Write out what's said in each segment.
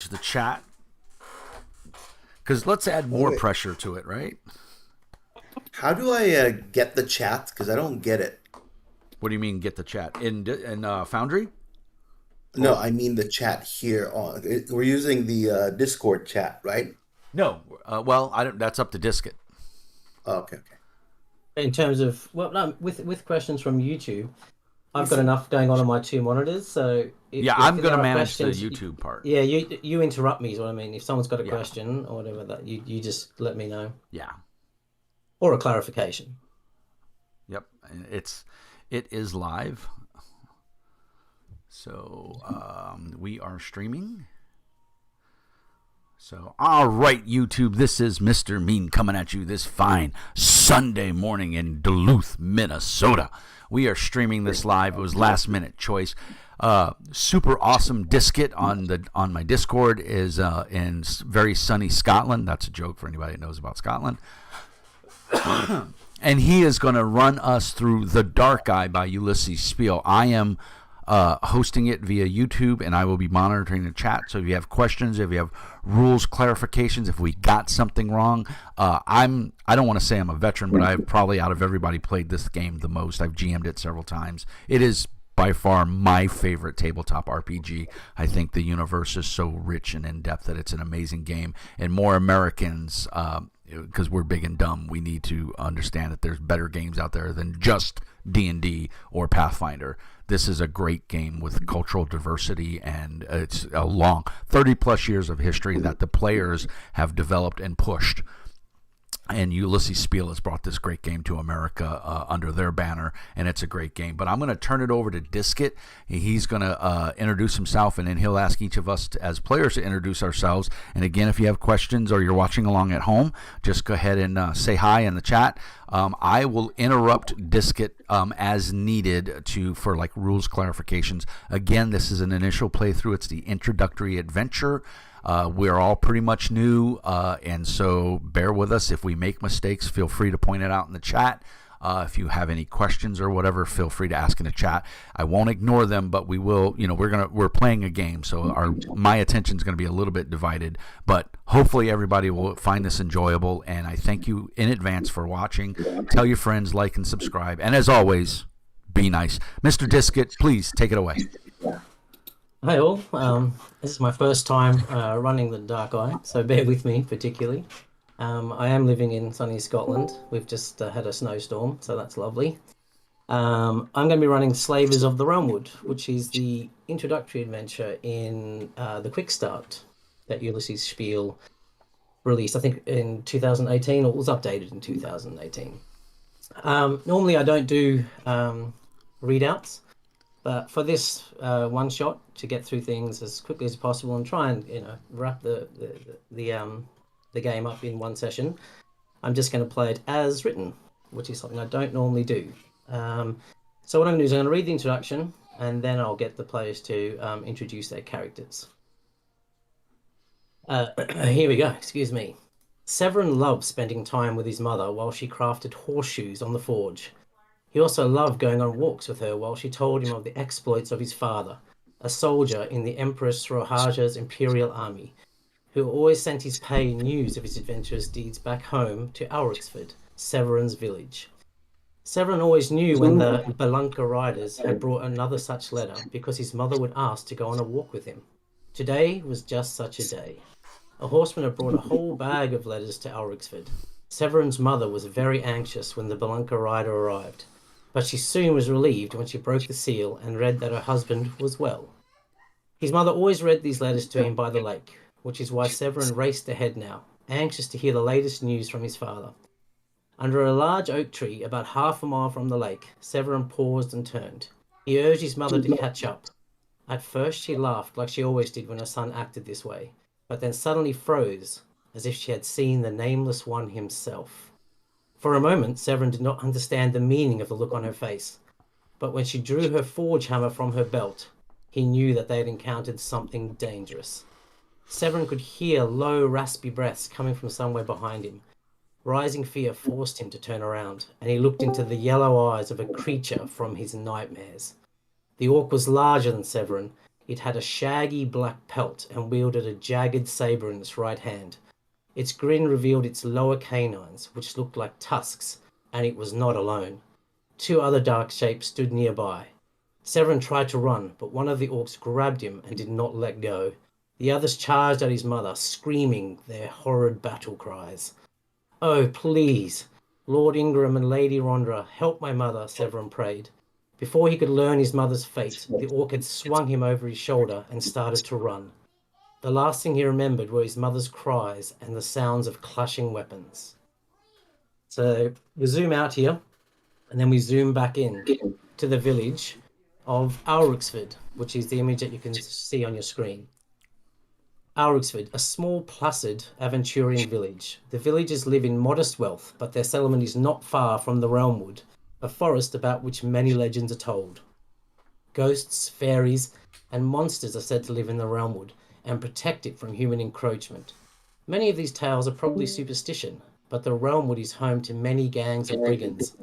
manage the chat. Because let's add more pressure to it, right? How do I get the chat? Because I don't get it. What do you mean get the chat? In Foundry? No, I mean the chat here on. We're using the Discord chat, right? No. Well, I don't. That's up to Disket. Oh, okay, okay. In terms of no, with questions from YouTube, I've got enough going on my two monitors. So I'm going to manage the YouTube part. Yeah, you interrupt me is what I mean. If someone's got a question or whatever, that you just let me know. Yeah. Or a clarification. Yep, it is live. So we are streaming. So, all right, YouTube, this is Mr. Mean coming at you this fine Sunday morning in Duluth, Minnesota. We are streaming this live. It was last minute choice. Super awesome Disket on my Discord is in very sunny Scotland. That's a joke for anybody that knows about Scotland. And he is going to run us through The Dark Eye by Ulisses Spiele. I am hosting it via YouTube, and I will be monitoring the chat. So if you have questions, if you have rules clarifications, if we got something wrong, I don't want to say I'm a veteran, but I've probably out of everybody played this game the most. I've GM'd it several times. It is by far my favorite tabletop RPG. I think the universe is so rich and in-depth that it's an amazing game, and more Americans, because we're big and dumb, we need to understand that there's better games out there than just D&D or Pathfinder. This is a great game with cultural diversity, and it's a long 30-plus years of history that the players have developed and pushed. And Ulisses Spiele has brought this great game to America under their banner, and it's a great game. But I'm going to turn it over to Disket. He's going to introduce himself, and then he'll ask each of us as players to introduce ourselves. And again, if you have questions or you're watching along at home, just go ahead and say hi in the chat. I will interrupt Disket as needed for like rules clarifications. Again, this is an initial playthrough. It's the introductory adventure. We're all pretty much new, and so bear with us. If we make mistakes, feel free to point it out in the chat. If you have any questions or whatever, feel free to ask in the chat. I won't ignore them, but we will. We're playing a game, so my attention is going to be a little bit divided. But hopefully, everybody will find this enjoyable. And I thank you in advance for watching. Tell your friends, like and subscribe, and as always, be nice. Mr. Disket, please take it away. Hi all, this is my first time running the Dark Eye, so bear with me particularly. I am living in sunny Scotland. We've just had a snowstorm, so that's lovely. I'm going to be running Slavers of the Realmwood, which is the introductory adventure in the Quick Start that Ulisses Spiele released, I think in 2018, or it was updated in 2018. Normally I don't do readouts. But for this one shot, to get through things as quickly as possible and try and wrap the game up in one session, I'm just going to play it as written, which is something I don't normally do. So what I'm going to do is I'm going to read the introduction, and then I'll get the players to introduce their characters. Here we go. Excuse me. Severin loved spending time with his mother while she crafted horseshoes on the forge. He also loved going on walks with her while she told him of the exploits of his father, a soldier in the Empress Rohaja's imperial army, who always sent his pay news of his adventurous deeds back home to Aurixford, Severin's village. Severin always knew when the Belunca riders had brought another such letter because his mother would ask to go on a walk with him. Today was just such a day. A horseman had brought a whole bag of letters to Aurixford. Severin's mother was very anxious when the Belunca rider arrived, but she soon was relieved when she broke the seal and read that her husband was well. His mother always read these letters to him by the lake, which is why Severin raced ahead now, anxious to hear the latest news from his father. Under a large oak tree about half a mile from the lake, Severin paused and turned. He urged his mother to catch up. At first she laughed like she always did when her son acted this way, but then suddenly froze, as if she had seen the Nameless One himself. For a moment, Severin did not understand the meaning of the look on her face, but when she drew her forge hammer from her belt, he knew that they had encountered something dangerous. Severin could hear low, raspy breaths coming from somewhere behind him. Rising fear forced him to turn around, and he looked into the yellow eyes of a creature from his nightmares. The orc was larger than Severin, It had a shaggy black pelt and wielded a jagged saber in its right hand. Its grin revealed its lower canines, which looked like tusks, and it was not alone. Two other dark shapes stood nearby. Severin tried to run, but one of the orcs grabbed him and did not let go. The others charged at his mother, screaming their horrid battle cries. "Oh, please, Lord Ingram and Lady Rondra, help my mother," Severin prayed. Before he could learn his mother's fate, the orc had swung him over his shoulder and started to run. The last thing he remembered were his mother's cries and the sounds of clashing weapons. So we zoom out here, and then we zoom back in to the village of Aurixford, which is the image that you can see on your screen. Aurixford, a small, placid Aventurian village. The villagers live in modest wealth, but their settlement is not far from the Realmwood, a forest about which many legends are told. Ghosts, fairies, and monsters are said to live in the Realmwood and protect it from human encroachment. Many of these tales are probably superstition, but the Realmwood is home to many gangs of brigands,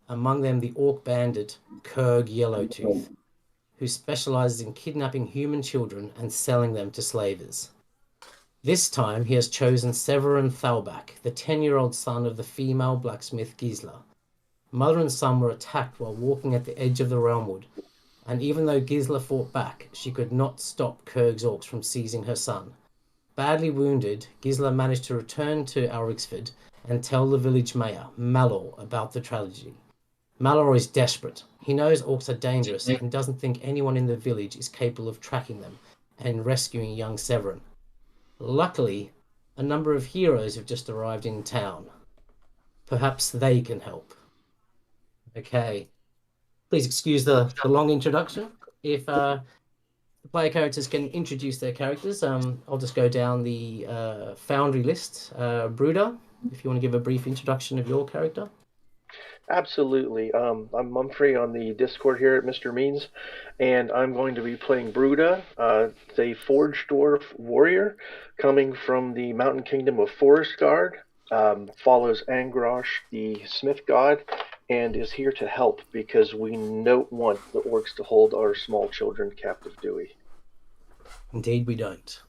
among them the orc bandit Kurg Yellowtooth, who specializes in kidnapping human children and selling them to slavers. This time he has chosen Severin Thalbach, the 10-year-old son of the female blacksmith Gisla. Mother and son were attacked while walking at the edge of the Realmwood, and even though Gisla fought back, she could not stop Kurg's orcs from seizing her son. Badly wounded, Gisla managed to return to Aurixford and tell the village mayor, Malor, about the tragedy. Malor is desperate. He knows orcs are dangerous and doesn't think anyone in the village is capable of tracking them and rescuing young Severin. Luckily, a number of heroes have just arrived in town. Perhaps they can help. Okay. Please excuse the long introduction. If the player characters can introduce their characters, I'll just go down the Foundry list. Bruder, if you want to give a brief introduction of your character. Absolutely. I'm Mumfrey on the Discord here at Mr. Means, and I'm going to be playing Bruda, the Forge Dwarf warrior coming from the Mountain Kingdom of Forestguard, follows Angrosh, the Smith God, and is here to help because we don't want the orcs to hold our small children captive, do we? Indeed we don't.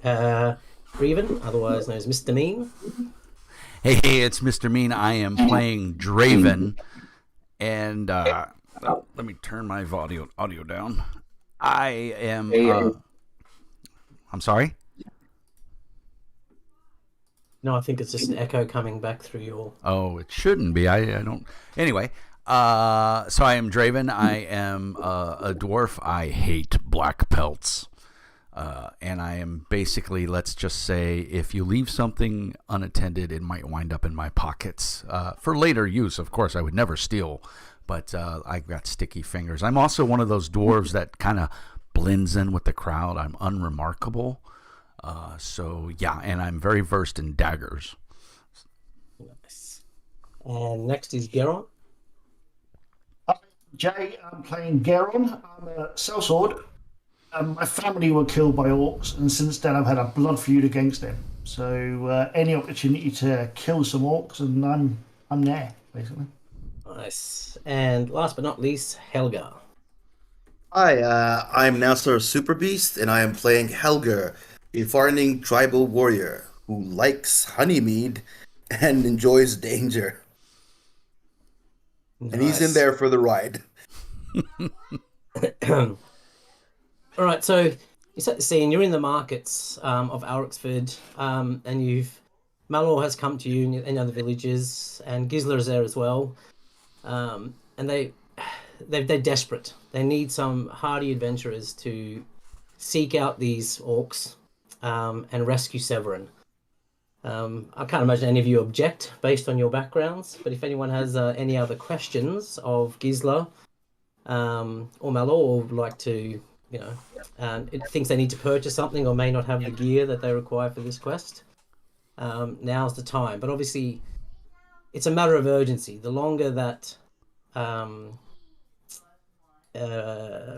Reven, otherwise known as Mr. Mean. Hey, it's Mr. Mean. I am playing Draven, and let me turn my audio down. I am. I'm sorry. No, I think it's just an echo coming back through your. Oh, it shouldn't be. I don't. Anyway, so I am Draven. I am a dwarf. I hate black pelts. And I am basically, let's just say, if you leave something unattended, it might wind up in my pockets for later use. Of course, I would never steal, but I've got sticky fingers. I'm also one of those dwarves that kind of blends in with the crowd. I'm unremarkable. So, yeah, and I'm very versed in daggers. Nice. And next is Geron. Jay, I'm playing Geron. I'm a sellsword. My family were killed by orcs, and since then I've had a blood feud against them. So any opportunity to kill some orcs, and I'm there, basically. Nice. And last but not least, Helga. Hi, I'm Nasser Super Beast, and I am playing Helger, a farming tribal warrior who likes honeymead and enjoys danger. Nice. And he's in there for the ride. All right, so you set the scene. You're in the markets of Aurixford, and Malor has come to you and other villages, and Gisla is there as well. And they're desperate. They need some hardy adventurers to seek out these orcs and rescue Severin. I can't imagine any of you object based on your backgrounds, but if anyone has any other questions of Gisla or Malor, or would like to, thinks they need to purchase something or may not have the gear that they require for this quest, now's the time. But obviously, it's a matter of urgency. The longer that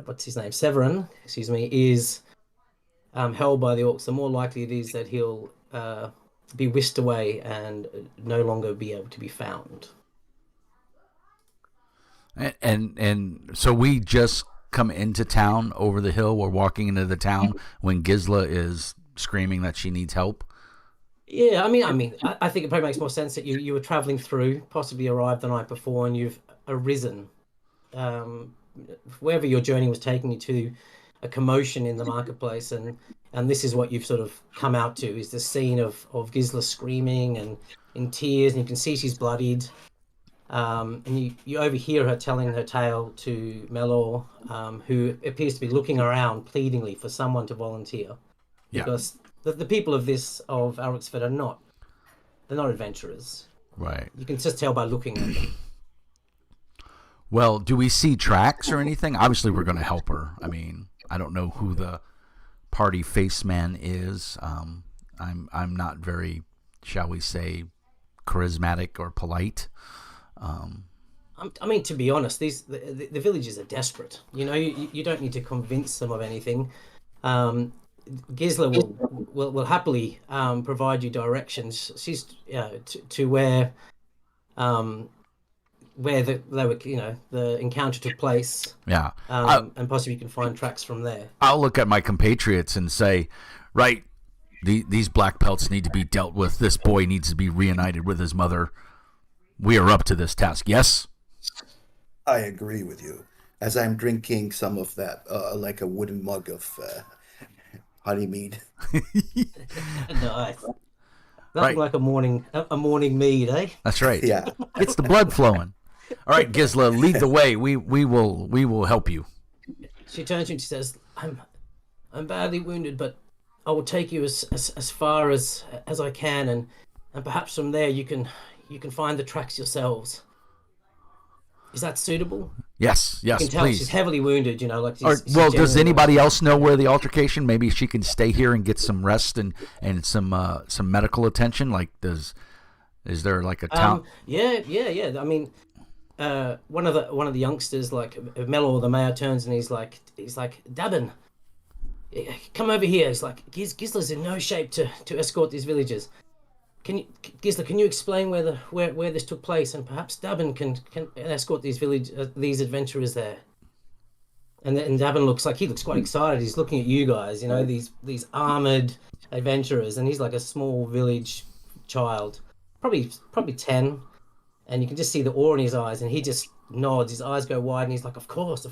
what's his name, Severin, is held by the orcs, the more likely it is that he'll be whisked away and no longer be able to be found. And so we just come into town over the hill? We're walking into the town when Gisla is screaming that she needs help. Yeah, I think it probably makes more sense that you were traveling through, possibly arrived the night before, and you've arisen, wherever your journey was taking you to, a commotion in the marketplace, and this is what you've sort of come out to, is the scene of Gisla screaming and in tears, and you can see she's bloodied. And you overhear her telling her tale to Melor, who appears to be looking around pleadingly for someone to volunteer, because the people of Alrexford they're not adventurers. Right. You can just tell by looking at them. Well, do we see tracks or anything? Obviously, we're going to help her. I mean, I don't know who the party face man is. I'm not very, shall we say, charismatic or polite. To be honest, the villagers are desperate. You don't need to convince them of anything. Gisla will happily provide you directions. She's to where the encounter took place. Yeah. And possibly you can find tracks from there. I'll look at my compatriots and say, right, these black pelts need to be dealt with. This boy needs to be reunited with his mother. We are up to this task. Yes? I agree with you. As I'm drinking some of that, like a wooden mug of honey mead. Nice. Nothing like a morning mead, eh? That's right. Yeah. It's the blood flowing. All right, Gisla, lead the way. We will help you. She turns to you and she says, I'm badly wounded, but I will take you as far as I can, and perhaps from there you can find the tracks yourselves. Is that suitable? Yes, You can tell please. she's heavily wounded, she's Well, does genuinely- anybody else know where the altercation? Maybe she can stay here and get some rest and some medical attention. Like, is there like a town? Yeah. One of the youngsters, like Melor, the mayor, turns and he's like, Dabin, come over here. He's like, Gisla's in no shape to escort these villagers. Gisla, can you explain where this took place, and perhaps Dabin can escort these adventurers there? And Dabin looks quite excited. He's looking at you guys, these armored adventurers, and he's like a small village child, probably 10, and you can just see the awe in his eyes, and he just nods. His eyes go wide, and he's like, "Of course,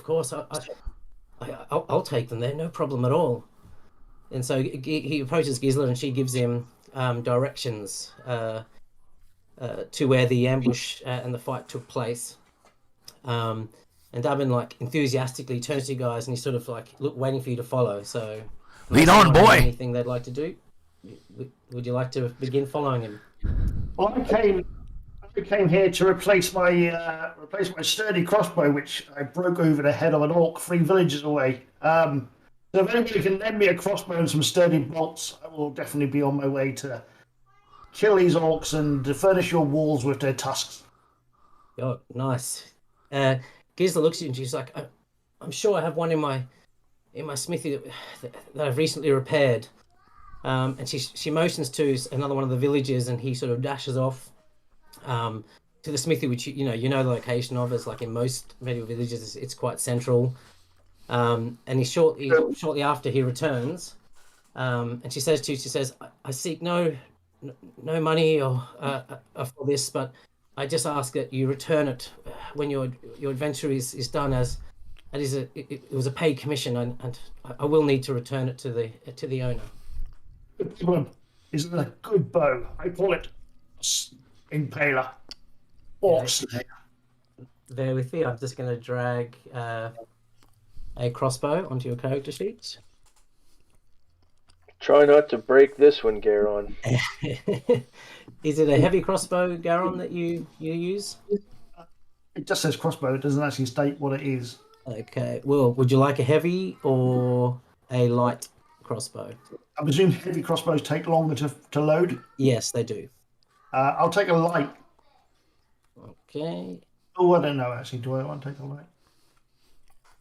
I'll take them there, no problem at all." And so he approaches Gisla, and she gives him directions to where the ambush and the fight took place. And Dabin enthusiastically turns to you guys, and he's sort of waiting for you to follow. So Lead on, boy. Anything they'd like to do? Would you like to begin following him? Well, I came here to replace my sturdy crossbow, which I broke over the head of an orc 3 villages away. So if anybody can lend me a crossbow and some sturdy bolts, I will definitely be on my way to kill these orcs and to furnish your walls with their tusks. Oh, nice. Gisla looks at you and she's like, "I'm sure I have one in my smithy that I've recently repaired." And she motions to another one of the villagers, and he sort of dashes off to the smithy, which you know the location of. Is like in most medieval villages, it's quite central. And he shortly after he returns, and she says, "I seek no money or for this, but I just ask that you return it when your adventure is done, as it was a paid commission, and I will need to return it to the owner." Good problem is a good bow. I call it impaler or slayer. There with you. I'm just going to drag a crossbow onto your character sheet. Try not to break this one, Garon. Is it a heavy crossbow, Garon, that you use? It just says crossbow. It doesn't actually state what it is. Okay. Well, would you like a heavy or a light crossbow? I presume heavy crossbows take longer to load. Yes, they do. I'll take a light. Okay. Oh, I don't know actually. Do I want to take a light?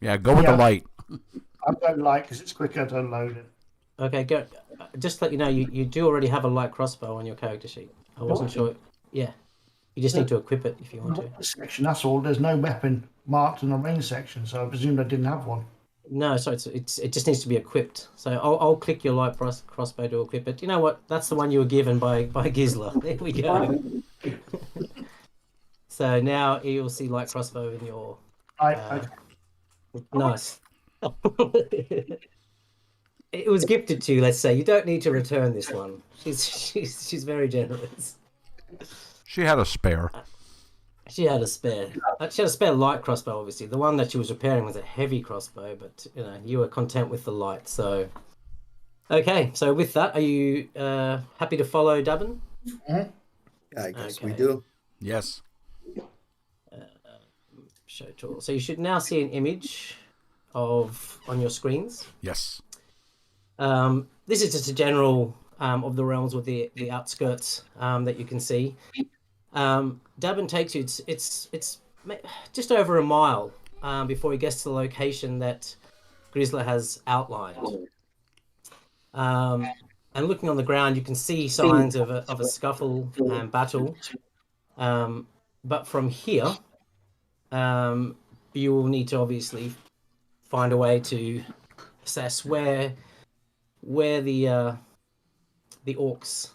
Yeah, go with the light. I'm going light because it's quicker to load it. Okay, go. Just to let you know, you do already have a light crossbow on your character sheet. I wasn't sure. Yeah. You just need to equip it if you want to. Section, that's all. There's no weapon marked in the range section, so I presumed I didn't have one. No, so it just needs to be equipped. So I'll click your light crossbow to equip it. You know what? That's the one you were given by Gisla. There we go. So now you'll see light crossbow in your. Nice. It was gifted to you. Let's say you don't need to return this one. She's very generous. She had a spare. She had a spare. She had a spare light crossbow, obviously. The one that she was repairing was a heavy crossbow, but you were content with the light. So, okay. So with that, are you happy to follow Dubbin? I guess we do. Yes. Show tool. So you should now see an image on your screens. Yes. This is just a general of the realms with the outskirts that you can see. Dubbin takes you. It's just over a mile before he gets to the location that Grizzler has outlined. And looking on the ground, you can see signs of a scuffle and battle. But from here, you will need to obviously find a way to assess where the orcs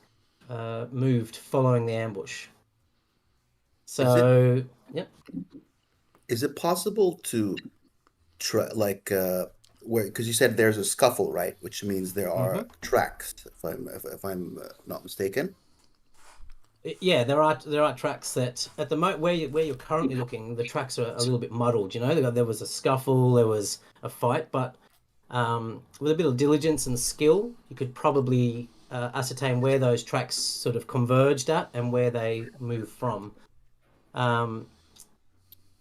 moved following the ambush. So, yep. Is it possible to try, where? Because you said there's a scuffle, right? Which means there are tracks. If I'm not mistaken. Yeah, there are tracks that at the moment where you're currently looking, the tracks are a little bit muddled. There was a scuffle, there was a fight, but with a bit of diligence and skill, you could probably ascertain where those tracks sort of converged at and where they moved from.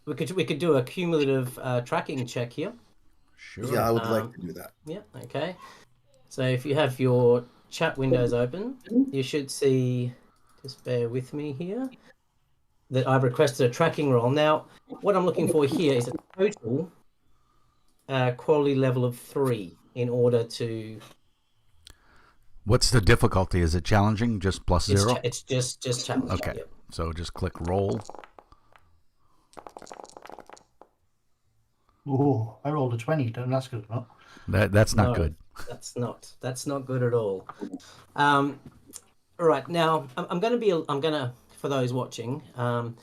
We could do a cumulative tracking check here. Sure. Yeah, I would like to do that. Yeah. Okay. So if you have your chat windows open, you should see. Just bear with me here. That I've requested a tracking roll. Now, what I'm looking for here is a total quality level of 3 in order to. What's the difficulty? Is it challenging? Just plus 0? It's just challenging. Okay. Yep. So just click roll. Oh, I rolled a 20. That's good enough. That's not good. That's not good at all. All right, now I'm gonna for those watching, I'm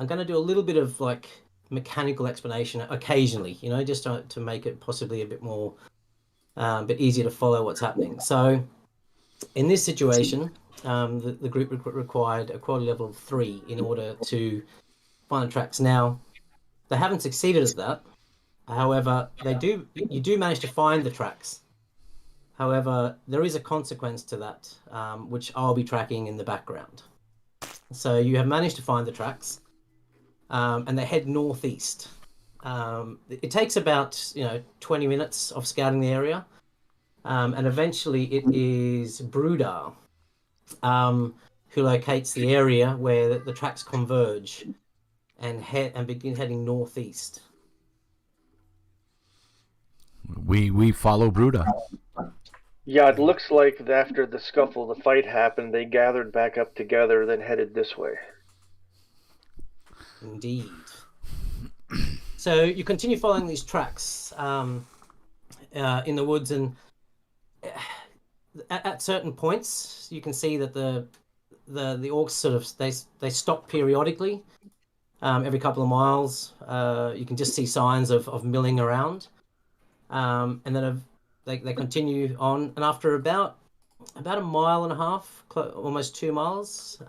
gonna do a little bit of like mechanical explanation occasionally, just to make it possibly a bit more, bit easier to follow what's happening. So, in this situation, the group required a quality level of 3 in order to find the tracks. Now, they haven't succeeded at that. However, you do manage to find the tracks. However, there is a consequence to that, which I'll be tracking in the background. So you have managed to find the tracks, and they head northeast. It takes about 20 minutes of scouting the area, and eventually it is Brudar who locates the area where the tracks converge and begin heading northeast. We follow Bruda. Yeah, it looks like after the scuffle, the fight happened, they gathered back up together, then headed this way. Indeed. So you continue following these tracks in the woods, and at certain points, you can see that the orcs sort of they stop periodically. Every couple of miles, you can just see signs of milling around, and then they continue on, and after about a mile and a half, almost 2 miles,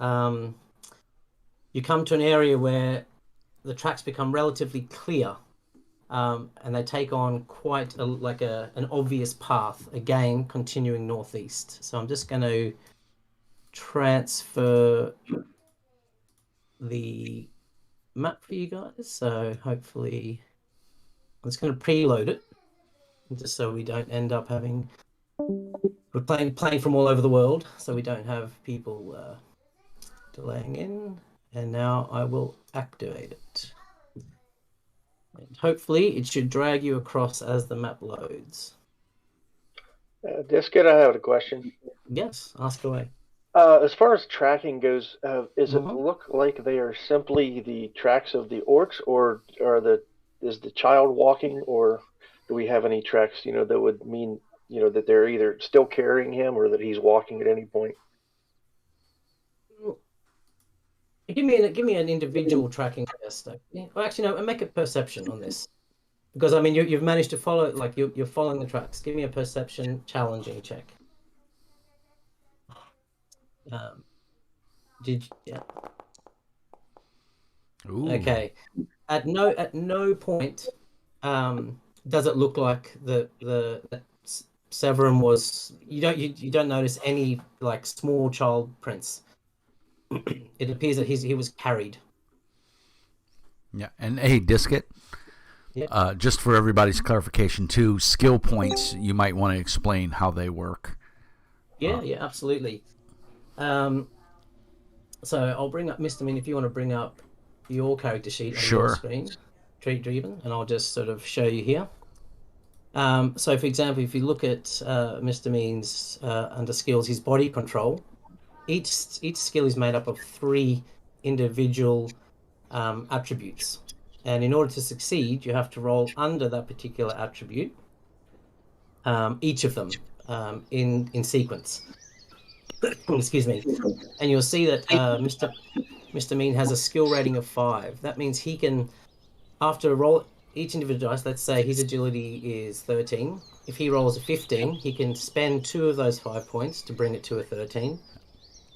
you come to an area where the tracks become relatively clear, and they take on quite an obvious path, again continuing northeast. So I'm just going to transfer the map for you guys, so hopefully I'm just going to preload it, just so we don't end up having we're playing from all over the world, so we don't have people delaying in. And now I will activate it, and hopefully it should drag you across as the map loads. Disket, I have a question. Yes, ask away. As far as tracking goes, does it Mhm. look like they are simply the tracks of the orcs, or is the child walking, or do we have any tracks, that would mean, that they're either still carrying him or that he's walking at any point? Give me an individual tracking test. Yeah. Well, actually, no. Make a perception on this because I mean you've managed to follow like you're following the tracks. Give me a perception challenging check. Um, yeah. Ooh. Okay. At no point does it look like that Severin was. You don't notice any like small child prints. It appears that he was carried. Yeah. And hey, Disket, Yeah. just for everybody's clarification too, skill points, you might want to explain how they work. Yeah, absolutely. Um, so I'll bring up Mr. Min if you want to bring up your character sheet on your Sure. screen, Treat Driven, and I'll just sort of show you here. So for example, if you look at Mr. Mean's under skills, his body control, each skill is made up of 3 individual attributes. And in order to succeed, you have to roll under that particular attribute, each of them in sequence. Excuse me. And you'll see that Mr. Mean has a skill rating of 5. That means he can, after roll each individual dice, let's say his agility is 13. If he rolls a 15, he can spend 2 of those 5 points to bring it to a 13.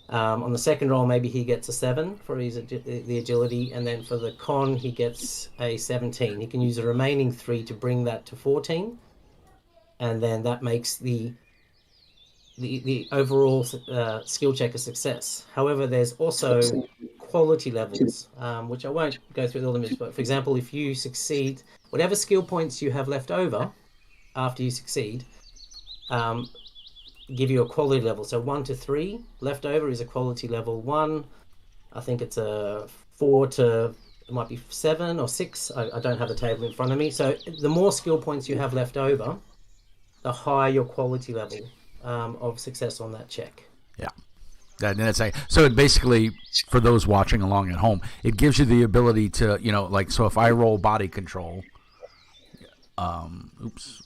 On the second roll, maybe he gets a 7 for the agility, and then for the con, he gets a 17. He can use the remaining 3 to bring that to 14, and then that makes the overall skill check a success. However, there's also quality levels, which I won't go through all of them, but for example, if you succeed, whatever skill points you have left over after you succeed, give you a quality level. So 1 to 3 left over is a quality level 1. I think it's a 4 to, it might be 7 or 6. I don't have the table in front of me. So the more skill points you have left over, the higher your quality level of success on that check. Yeah. So it basically, for those watching along at home, it gives you the ability to, like, so if I roll body control, oops,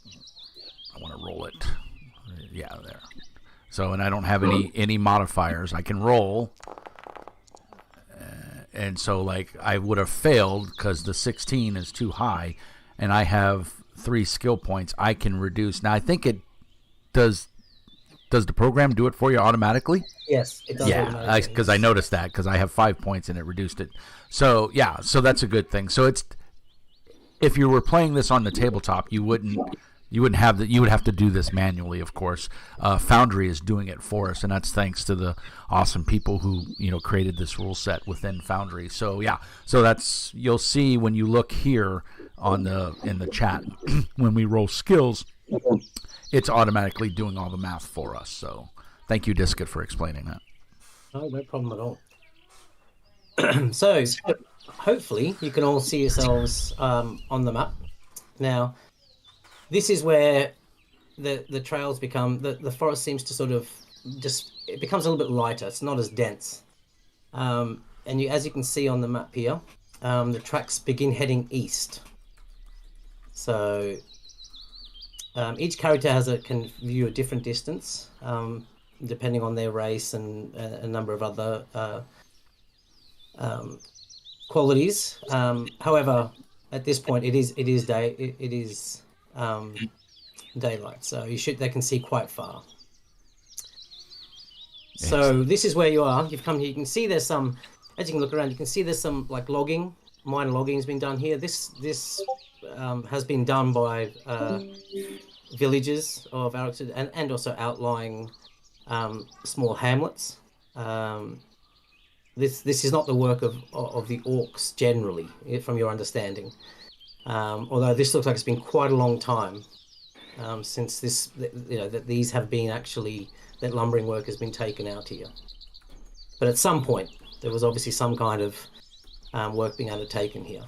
I want to roll it. Yeah, there. So, and I don't have any modifiers. I can roll. And so, like, I would have failed because the 16 is too high, and I have 3 skill points. I can reduce. Now, I think it does. Does the program do it for you automatically? Yes, it does. Yeah, because I noticed that because I have 5 points and it reduced it. So yeah, so that's a good thing. So it's, if you were playing this on the tabletop, you wouldn't have that. You would have to do this manually, of course. Foundry is doing it for us, and that's thanks to the awesome people who created this rule set within Foundry. So yeah, so that's, you'll see when you look here in the chat when we roll skills, it's automatically doing all the math for us. So thank you, Disket, for explaining that. Oh, no problem at all. So hopefully you can all see yourselves on the map. Now, this is where the trails become, the forest seems to sort of it becomes a little bit lighter. It's not as dense. And as you can see on the map here, the tracks begin heading east. So each character can view a different distance, depending on their race and a number of other qualities. However, at this point, it is daylight, so they can see quite far. So this is where you are. You've come here. You can see there's some, as you can look around, you can see there's some like minor logging has been done here. This has been done by villages of Alex and also outlying small hamlets. This is not the work of the orcs generally, from your understanding. Although this looks like it's been quite a long time since that these have been that lumbering work has been taken out here. But at some point, there was obviously some kind of work being undertaken here.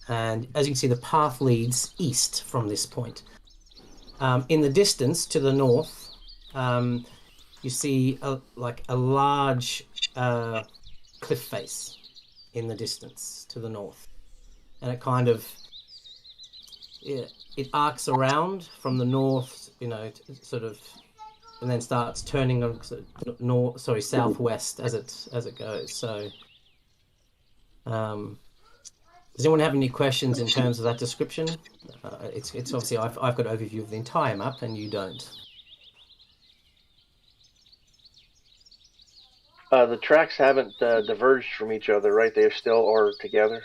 And as you can see, the path leads east from this point. In the distance to the north, you see a large cliff face in the distance to the north, and it kind of it arcs around from the north, sort of, and then starts turning southwest as it goes. So, does anyone have any questions in terms of that description? It's obviously I've got an overview of the entire map, and you don't. The tracks haven't diverged from each other, right? They still are together.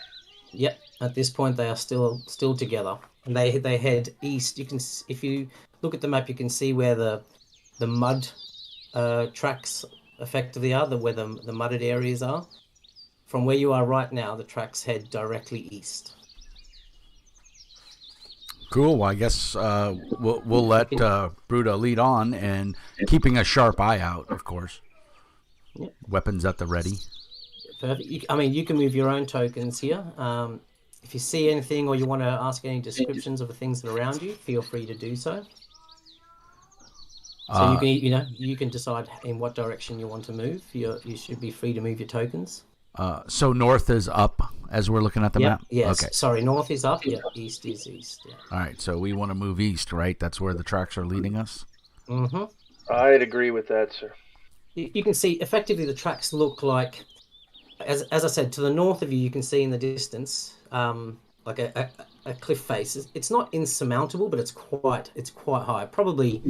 Yep. At this point, they are still together, and they head east. You can, if you look at the map, you can see where the mud tracks effectively are, where the mudded areas are. From where you are right now, the tracks head directly east. Cool. Well, I guess we'll let Bruda lead on, and keeping a sharp eye out, of course. Yep. Weapons at the ready. Perfect. You can move your own tokens here. If you see anything or you want to ask any descriptions of the things that are around you, feel free to do so. So you can decide in what direction you want to move. You should be free to move your tokens. So north is up as we're looking at the map? Yes. Okay. Sorry, north is up. Yeah, east is east. Yeah. All right, so we want to move east, right? That's where the tracks are leading us? Mm-hmm. I'd agree with that, sir. You can see, effectively, the tracks look like, as I said, to the north of you, you can see in the distance, like a cliff face. It's not insurmountable, but it's quite high, probably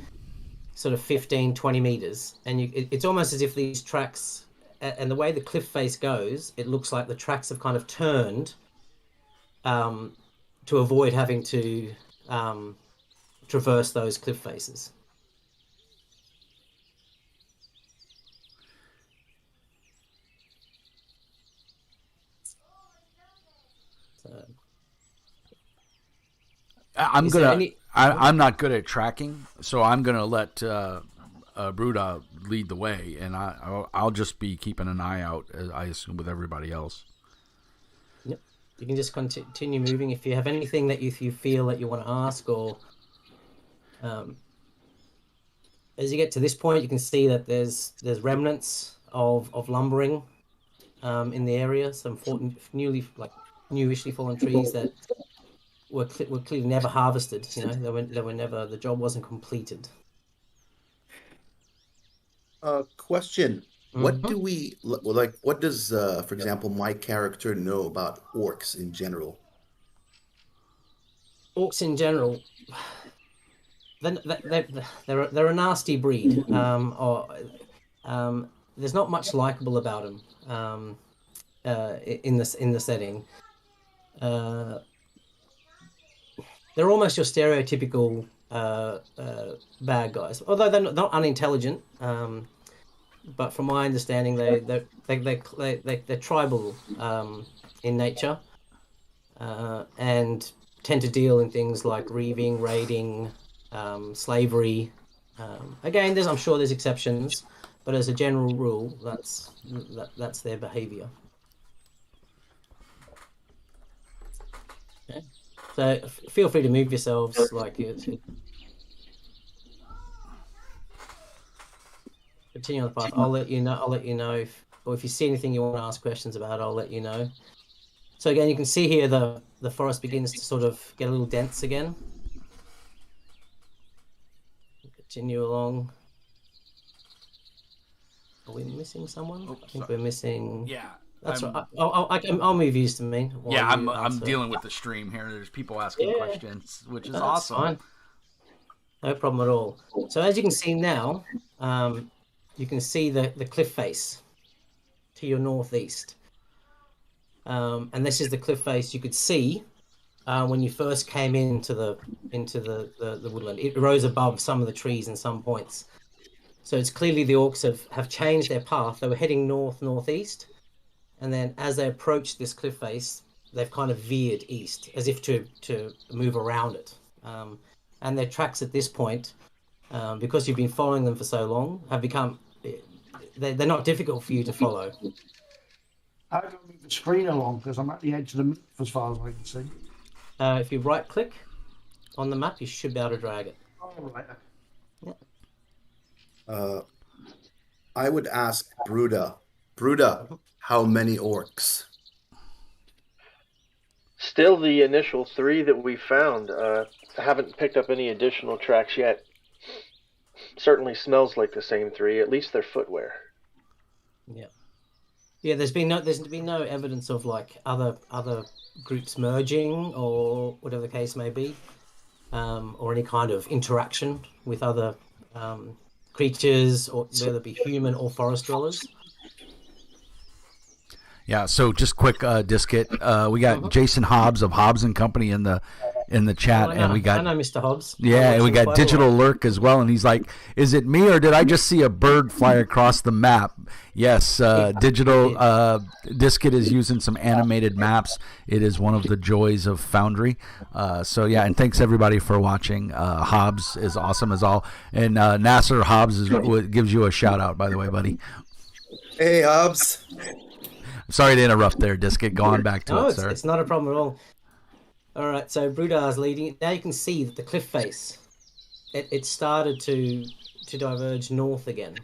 sort of 15, 20 meters. And it's almost as if these tracks, and the way the cliff face goes, it looks like the tracks have kind of turned to avoid having to traverse those cliff faces. I'm not good at tracking, so I'm gonna let Bruda lead the way, and I'll just be keeping an eye out, I assume, with everybody else. Yep. You can just continue moving. If you have anything that you feel that you want to ask, or as you get to this point, you can see that there's remnants of lumbering in the area. Some newishly fallen trees that were clearly never harvested. They were never. The job wasn't completed. Question. Mm-hmm. What do we like? What does, for example, my character know about orcs in general? Orcs in general, they're a nasty breed. There's not much likable about them in the setting. They're almost your stereotypical bad guys, although they're not unintelligent. But from my understanding, they're tribal in nature, and tend to deal in things like reaving, raiding, slavery. Again, I'm sure there's exceptions, but as a general rule, that's their behavior. Okay. So feel free to move yourselves like you. Continue on the path. I'll let you know if you see anything you want to ask questions about. I'll let you know. So again, you can see here the forest begins to sort of get a little dense again. Continue along. Are we missing someone? I think we're missing. Yeah. That's right. I'll move used to me. Yeah, I'm dealing with the stream here. There's people asking questions, which is awesome. Fine. No problem at all. So as you can see now, you can see the cliff face to your northeast. And this is the cliff face you could see when you first came into the woodland. It rose above some of the trees in some points. So it's clearly the orcs have changed their path. They were heading northeast, and then as they approached this cliff face, they've kind of veered east as if to move around it. And their tracks at this point, because you've been following them for so long, have become they're not difficult for you to follow. How do I move the screen along? Because I'm at the edge of the map as far as I can see. If you right click on the map, you should be able to drag it. Oh, right. Yeah. I would ask Bruda. Bruda, how many orcs? Still the initial 3 that we found. Haven't picked up any additional tracks yet. Certainly smells like the same 3, at least their footwear. Yeah. Yeah, there's been no evidence of like other groups merging or whatever the case may be, or any kind of interaction with other creatures, or whether it be human or forest dwellers. Yeah, so just quick, Disket. We got Jason Hobbs of Hobbs and Company in the chat, I know, and we got I know Mr. Hobbs. yeah, and we got Digital Lurk as well, and he's like, "Is it me or did I just see a bird fly across the map?" Yes, Digital Disket is using some animated maps. It is one of the joys of Foundry. So yeah, and thanks everybody for watching. Hobbs is awesome as all, and Nasser Hobbs gives you a shout out, by the way, buddy. Hey, Hobbs. Sorry to interrupt there, Disket. Go on back to No, it, sir. it's not a problem at all. All right, so Brudar's leading. Now you can see that the cliff face, it started to diverge north again,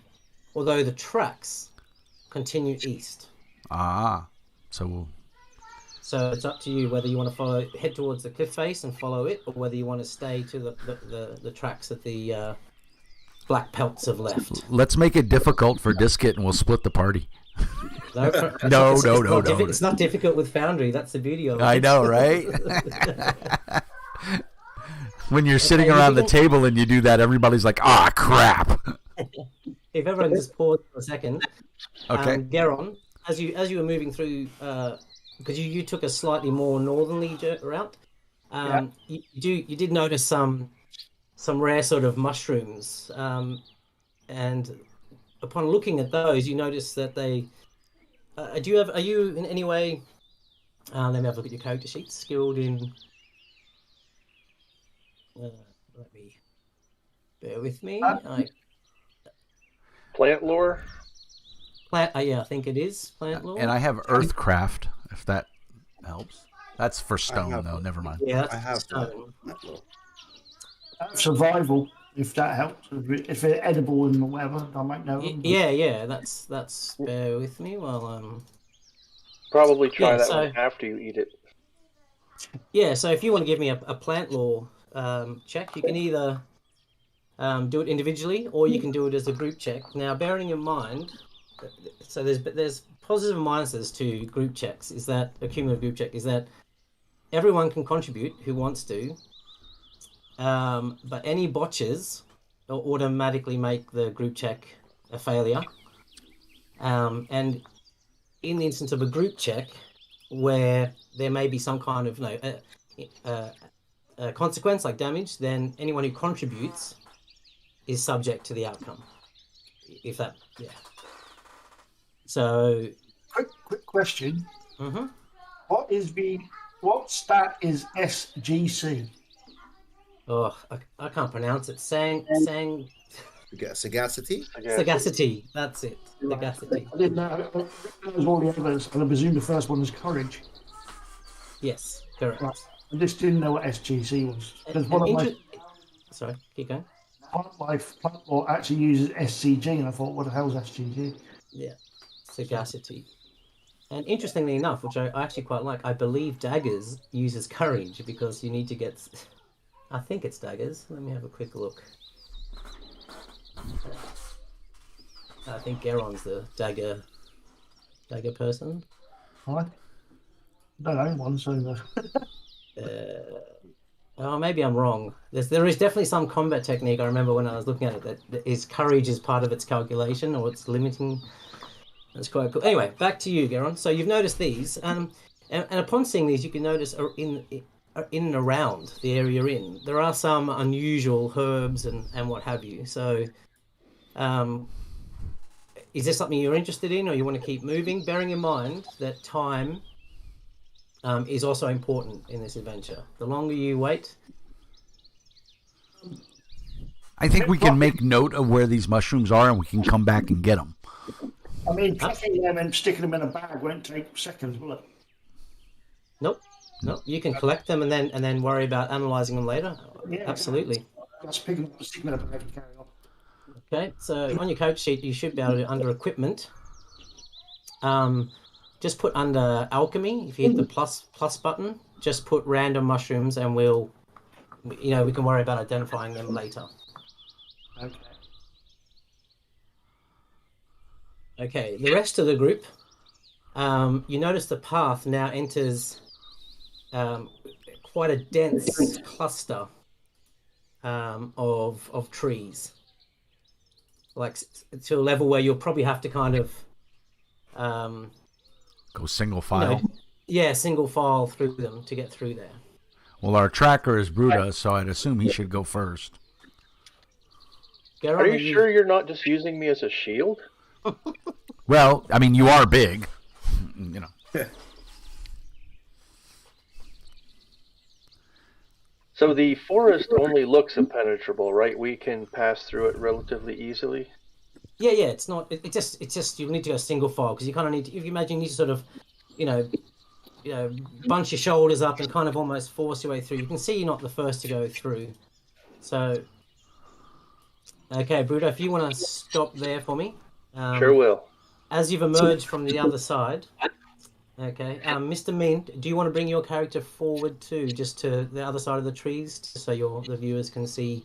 although the tracks continue east. Ah, so it's up to you whether you want to head towards the cliff face and follow it, or whether you want to stay to the tracks that the black pelts have left. let's make it difficult for Disket, and we'll split the party. No. It's not difficult with Foundry. That's the beauty of it. I know, right? When you're sitting around the table and you do that, everybody's like, "Ah, crap." If everyone just pause for a second. Okay. Garon, as you were moving through, because you took a slightly more northerly route, you did notice some rare sort of mushrooms, and upon looking at those, you notice that they. Are you in any way? Let me have a look at your character sheet. Skilled in. Let me. Bear with me. Plant lore? Plant. Yeah, I think it is plant lore. And I have Earthcraft, if that helps. That's for stone, though. Never mind. Yeah, I have stone. Survival, if that helps. If it's edible and whatever, I might know. Yeah. That's. Bear with me while Probably try that so- one after you eat it. Yeah, so if you want to give me a plant lore check, you can either do it individually or you can do it as a group check. Now, bearing in mind, so there's positives and minuses to group checks. Is that a cumulative group check? Is that everyone can contribute who wants to, but any botches will automatically make the group check a failure. And in the instance of a group check, where there may be some kind of consequence like damage, then anyone who contributes is subject to the outcome. If that, yeah. So, Quick question. Mm-hmm. What stat is SGC? Oh, I can't pronounce it. Sagacity? Sagacity. That's it. Sagacity. I didn't know. That was all the others, and I presume the first one is courage. Yes, correct. Right. I just didn't know what SGC was. Because one of my Sorry, keep going. platform actually uses SCG, and I thought, what the hell's SCG? Yeah, sagacity. And interestingly enough, which I actually quite like, I believe daggers uses courage because you need to get. I think it's daggers. Let me have a quick look. I think Garon's the dagger person. Right. I don't know one, so. Oh, maybe I'm wrong. There is definitely some combat technique. I remember when I was looking at it that is courage is part of its calculation or it's limiting. That's quite cool. Anyway, back to you, Garon. So you've noticed these, and upon seeing these, you can notice in and around the area you're in, there are some unusual herbs and what have you. So, is this something you're interested in, or you want to keep moving? Bearing in mind that time is also important in this adventure. The longer you wait, I think we can make note of where these mushrooms are, and we can come back and get them. I mean, plucking them and sticking them in a bag won't take seconds, will it? Nope. You can collect them and then worry about analysing them later. Yeah, Absolutely. Just pick them up, stick them in a bag and carry on. Okay, so on your coach sheet, you should be able to, under equipment, just put under alchemy, if you hit the plus button, just put random mushrooms and we can worry about identifying them later. Okay. Okay, the rest of the group, you notice the path now enters quite a dense cluster of trees. Like to a level where you'll probably have to kind of Go single file. Single file through them to get through there. Well, our tracker is Bruta, so I'd assume he should go first. Garon, Are you sure you're not just using me as a shield? Well, I mean, you are big, you know. So the forest only looks impenetrable, right? We can pass through it relatively easily. Yeah. It's not. It's just you need to go single file because you kind of need to. If you imagine, you need to sort of, bunch your shoulders up and kind of almost force your way through. You can see you're not the first to go through. So, okay, Bruto, if you want to stop there for me. Sure will. As you've emerged from the other side. Okay, Mr. Mean, do you want to bring your character forward too, just to the other side of the trees, so the viewers can see?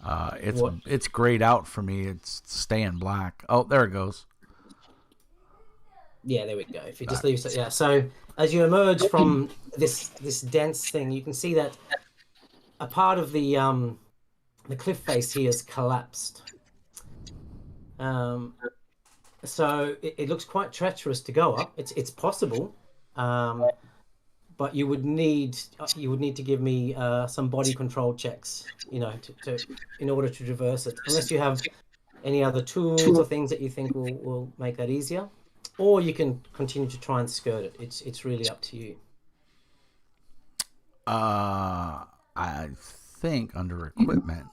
It's grayed out for me. It's staying black. Oh, there it goes. Yeah, there we go. If you just leave, So as you emerge from this dense thing, you can see that a part of the cliff face here has collapsed. So it looks quite treacherous to go up. It's possible, but you would need to give me some body control checks, to in order to traverse it. Unless you have any other tools or things that you think will make that easier, or you can continue to try and skirt it. It's really up to you. I think under equipment,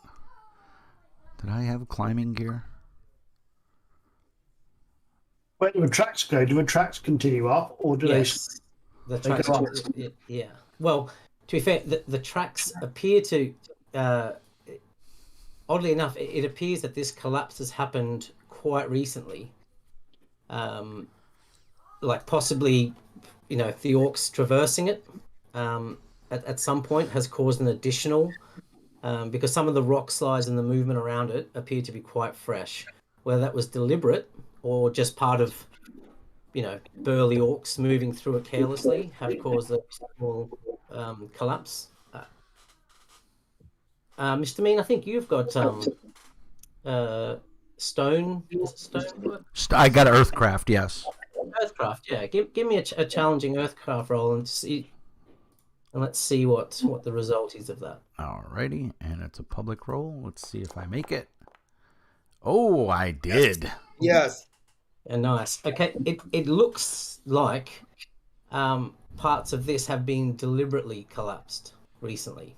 did I have climbing gear? Where do the tracks go? Do the tracks continue up, or do Yes, the tracks. go up? Yeah. Well, to be fair, the tracks appear to. Oddly enough, it appears that this collapse has happened quite recently. Like possibly, the orcs traversing it at some point has caused an additional, because some of the rock slides and the movement around it appear to be quite fresh. Whether that was deliberate or just part of, burly orcs moving through it carelessly have caused a small collapse. Mr. Mean, I think you've got stone. I got Earthcraft, yes. Earthcraft, yeah. Give me a challenging Earthcraft roll and let's see what the result is of that. Alrighty, and it's a public roll. Let's see if I make it. Oh, I did. Yes. Nice. Okay, it looks like parts of this have been deliberately collapsed recently.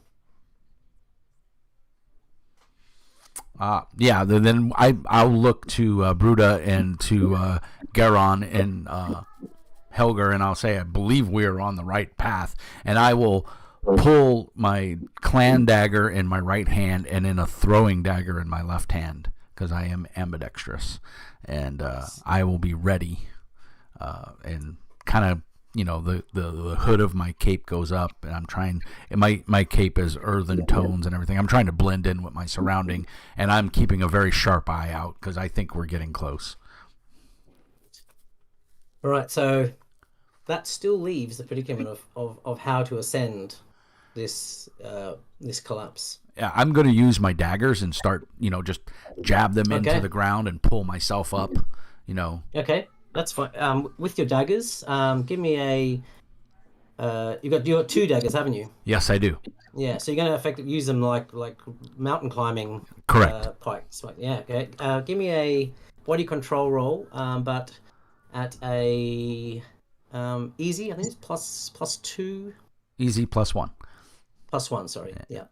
Yeah. Then I'll look to Bruta and to Garon and Helger, and I'll say I believe we are on the right path, and I will pull my clan dagger in my right hand and in a throwing dagger in my left hand, because I am ambidextrous, and I will be ready, and kind of, the hood of my cape goes up, and I'm trying, my cape is earthen tones and everything. I'm trying to blend in with my surrounding, and I'm keeping a very sharp eye out because I think we're getting close. All right, so that still leaves the predicament of how to ascend this collapse. Yeah, I'm going to use my daggers and start, just jab them into the ground and pull myself up, Okay, that's fine. With your daggers, give me you got two daggers, haven't you? Yes, I do. Yeah, so you're going to effectively use them like mountain climbing. Correct. Pikes. Yeah. Okay. Give me a body control roll, but at a easy. I think it's plus 2. Easy +1. +1. Sorry. Yeah.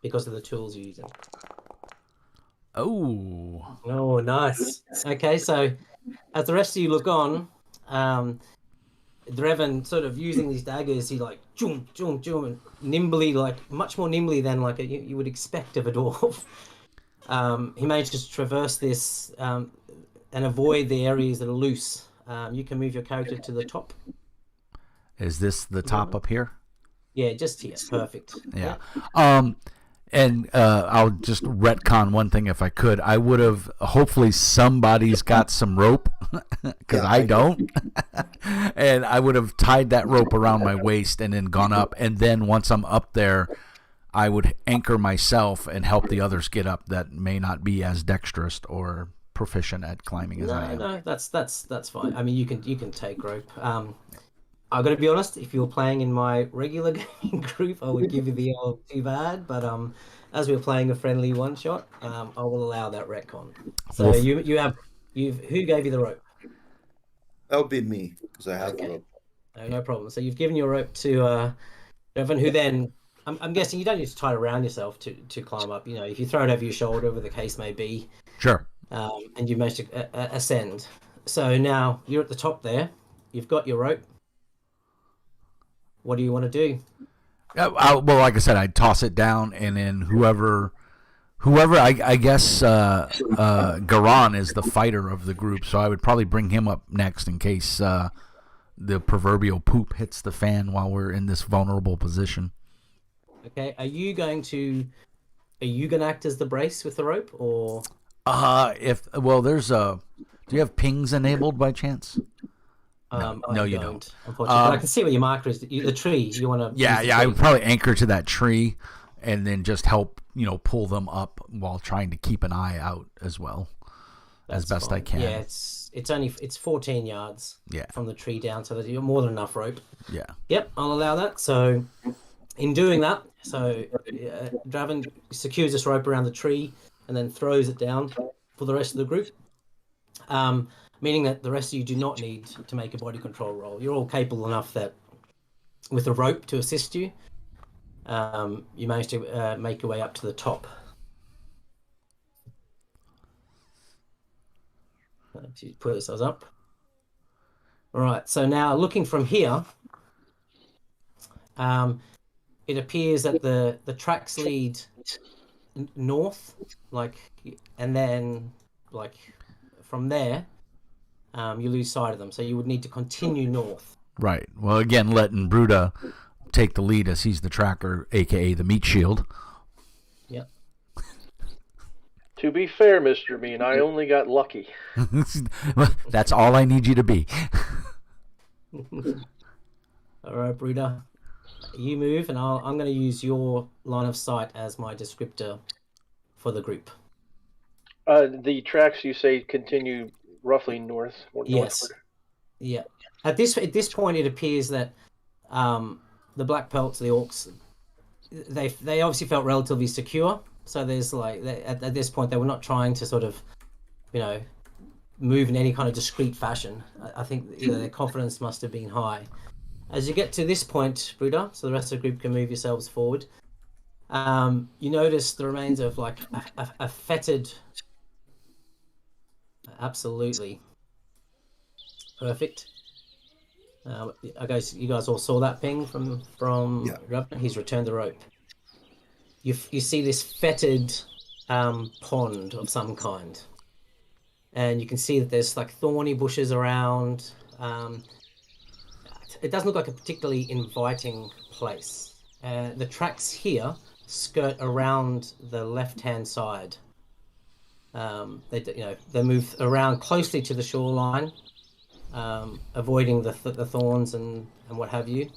Because of the tools you're using. Oh, nice. Okay, so as the rest of you look on, Dreven sort of using these daggers, he like joom, joom, joom, and nimbly, like much more nimbly than like you would expect of a dwarf. He manages to traverse this and avoid the areas that are loose. You can move your character to the top. Is this the top up here? Yeah, just here. Perfect. Yeah. And I'll just retcon one thing if I could. I would have, hopefully somebody's got some rope, because I don't. And I would have tied that rope around my waist and then gone up. And then once I'm up there, I would anchor myself and help the others get up that may not be as dexterous or proficient at climbing as I am. No, that's fine. I mean, you can take rope. I've got to be honest, if you were playing in my regular gaming group, I would give you the old too bad, but as we're playing a friendly one shot, I will allow that retcon. So Well, who gave you the rope? That would be me, because I have Okay. the rope. No problem. So you've given your rope to Evan, who then I'm guessing you don't need to tie it around yourself to climb up. If you throw it over your shoulder, whatever the case may be, Sure. and you manage to ascend. So now you're at the top there. You've got your rope. What do you want to do? Well, like I said, I'd toss it down, and then whoever I guess Garan is the fighter of the group, so I would probably bring him up next in case the proverbial poop hits the fan while we're in this vulnerable position. Okay, are you going to act as the brace with the rope, or There's do you have pings enabled by chance? No, you don't. Unfortunately, but I can see where your marker is. The tree. You want to? Yeah. I would probably anchor to that tree, and then just help pull them up while trying to keep an eye out as well, as best I can. Yeah, it's 14 yards. Yeah. From the tree down, so that you're more than enough rope. Yeah. Yep, I'll allow that. So, in doing that, Draven secures this rope around the tree and then throws it down for the rest of the group. Meaning that the rest of you do not need to make a body control roll. You're all capable enough that with a rope to assist you, you manage to make your way up to the top. Put yourselves up. All right, so now looking from here, it appears that the tracks lead north, and then from there, you lose sight of them. So you would need to continue north. Right. Well, again, letting Bruda take the lead as he's the tracker, aka the meat shield. Yep. To be fair, Mr. Bean, I only got lucky. That's all I need you to be. All right, Bruda, you move, and I'm going to use your line of sight as my descriptor for the group. The tracks you say continue roughly north or Yes. northward. Yeah. At this point, it appears that the black pelts, the orcs, they obviously felt relatively secure. So there's at this point they were not trying to sort of, move in any kind of discreet fashion. I think their confidence must have been high. As you get to this point, Bruda, so the rest of the group can move yourselves forward. You notice the remains of a fetid. Absolutely. Perfect. I guess you guys all saw that ping from Governor. He's returned the rope. You see this fetid pond of some kind, and you can see that there's thorny bushes around. It doesn't look like a particularly inviting place. The tracks here skirt around the left-hand side. They move around closely to the shoreline, avoiding the thorns and what have you,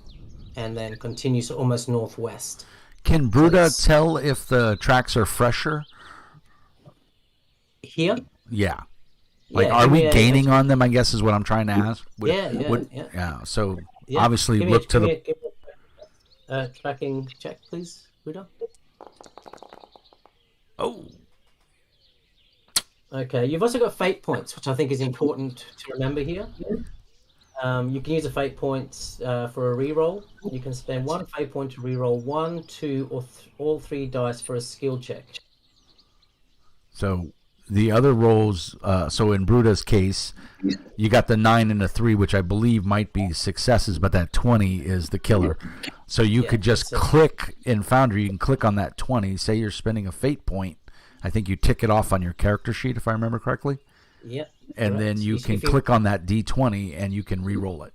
and then continues almost northwest. Can Bruda tell if the tracks are fresher? Here? Yeah. Yeah, are give we me gaining on them, I guess is what I'm trying to ask. Yeah. So Yeah. obviously Give me look to give me a tracking check, please, Bruda. Oh. Okay, you've also got fate points, which I think is important to remember here. You can use a fate point for a reroll. You can spend one fate point to reroll 1, 2, or all 3 dice for a skill check. So the other rolls, so in Bruda's case, you got the 9 and the 3, which I believe might be successes, but that 20 is the killer. So you could just click in Foundry, you can click on that 20, say you're spending a fate point, I think you tick it off on your character sheet, if I remember correctly. Yep. And correct. then you can click on that D20 and you can re-roll it.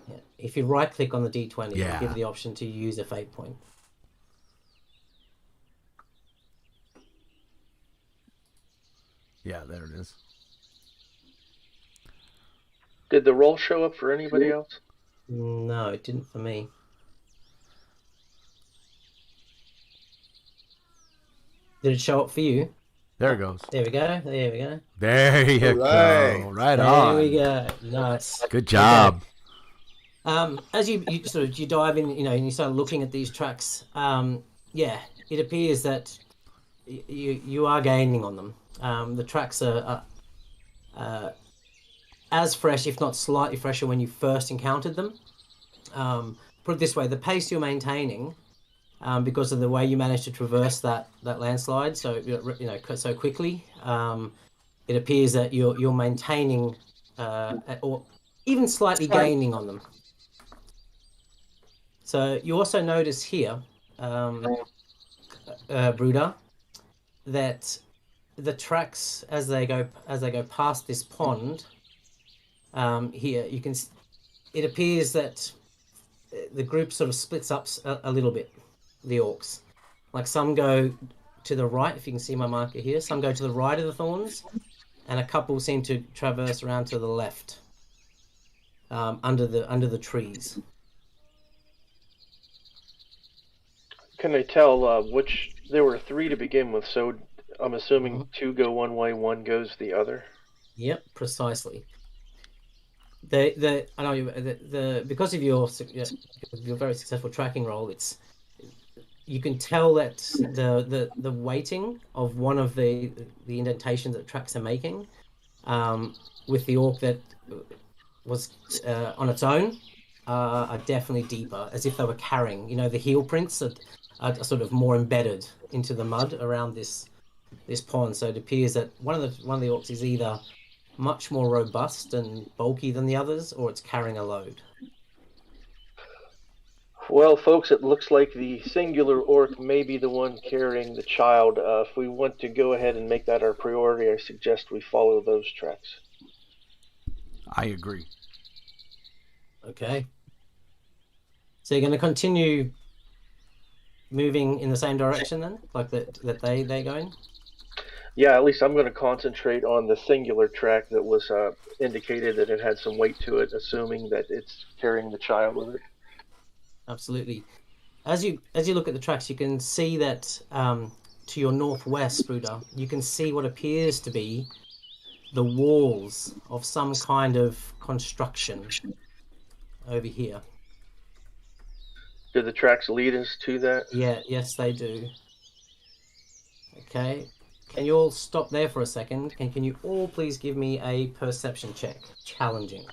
Yeah. If you right-click on the D20, Yeah. you give the option to use a fate point. Yeah, there it is. Did the roll show up for anybody else? No, it didn't for me. Did it show up for you? There it goes. There we go. There we go. There you Alright. go. Right There on. we go. Nice. Good job. As you dive in, and you start looking at these tracks, it appears that you are gaining on them. The tracks are as fresh, if not slightly fresher, when you first encountered them. Put it this way: the pace you're maintaining, because of the way you managed to traverse that landslide so so quickly, it appears that you're maintaining or even slightly gaining on them. So you also notice here, Bruder, that the tracks as they go past this pond, here you can. It appears that the group sort of splits up a little bit. The orcs, like some go to the right. If you can see my marker here, some go to the right of the thorns, and a couple seem to traverse around to the left, under the trees. Can I tell which? There were 3 to begin with, so I'm assuming 2 go one way, 1 goes the other. Yep, precisely. I know because of your very successful tracking roll, you can tell that the weighting of one of the indentations that tracks are making, with the orc that was on its own, are definitely deeper, as if they were carrying. The heel prints are sort of more embedded into the mud around this pond. So it appears that one of the orcs is either much more robust and bulky than the others, or it's carrying a load. Well, folks, it looks like the singular orc may be the one carrying the child. If we want to go ahead and make that our priority, I suggest we follow those tracks. I agree. Okay. So you're going to continue moving in the same direction then, like that they're going? Yeah, at least I'm going to concentrate on the singular track that was indicated that it had some weight to it, assuming that it's carrying the child with it. Absolutely. As you look at the tracks, you can see that to your northwest, Bruder, you can see what appears to be the walls of some kind of construction over here. Do the tracks lead us to that? Yeah, yes, they do. Okay. Can you all stop there for a second? And can you all please give me a perception check? Challenging.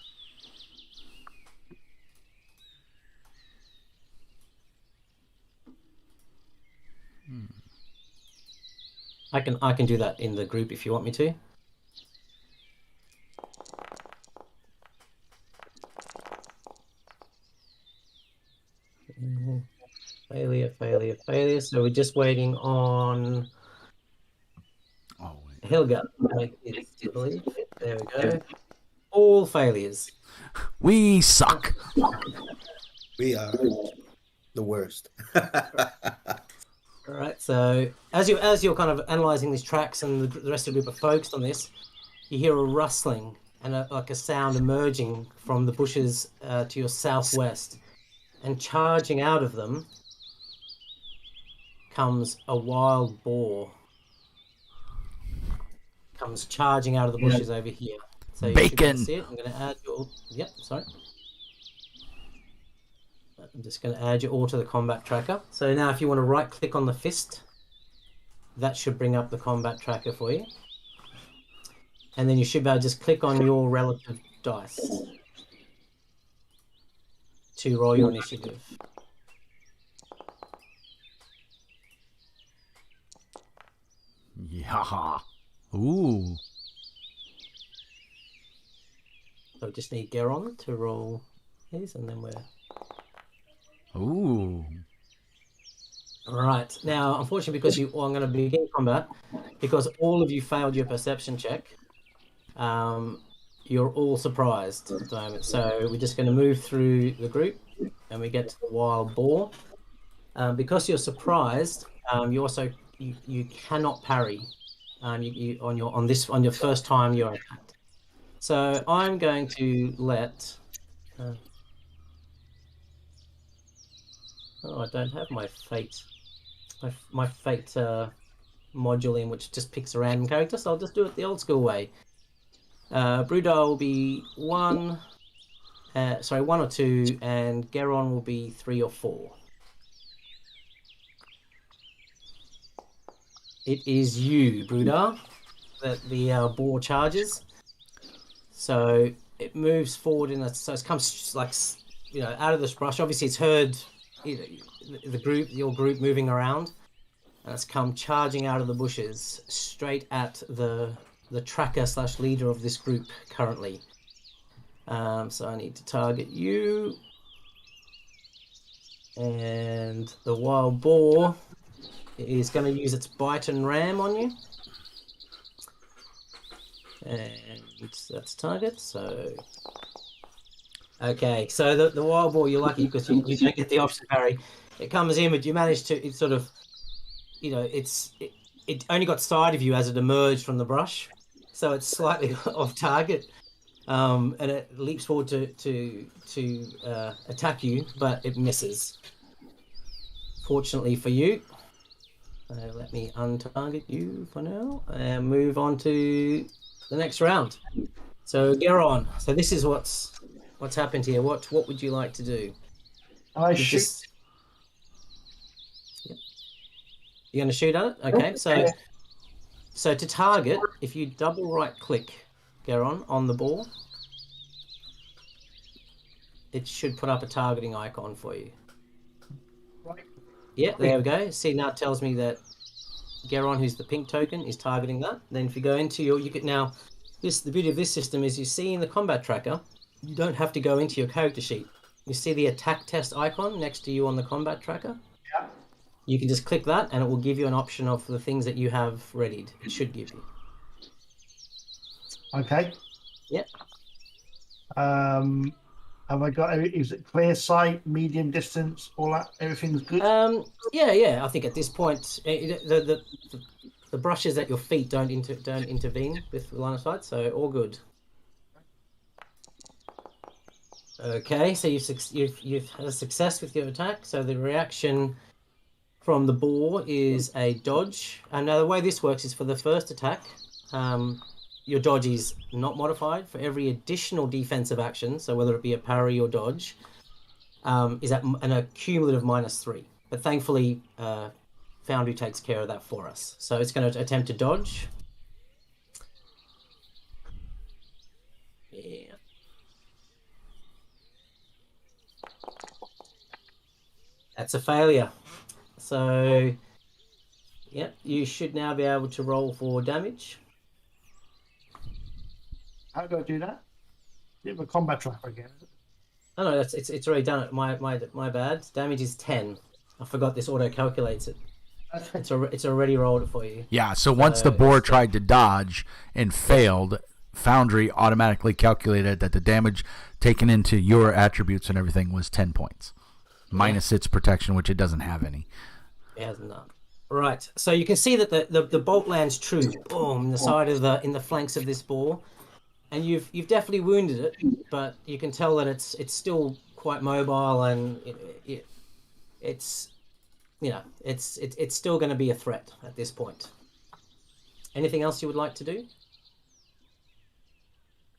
I can do that in the group if you want me to. Failure. So we're just waiting on Helga. I believe. There we go. All failures. We suck. We are the worst. All right. So as you're kind of analysing these tracks, and the rest of the group are focused on this, you hear a rustling and a sound emerging from the bushes to your southwest, and charging out of them comes a wild boar. Comes charging out of the bushes over here. So you Bacon. should see it. I'm going to add your. Yep. Sorry. I'm just going to add you all to the combat tracker. So now if you want to right click on the fist, that should bring up the combat tracker for you. And then you should be able to just click on your relative dice to roll your initiative. Yeah. Ooh. So we just need Geron to roll his, and then we're... Ooh. All right. Now, unfortunately, because I'm going to begin combat, because all of you failed your perception check. You're all surprised at the moment. So we're just going to move through the group, and we get to the wild boar. Because you're surprised, you cannot parry. On your first time you're attacked. So I'm going to let. I don't have my fate. My fate module in which just picks a random character, so I'll just do it the old school way. Brudar will be 1 or 2, and Geron will be 3 or 4. It is you, Brudar, that the boar charges. So it moves forward so it comes like out of this brush. Obviously, it's heard your group moving around, and it's come charging out of the bushes straight at the tracker / leader of this group currently. So I need to target you, and the wild boar is going to use its bite and ram on you, and that's target. So okay, so the wild boar, you're lucky because you don't get the option to parry. It comes in, but you manage to. It sort of, it only got sight of you as it emerged from the brush, so it's slightly off target, and it leaps forward to attack you, but it misses. Fortunately for you, let me untarget you for now and move on to the next round. So Geron, so this is what's happened here. What would you like to do? I shoot. You're going to shoot at it? Okay, so to target, if you double right click, Geron, on the ball, it should put up a targeting icon for you. Right. Yeah, there we go. See, now it tells me that Geron, who's the pink token, is targeting that. Then if you go into the beauty of this system is you see in the combat tracker, you don't have to go into your character sheet. You see the attack test icon next to you on the combat tracker? Yeah. You can just click that and it will give you an option of the things that you have readied. It should give you. Okay. Yeah. Have I got? Is it clear sight, medium distance, all that? Everything's good. Yeah. I think at this point, the brushes at your feet don't intervene with the line of sight, so all good. Okay, so you've had a success with your attack. So the reaction from the boar is a dodge. And now the way this works is for the first attack, your dodge is not modified. For every additional defensive action, so whether it be a parry or dodge, is at an cumulative -3. But thankfully, Foundry takes care of that for us. So it's going to attempt to dodge. Yeah. That's a failure. So, yep, you should now be able to roll for damage. How do I do that? Do you have a combat tracker again? Oh no, it's already done it. My bad. Damage is 10. I forgot this auto calculates it. It's already rolled it for you. Yeah. So once the boar tried to dodge and failed, Foundry automatically calculated that the damage taken into your attributes and everything was 10 points, minus its protection, which it doesn't have any. It has none. Right. So you can see that the bolt lands true, boom, in the side of in the flanks of this boar, and you've definitely wounded it, but you can tell that it's still quite mobile, and it's still going to be a threat at this point. Anything else you would like to do?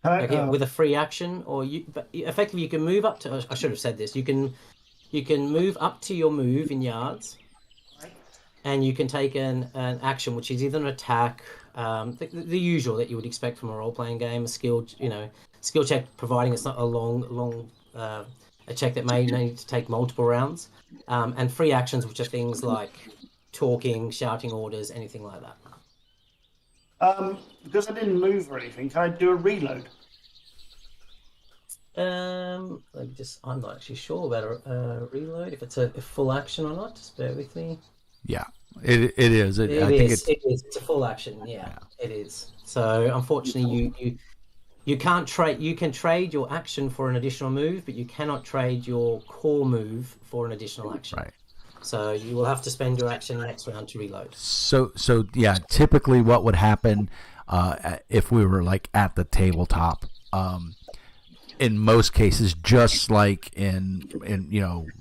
With a free action, but effectively you can move up to. I should have said this. You can move up to your move in yards, and you can take an action, which is either an attack, the usual that you would expect from a role-playing game, a skill check, providing it's not a long a check that may need to take multiple rounds, and free actions, which are things like talking, shouting orders, anything like that. Because I didn't move or anything, can I do a reload? I'm not actually sure about a reload, if it's a full action or not. Just bear with me. Yeah, it is. I think It is. It's a full action. Yeah, it is. So unfortunately, you can't trade. You can trade your action for an additional move, but you cannot trade your core move for an additional action. Right. So you will have to spend your action next round to reload. So yeah. Typically, what would happen if we were like at the tabletop? In most cases, just like in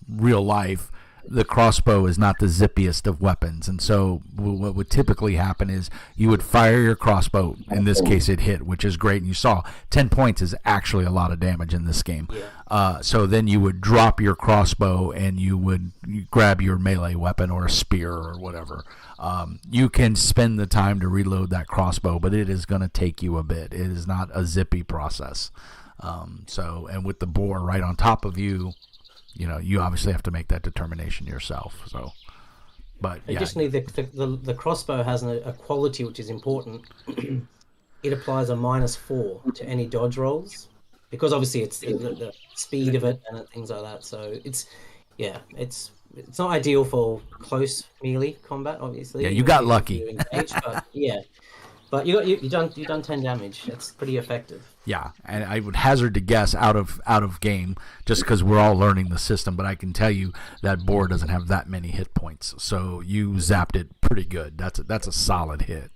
real life, the crossbow is not the zippiest of weapons, and so what would typically happen is you would fire your crossbow. In this case, it hit, which is great. And you saw 10 points is actually a lot of damage in this game. Yeah. So then you would drop your crossbow and you grab your melee weapon or a spear or whatever. You can spend the time to reload that crossbow, but it is going to take you a bit. It is not a zippy process. And with the boar right on top of you, you obviously have to make that determination yourself. So, but yeah. Additionally, the crossbow has a quality which is important. It applies a -4 to any dodge rolls, because obviously it's the speed of it and things like that. So it's not ideal for close melee combat. Obviously, Yeah, you got lucky. But you've done 10 damage. It's pretty effective. Yeah, and I would hazard to guess out of game, just because we're all learning the system, but I can tell you that boar doesn't have that many hit points, so you zapped it pretty good. That's a solid hit.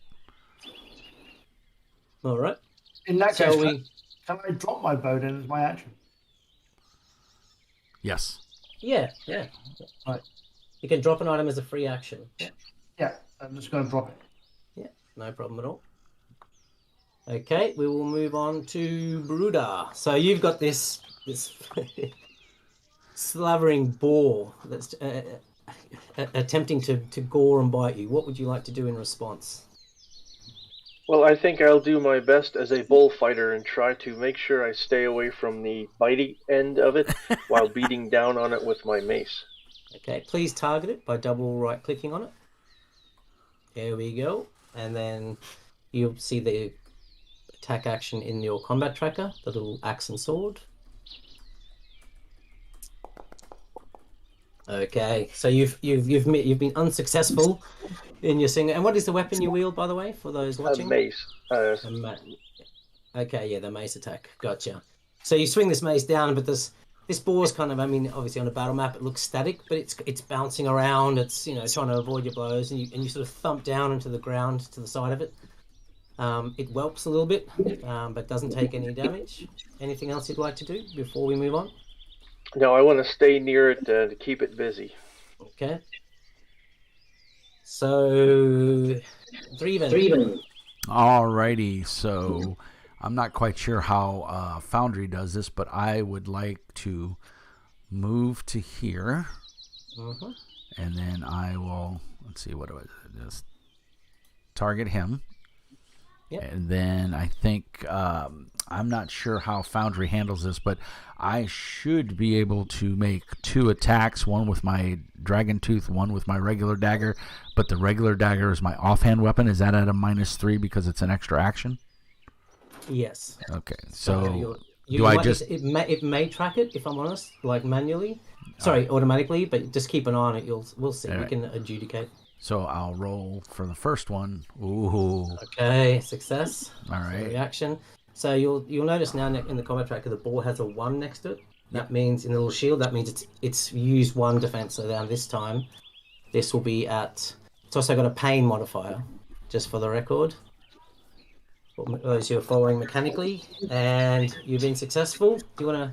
All right. In that case, can I drop my bow then as my action? Yes. Yeah. Right. You can drop an item as a free action. Yeah, I'm just going to drop it. Yeah, no problem at all. Okay, we will move on to Bruda. So you've got this slavering boar that's attempting to gore and bite you. What would you like to do in response? Well, I think I'll do my best as a bullfighter and try to make sure I stay away from the bitey end of it while beating down on it with my mace. Okay, please target it by double right-clicking on it. There we go. And then you'll see the attack action in your combat tracker, the little axe and sword. Okay, so you've been unsuccessful in your single. And what is the weapon you wield, by the way, for those watching? A mace. Okay, yeah, the mace attack. Gotcha. So you swing this mace down, but this boar's kind of, obviously on a battle map it looks static, but it's bouncing around. It's trying to avoid your blows, and you sort of thump down into the ground to the side of it. It whelps a little bit, but doesn't take any damage. Anything else you'd like to do before we move on? No, I want to stay near it to keep it busy. Okay. So, Dreven. Alrighty, so I'm not quite sure how Foundry does this, but I would like to move to here, and then I will, let's see, what do I just target him. Yep. And then I think, I'm not sure how Foundry handles this, but I should be able to make 2 attacks, one with my Dragon Tooth, one with my regular dagger, but the regular dagger is my offhand weapon. Is that at a -3 because it's an extra action? Yes. Okay, so it may track it, if I'm honest, like manually. Sorry, automatically, but just keep an eye on it. We'll see. All We right. can adjudicate. So I'll roll for the first one. Ooh. Okay, success. All right. Reaction. So you'll notice now in the combat tracker the boar has a 1 next to it. That means in the little shield, that means it's used 1 defense. So then this time, this will be at. It's also got a pain modifier, just for the record. For those who are following mechanically, and you've been successful. Do you want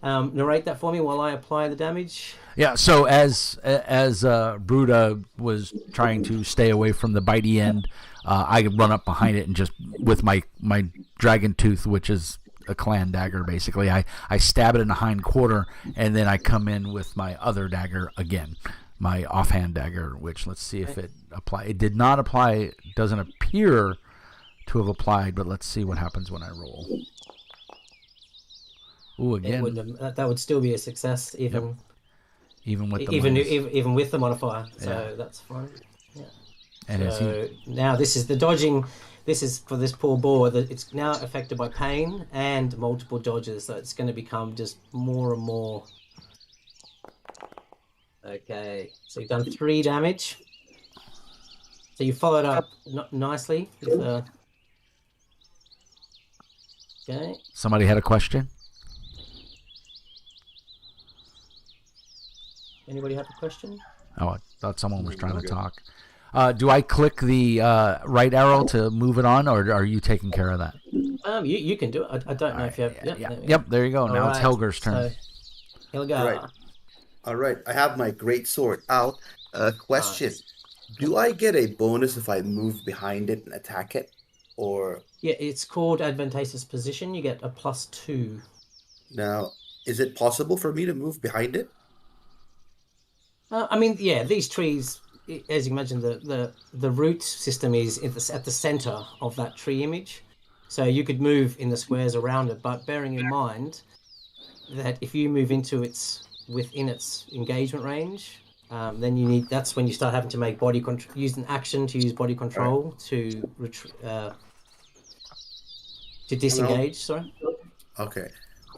to narrate that for me while I apply the damage? Yeah, so as Bruda was trying to stay away from the bitey end, I run up behind it and just with my Dragon Tooth, which is a clan dagger, basically, I stab it in the hind quarter, and then I come in with my other dagger again, my offhand dagger, which let's see if it apply. It did not apply. It doesn't appear to have applied, but let's see what happens when I roll. Ooh, again. That would still be a success, even with the even with the modifier. So that's fine. Yeah. And so now this is the dodging. This is for this poor boar that it's now affected by pain and multiple dodges. So it's going to become just more and more Okay, so you've done 3 damage. So you followed up nicely with a... Okay. Somebody had a question? Anybody have a question? Oh, I thought someone was trying to talk. Do I click the right arrow to move it on, or are you taking care of that? You can do it. I don't know if you have... Yep, there you go. Now it's right, Helger's turn. So, Helger. Right. All right, I have my great sword out. Question: do I get a bonus if I move behind it and attack it, or? Yeah, it's called Advantageous Position. You get a +2. Now, is it possible for me to move behind it? I mean, yeah, these trees, as you imagine, the root system is at the center of that tree image. So you could move in the squares around it, but bearing in mind that if you move within its engagement range, then that's when you start having to make use an action to use body control to disengage. Sorry. Okay,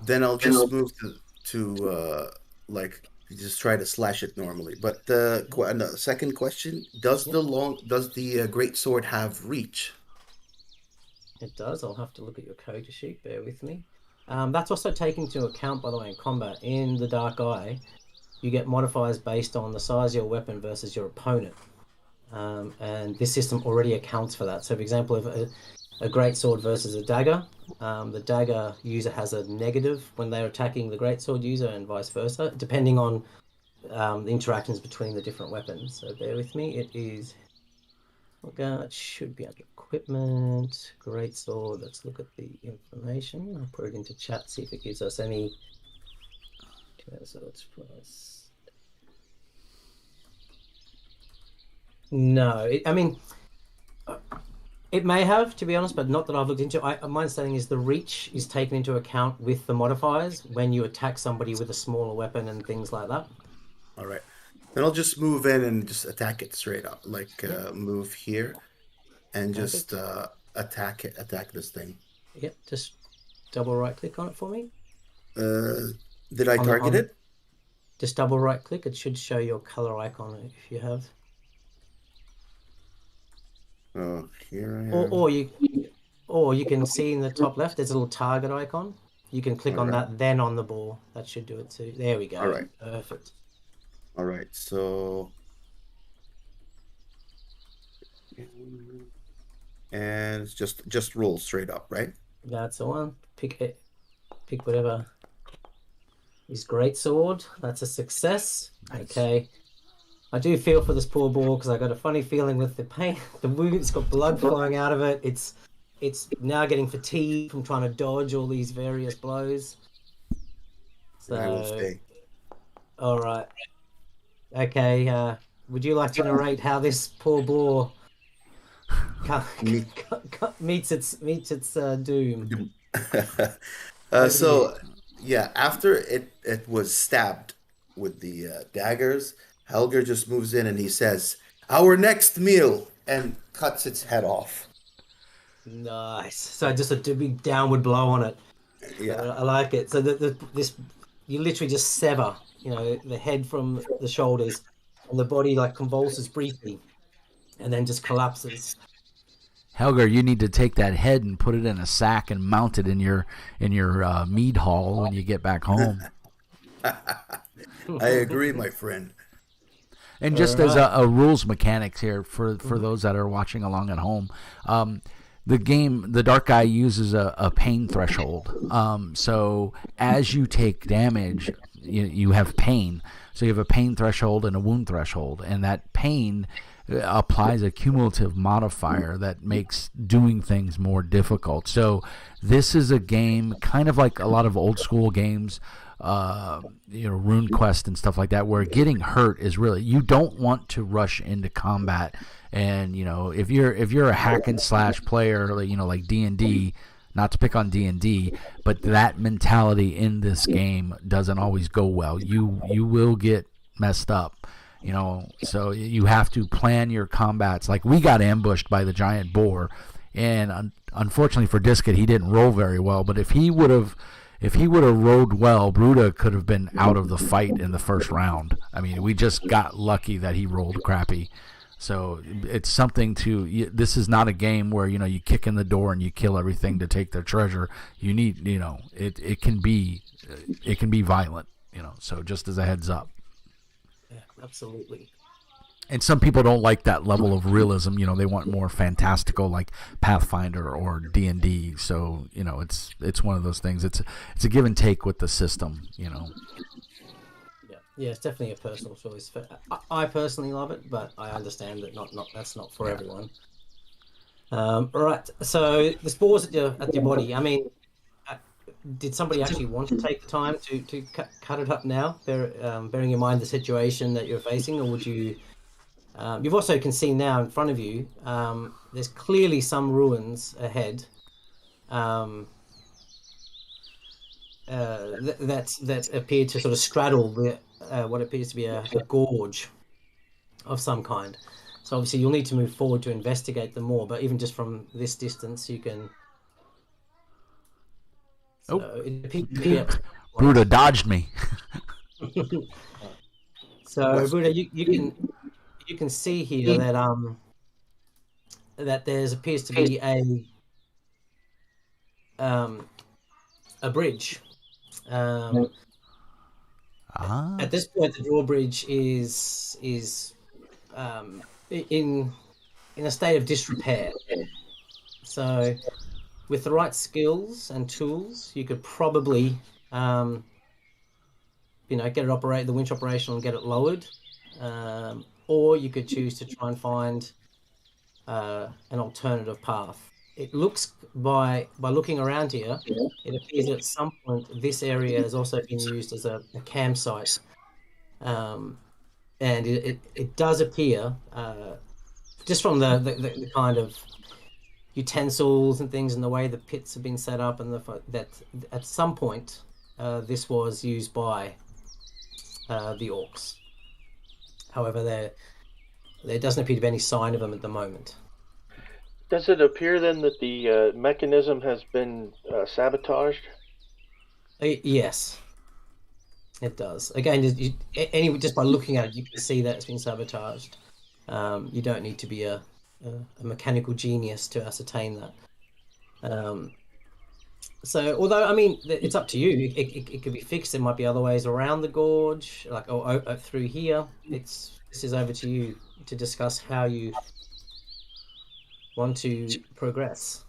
then I'll just move to just try to slash it normally. But the second question: does the great sword have reach? It does. I'll have to look at your character sheet. Bear with me. That's also taken into account, by the way, in combat. In the Dark Eye, you get modifiers based on the size of your weapon versus your opponent. And this system already accounts for that. So, for example, if a great sword versus a dagger, the dagger user has a negative when they're attacking the great sword user, and vice versa, depending on the interactions between the different weapons. So bear with me. It is... it should be under equipment. Great sword. Let's look at the information. I'll put it into chat, see if it gives us any... So it's price. No, it may have, to be honest, but not that I've looked into. My understanding is the reach is taken into account with the modifiers when you attack somebody with a smaller weapon and things like that. All right. Then I'll just move in and just attack it straight up. Move here and just attack this thing. Yep, just double right click on it for me. Did I target it? Just double right click. It should show your color icon if you have. Oh, here I am. Or you can see in the top left, there's a little target icon. You can click on that, then on the ball. That should do it too. There we go. All right. Perfect. All right. So, and it's just roll straight up, right? That's the one. Pick whatever. His great sword. That's a success. Nice. Okay. I do feel for this poor ball because I got a funny feeling with the pain. The wound, it's got blood flowing out of it. It's now getting fatigued from trying to dodge all these various blows. So, I will stay. All right. Okay. Would you like to narrate how this poor boar meets its doom? After it was stabbed with the daggers, Helger just moves in and he says, "Our next meal," and cuts its head off. Nice. So just a big downward blow on it. Yeah, I like it. So this you literally just sever, the head from the shoulders, and the body convulses briefly, and then just collapses. Helger, you need to take that head and put it in a sack and mount it in your mead hall when you get back home. I agree, my friend. And just as a rules mechanics here for those that are watching along at home, the Dark Eye uses a pain threshold. So as you take damage, you have pain. So you have a pain threshold and a wound threshold, and that pain applies a cumulative modifier that makes doing things more difficult. So this is a game kind of like a lot of old school games, Rune Quest and stuff like that, where getting hurt is really, you don't want to rush into combat. And if you're a hack and slash player, like D&D, not to pick on D&D, but that mentality in this game doesn't always go well. You will get messed up. So you have to plan your combats. Like, we got ambushed by the giant boar, and unfortunately for Disket, he didn't roll very well. But if he would have if he would have rolled well, Bruda could have been out of the fight in the first round. I mean, we just got lucky that he rolled crappy. So it's something to. This is not a game where you kick in the door and you kill everything to take their treasure. You need it can be violent. So just as a heads up. Yeah, absolutely. And some people don't like that level of realism. They want more fantastical, like Pathfinder or D&D. So it's one of those things. It's a give and take with the system. Yeah, it's definitely a personal choice. I personally love it, but I understand that that's not for everyone. Right. So the spores at your body. I mean, did somebody actually want to take the time to cut it up now, bearing in mind the situation that you're facing, or would you? You've also can see now in front of you. There's clearly some ruins ahead. That appear to sort of straddle what appears to be a gorge of some kind. So obviously you'll need to move forward to investigate them more. But even just from this distance, you can. So it appears to be Bruda dodged me. So Bruda, you can see here that there's appears to be a bridge. At this point, the drawbridge is in a state of disrepair. So, with the right skills and tools, you could probably get it the winch operational and get it lowered. Or you could choose to try and find an alternative path. It looks by looking around here, it appears at some point this area has also been used as a campsite, and it does appear just from the kind of utensils and things and the way the pits have been set up, and that at some point this was used by the orcs. However, there doesn't appear to be any sign of them at the moment. Does it appear then that the mechanism has been sabotaged? Yes, it does. Again, just by looking at it, you can see that it's been sabotaged. You don't need to be a mechanical genius to ascertain that. So, although I mean, it's up to you. It could be fixed. There might be other ways around the gorge, like through here. This is over to you to discuss how you want to progress.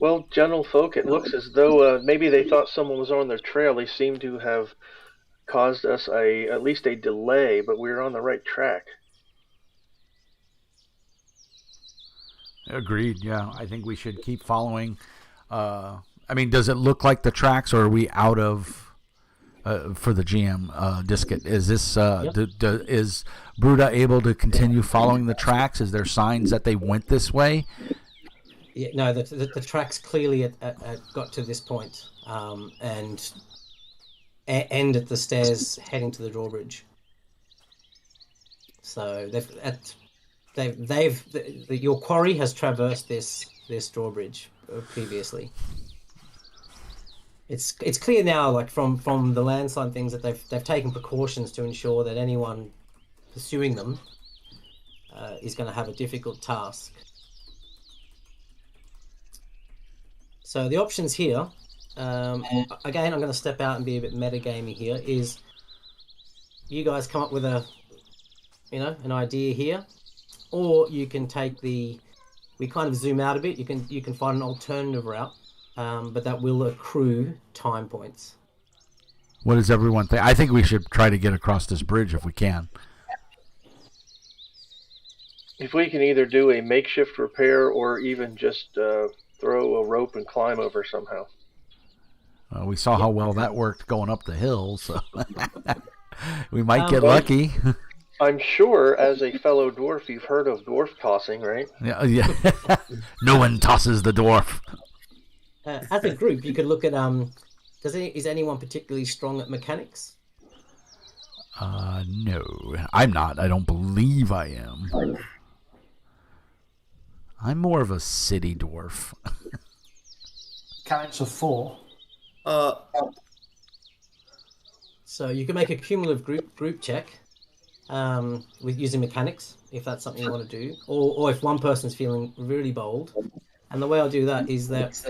Well, general folk, it looks as though maybe they thought someone was on their trail. They seem to have caused us at least a delay, but we're on the right track. Agreed. Yeah, I think we should keep following. I mean, does it look like the tracks, or are we out of? For the GM, Disket, is this is Bruda able to continue following the tracks? Is there signs that they went this way? Yeah, no, the tracks clearly got to this point, and end at the stairs heading to the drawbridge. So your quarry has traversed this drawbridge previously. It's clear now, like from the landslide things, that they've taken precautions to ensure that anyone pursuing them is going to have a difficult task. So the options here, again, I'm going to step out and be a bit metagamey here. Is you guys come up with an idea here, or you can take we kind of zoom out a bit. You can find an alternative route. But that will accrue time points. What does everyone think? I think we should try to get across this bridge if we can. If we can either do a makeshift repair or even just throw a rope and climb over somehow. We saw how well that worked going up the hill, so we might get lucky. I'm sure, as a fellow dwarf, you've heard of dwarf tossing, right? Yeah. No one tosses the dwarf. As a group, you could look at is anyone particularly strong at mechanics? No, I'm not. I don't believe I am. I'm more of a city dwarf. mechanics of 4. So you can make a cumulative group check with using mechanics, if that's something you want to do, or if one person's feeling really bold. And the way I'll do that is that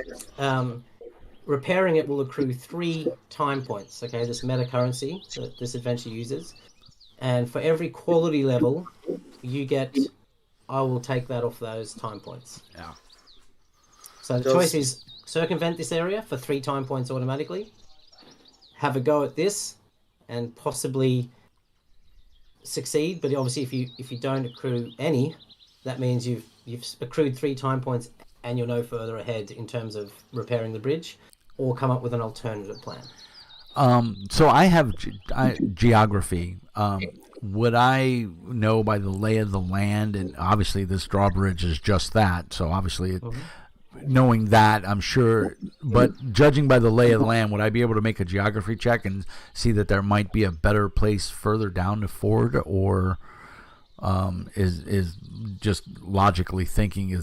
repairing it will accrue 3 time points. Okay, this meta currency that this adventure uses, and for every quality level you get, I will take that off those time points. Yeah. So the choice is circumvent this area for 3 time points automatically, have a go at this, and possibly succeed. But obviously, if you don't accrue any, that means you've accrued 3 time points and you're no further ahead in terms of repairing the bridge, or come up with an alternative plan. So I have geography. Would I know by the lay of the land? And obviously this drawbridge is just that. So obviously knowing that, I'm sure. But judging by the lay of the land, would I be able to make a geography check and see that there might be a better place further down to ford? Or is just logically thinking,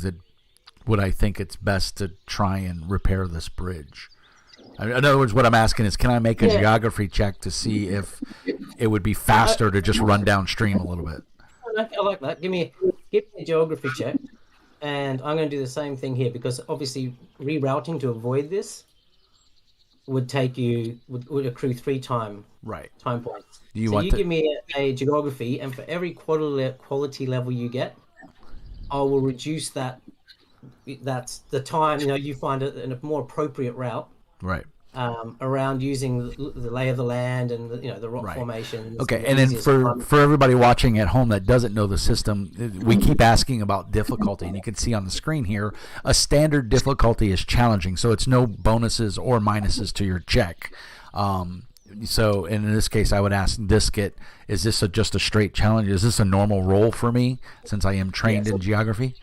would I think it's best to try and repair this bridge? In other words, what I'm asking is, can I make a geography check to see if it would be faster to just run downstream a little bit? I like that. Give me a geography check, and I'm going to do the same thing here, because obviously rerouting to avoid this would accrue 3 time points. You give me a geography, and for every quality level you get, I will reduce that. That's the time you find a more appropriate route. Right. Around using the lay of the land and the rock formations. Okay, and then for everybody watching at home that doesn't know the system, we keep asking about difficulty, and you can see on the screen here, a standard difficulty is challenging, so it's no bonuses or minuses to your check. So in this case, I would ask Diskit, is this just a straight challenge? Is this a normal roll for me, since I am trained in geography?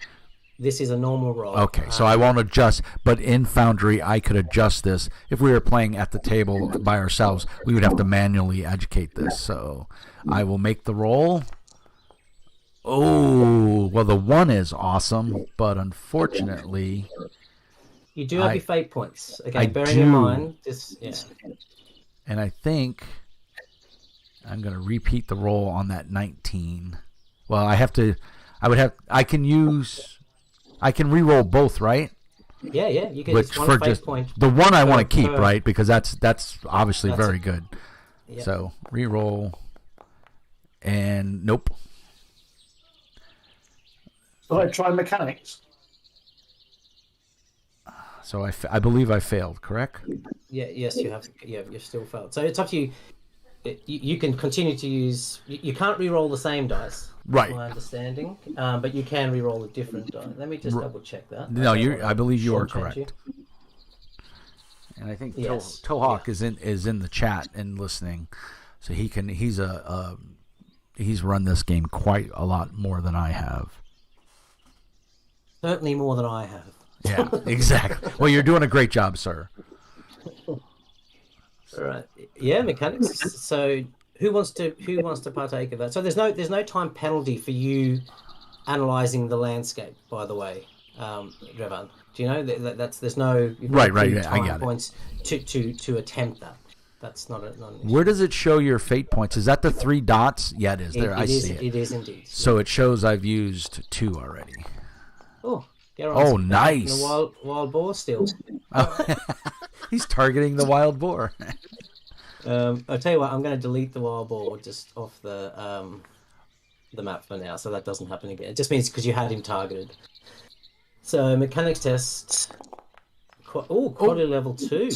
This is a normal roll. Okay, so I won't adjust, but in Foundry, I could adjust this. If we were playing at the table by ourselves, we would have to manually educate this. So I will make the roll. Oh, well, the 1 is awesome, but unfortunately... You do have your fate points. Okay, bearing in mind this... Yeah. And I think I'm going to repeat the roll on that 19. Well, I can re-roll both, right? Yeah, you get just one fate point. The 1 I want to keep, right? Because that's obviously very good. Yep. So re-roll, and nope. So I try mechanics. So I believe I failed, correct? Yeah, yes, you have. Yeah, you've still failed. So it's up to you. You can continue to use. You can't re-roll the same dice. Right. My understanding, but you can re-roll a different die. Let me just double check that. No, I believe you are correct. And I think Tohawk is in the chat and listening, so he's run this game quite a lot more than I have. Certainly more than I have. Yeah, exactly. Well, you're doing a great job, sir. All right. Yeah, mechanics. So who wants to partake of that? So there's no time penalty for you analyzing the landscape, by the way, Revan. Do you know that's there's no right? Yeah, I got points to attempt that. That's not an issue. Where does it show your fate points? Is that the 3 dots? Yeah, it is. There, I see it. It is indeed. So it shows I've used 2 already. Oh, nice. The wild boar still. He's targeting the wild boar. I'll tell you what. I'm going to delete the wild boar just off the map for now, so that doesn't happen again. It just means because you had him targeted. So mechanics test. Quality level 2.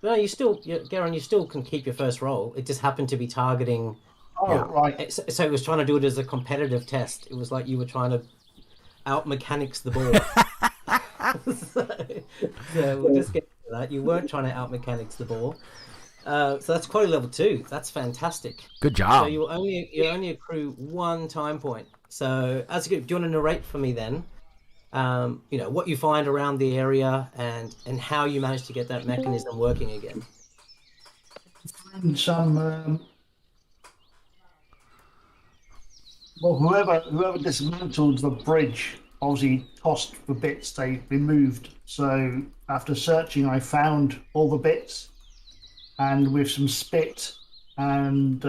No, Garen, you still can keep your first roll. It just happened to be targeting. Right. So it was trying to do it as a competitive test. It was like you were trying to out mechanics the ball. so we'll just get to that. You weren't trying to out mechanics the ball. So that's quality level 2. That's fantastic. Good job. So you only accrue 1 time point. So as a group, do you want to narrate for me then? What you find around the area and how you managed to get that mechanism working again. Some whoever dismantled the bridge obviously tossed for bits, they've been moved. So after searching, I found all the bits, and with some spit and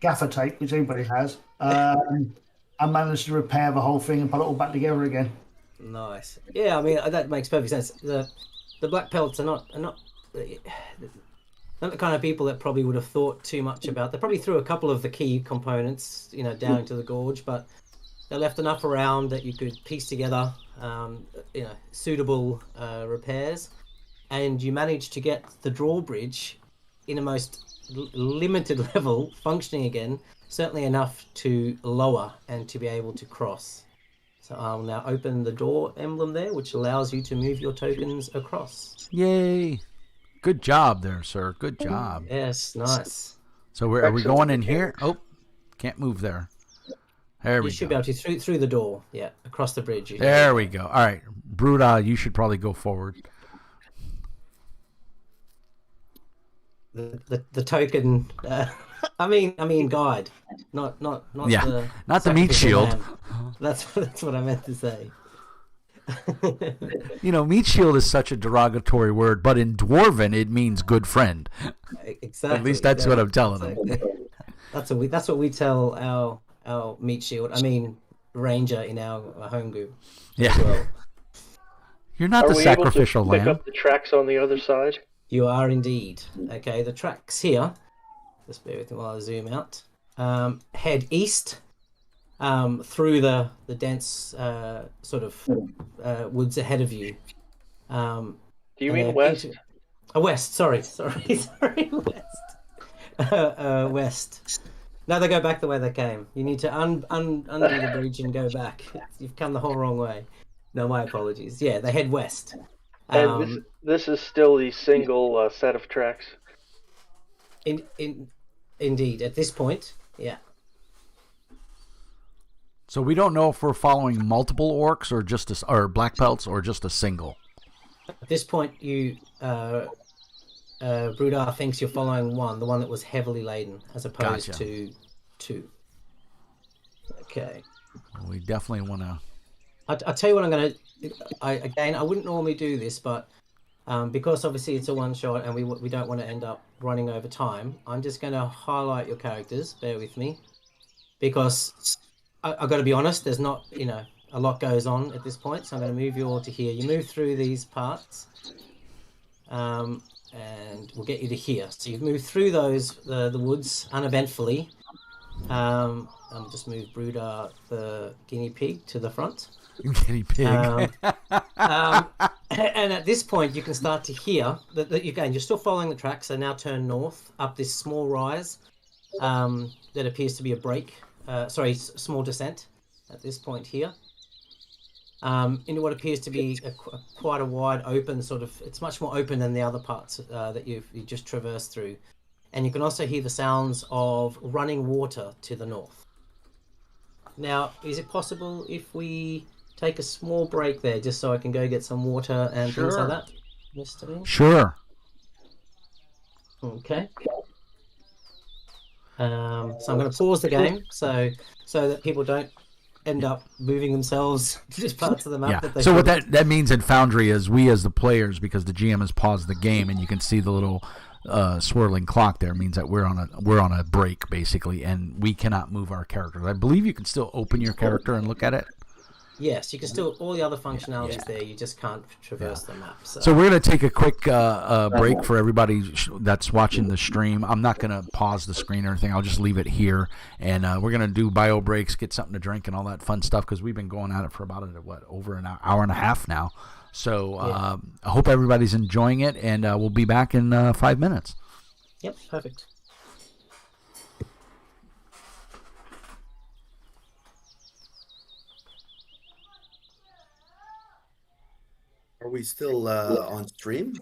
gaffer tape, which everybody has, I managed to repair the whole thing and put it all back together again. Nice. Yeah, I mean that makes perfect sense. The black pelts are not the kind of people that probably would have thought too much about. They probably threw a couple of the key components, down into the gorge, but they left enough around that you could piece together, suitable repairs, and you managed to get the drawbridge in a most limited level functioning again, certainly enough to lower and to be able to cross. So I'll now open the door emblem there, which allows you to move your tokens across. Yay! Good job there, sir. Good job. Yes, nice. So are we going in here? Oh, can't move there. There we go. You should be able to through the door. Yeah, across the bridge. There we go. All right, Bruda, you should probably go forward. The token. I mean guide, not Yeah, not the meat shield. Man. That's what I meant to say. Meat shield is such a derogatory word, but in Dwarven it means good friend. Exactly. At least that's what I'm telling them. That's what we tell our meat shield. I mean ranger in our home group. Yeah. As well. You're not the sacrificial able to lamb. pick up the tracks on the other side? You are indeed. Okay, the tracks here. Just bear with me while I zoom out. Head east through the dense sort of woods ahead of you. Do you mean west? West. Sorry, west. West. No, they go back the way they came. You need to undo the bridge and go back. You've come the whole wrong way. No, my apologies. Yeah, they head west. And this is still the single set of tracks? Indeed, at this point, yeah. So we don't know if we're following multiple orcs or black pelts or just a single. At this point, you Brudar thinks you're following the one that was heavily laden, as opposed to two. Okay. Well, we definitely want to. I'll tell you what I'm going to. I wouldn't normally do this, but because obviously it's a one shot and we don't want to end up running over time, I'm just going to highlight your characters. Bear with me, because I've got to be honest. There's not a lot goes on at this point, so I'm going to move you all to here. You move through these parts, and we'll get you to here. So you've moved through the woods uneventfully. I'll just move Brudar the guinea pig to the front. Guinea pig. And at this point, you can start to hear that you're still following the tracks. So now turn north up this small rise that appears to be a break. Small descent at this point here. Into what appears to be quite a wide open sort of. It's much more open than the other parts that you just traversed through. And you can also hear the sounds of running water to the north. Now, is it possible if we take a small break there just so I can go get some water and things like that? Mr. Sure. Okay. So I'm going to pause the game so that people don't end up moving themselves to just parts of the map that they So what that means in Foundry is we as the players, because the GM has paused the game and you can see the little swirling clock there, means that we're on a break basically, and we cannot move our characters. I believe you can still open your character and look at it. Yes, you can still all the other functionalities there. You just can't traverse the map. So we're going to take a quick break for everybody that's watching the stream. I'm not going to pause the screen or anything. I'll just leave it here, and we're going to do bio breaks, get something to drink, and all that fun stuff because we've been going at it for about over an hour and a half now. So I hope everybody's enjoying it, and we'll be back in 5 minutes. Yep, perfect. Are we still on stream?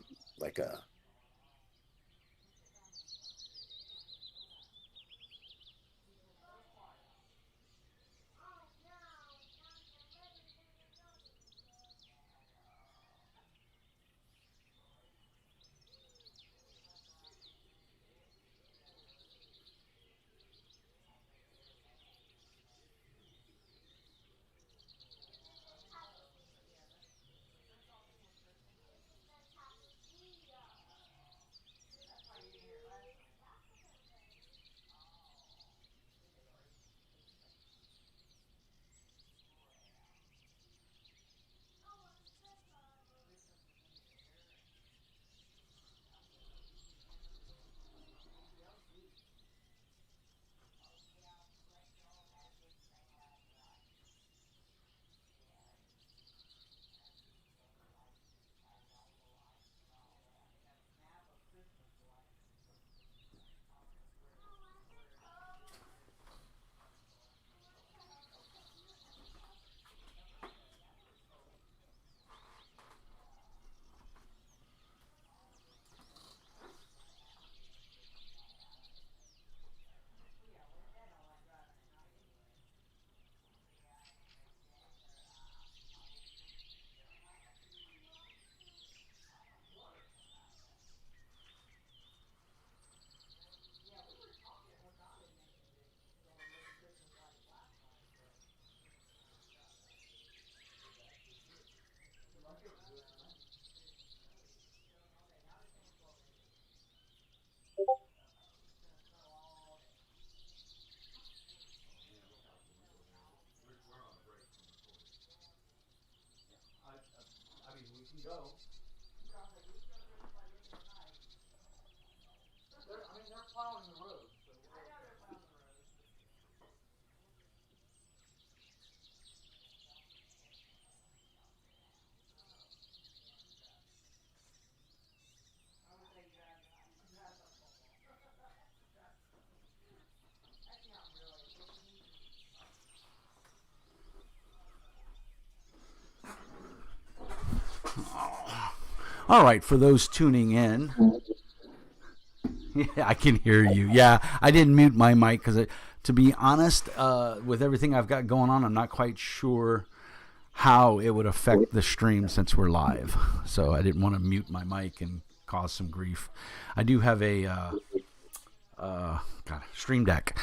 All right, for those tuning in, yeah, I can hear you. Yeah, I didn't mute my mic because, to be honest, with everything I've got going on, I'm not quite sure how it would affect the stream since we're live. So I didn't want to mute my mic and cause some grief. I do have a Stream Deck,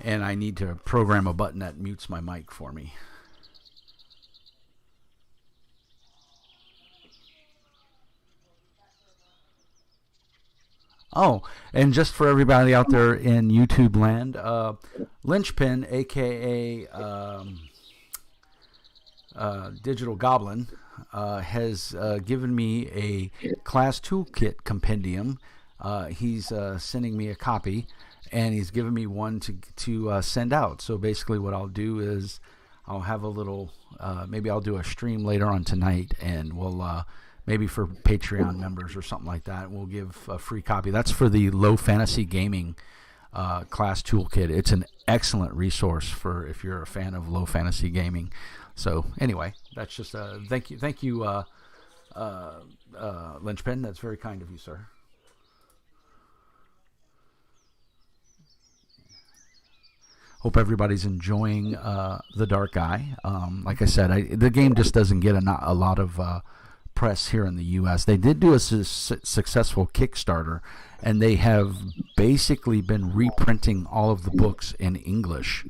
and I need to program a button that mutes my mic for me. Oh, and just for everybody out there in YouTube land, Lynchpin, a.k.a. Digital Goblin, has given me a class toolkit compendium. He's sending me a copy, and he's given me one to send out. So basically what I'll do is I'll have a little, maybe I'll do a stream later on tonight, and we'll... maybe for Patreon members or something like that, we'll give a free copy. That's for the Low Fantasy Gaming class toolkit. It's an excellent resource for if you're a fan of Low Fantasy Gaming. So anyway, that's just thank you, Lynchpin. That's very kind of you, sir. Hope everybody's enjoying The Dark Eye. Like I said, the game just doesn't get a lot of press here in the U.S. They did do a successful Kickstarter, and they have basically been reprinting all of the books in English,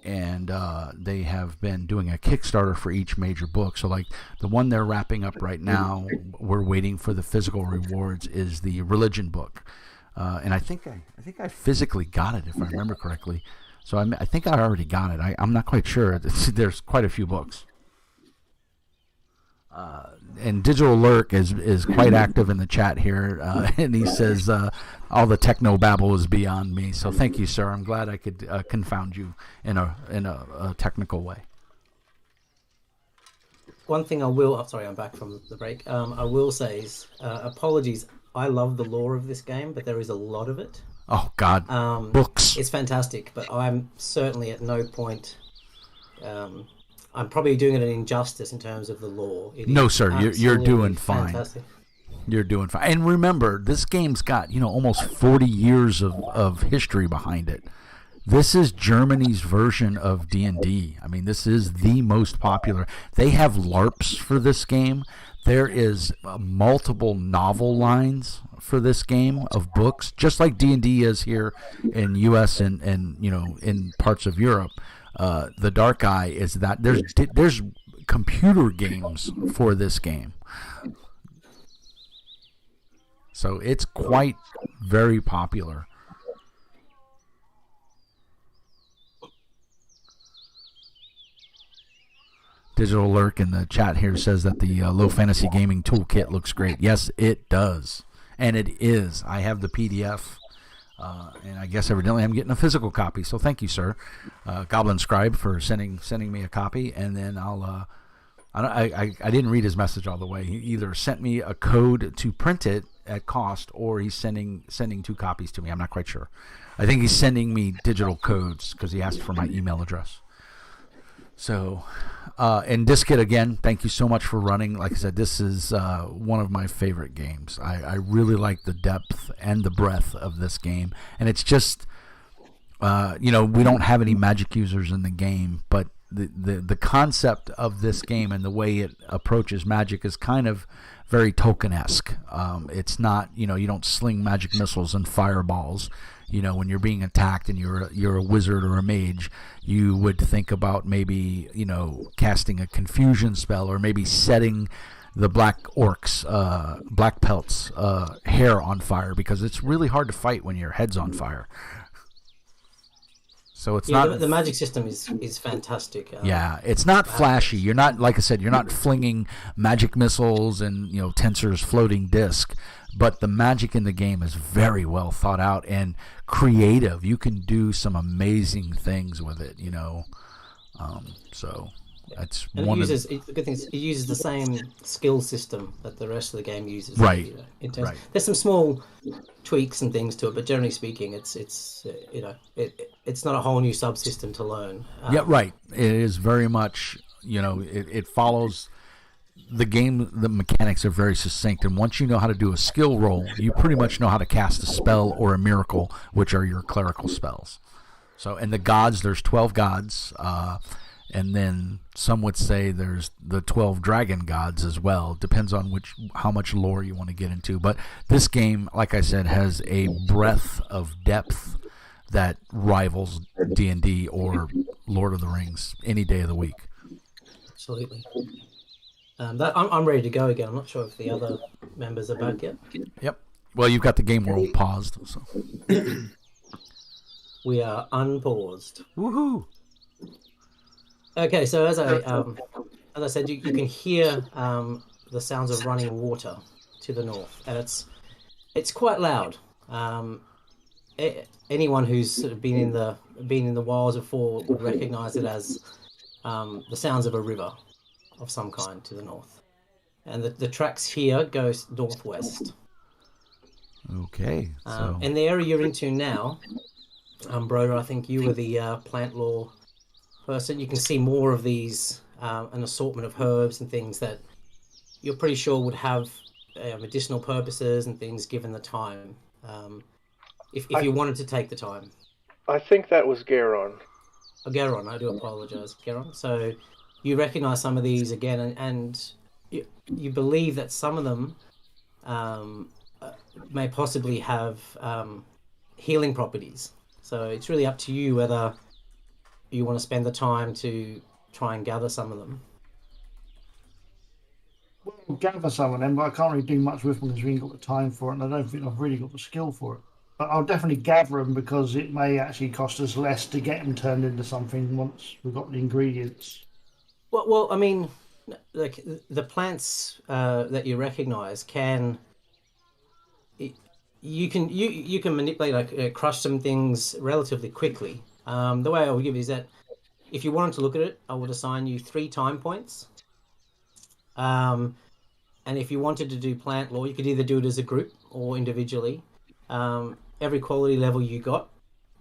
and they have been doing a Kickstarter for each major book. So like the one they're wrapping up right now, we're waiting for the physical rewards, is the religion book, and I think I physically got it, if I remember correctly. So I think I already got it. I'm not quite sure. There's quite a few books. And Digital Lurk is quite active in the chat here, and he says all the techno babble is beyond me. So thank you, sir. I'm glad I could confound you in a technical way. One thing I will, sorry, I'm back from the break. I will say is apologies. I love the lore of this game, but there is a lot of it. Oh God, books. It's fantastic, but I'm certainly at no point. I'm probably doing it an injustice in terms of the lore. No, sir, you're doing fine. Fantastic. You're doing fine. And remember, this game's got almost 40 years of history behind it. This is Germany's version of D&D. I mean, this is the most popular. They have LARPs for this game. There is multiple novel lines for this game of books, just like D&D is here in U.S. and in parts of Europe. The Dark Eye is that there's computer games for this game, so it's quite very popular. Digital Lurk in the chat here says that the Low Fantasy Gaming Toolkit looks great. Yes, it does, and it is. I have the PDF. And I guess evidently I'm getting a physical copy. So thank you, sir, Goblin Scribe, for sending me a copy. And then I didn't read his message all the way. He either sent me a code to print it at cost, or he's sending 2 copies to me. I'm not quite sure. I think he's sending me digital codes because he asked for my email address. So, and Diskit, again, thank you so much for running. Like I said, this is one of my favorite games. I really like the depth and the breadth of this game. And it's just, we don't have any magic users in the game, but the concept of this game and the way it approaches magic is kind of very Tolkien-esque. It's not, you don't sling magic missiles and fireballs. When you're being attacked and you're a wizard or a mage, you would think about maybe, casting a confusion spell, or maybe setting the black orcs, black pelts, hair on fire, because it's really hard to fight when your head's on fire. So it's Yeah, not the magic system is fantastic. Yeah, it's not flashy. You're not, like I said, you're not flinging magic missiles and Tensor's floating disc, but the magic in the game is very well thought out and creative. You can do some amazing things with it. So that's And one the good thing is it uses the same skill system that the rest of the game uses. Right. Right. There's some small tweaks and things to it, but generally speaking, it's not a whole new subsystem to learn. Yeah, right. It is very much, it follows the game. The mechanics are very succinct, and once you know how to do a skill roll, you pretty much know how to cast a spell or a miracle, which are your clerical spells. So, and the gods, there's 12 gods, and then some would say there's the 12 dragon gods as well. Depends on how much lore you want to get into. But this game, like I said, has a breadth of depth that rivals D&D or Lord of the Rings any day of the week. Absolutely. I'm ready to go again. I'm not sure if the other members are back yet. Yep. Well, you've got the game world paused. So. We are unpaused. Woohoo! Okay, so as I said, you can hear the sounds of running water to the north, and it's quite loud. Anyone who's sort of been in the wilds before would recognize it as the sounds of a river of some kind to the north, and the tracks here go northwest. Okay. So. And the area you're into now, Broder, I think you were the plant law person. You can see more of these, an assortment of herbs and things that you're pretty sure would have medicinal purposes and things given the time, if you wanted to take the time. I think that was Garon. Oh, Garon, I do apologize, Garon. So you recognize some of these again, and you believe that some of them may possibly have healing properties. So it's really up to you whether you want to spend the time to try and gather some of them. Well, gather some of them, but I can't really do much with them because we ain't got the time for it, and I don't think I've really got the skill for it. But I'll definitely gather them because it may actually cost us less to get them turned into something once we've got the ingredients. Well, I mean, like the plants that you recognize you can manipulate, like crush some things relatively quickly. The way I would give it is that if you wanted to look at it, I would assign you 3 time points. And if you wanted to do plant lore, you could either do it as a group or individually. Every quality level you got,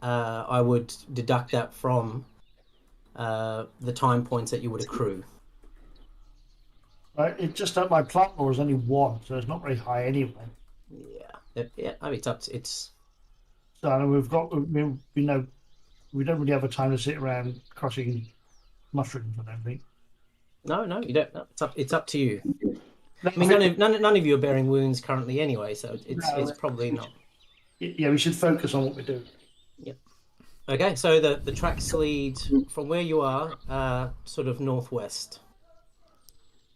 I would deduct that from the time points that you would accrue. It's just that my plant lore is only 1, so it's not very high anyway. Yeah. I mean, it's. So we know we don't really have a time to sit around crushing mushrooms, I don't think. No, you don't. No, it's up to you. I mean, none of you are bearing wounds currently anyway, so it's probably not. Yeah, we should focus on what we do. Yep. Okay, so the tracks lead from where you are, sort of northwest.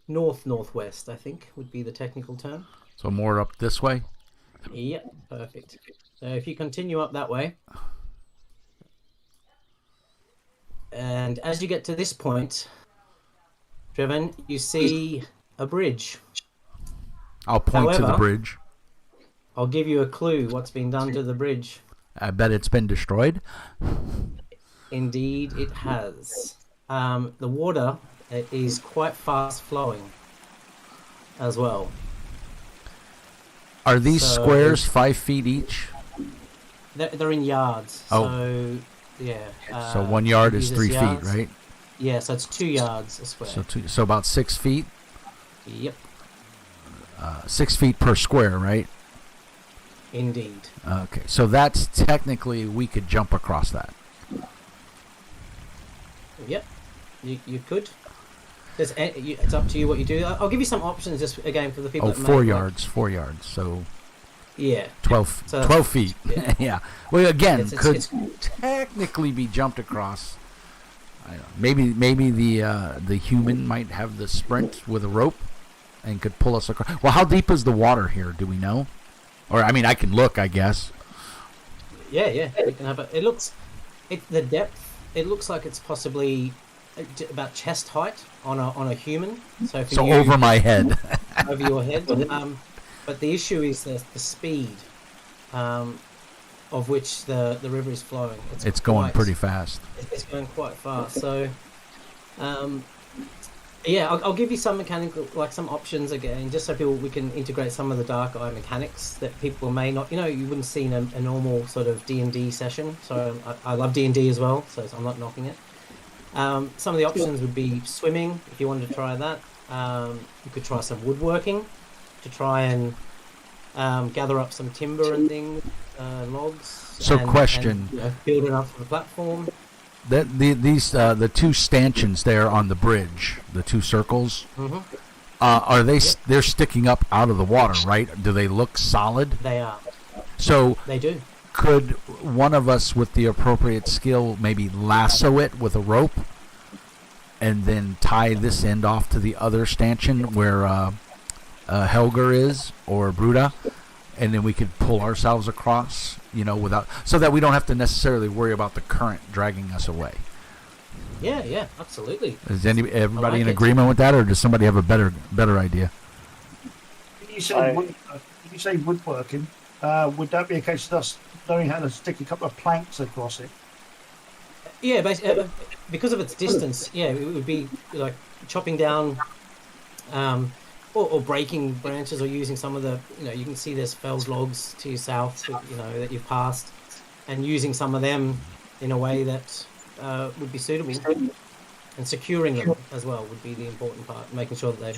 Northwest, I think, would be the technical term. So more up this way? Yep, perfect. So if you continue up that way, and as you get to this point, Driven, you see a bridge. I'll point to the However, bridge. I'll give you a clue what's been done to the bridge. I bet it's been destroyed. Indeed, it has. The water is quite fast flowing as well. Are these squares 5 feet each? They're in yards. Oh. So, yeah. So 1 yard is uses 3 feet, yards. right? Yeah, so it's 2 yards a square. So about 6 feet? Yep, 6 feet per square, right? indeed. Okay, so that's technically, we could jump across that. Yep, you could. It's up to you what you do. I'll give you some options just again for the people. Oh, that 4 may yards, 4 yards. So yeah, 12, So 12 feet. yeah. Yeah. Well, again, It's- could it's- technically be jumped across. I don't know. Maybe the human might have the sprint with a rope and could pull us across. Well, how deep is the water here? Do we know? Or I mean, I can look, I guess. Yeah. You can have it. It looks The depth, it looks like it's possibly about chest height on a human. So for So you, over my head. over your head. But the issue is the speed of which the river is flowing. It's going pretty fast. It's going quite fast. So, yeah, I'll give you some mechanical, like some options again, just so we can integrate some of the dark eye mechanics that people may not, you wouldn't see in a normal sort of D&D session. So I love D&D as well, so I'm not knocking it. Some of the options would be swimming, if you wanted to try that. You could try some woodworking to try and gather up some timber and things, logs. So question. And, build it up for the platform. The two stanchions there on the bridge, the two circles, are they? Yep. They're sticking up out of the water, right? Do they look solid? They are. So they do. Could one of us with the appropriate skill maybe lasso it with a rope, and then tie this end off to the other stanchion where Helger is, or Bruda, and then we could pull ourselves across, without, so that we don't have to necessarily worry about the current dragging us away. Yeah, absolutely. Is everybody in agreement with that, or does somebody have a better idea? You say woodworking. Would that be a case of us knowing how to stick a couple of planks across it? Yeah, basically, because of its distance, it would be like chopping down, or breaking branches, or using some of the, you can see there's felled logs to your south, that you've passed, and using some of them in a way that would be suitable, and securing them as well would be the important part, making sure that they.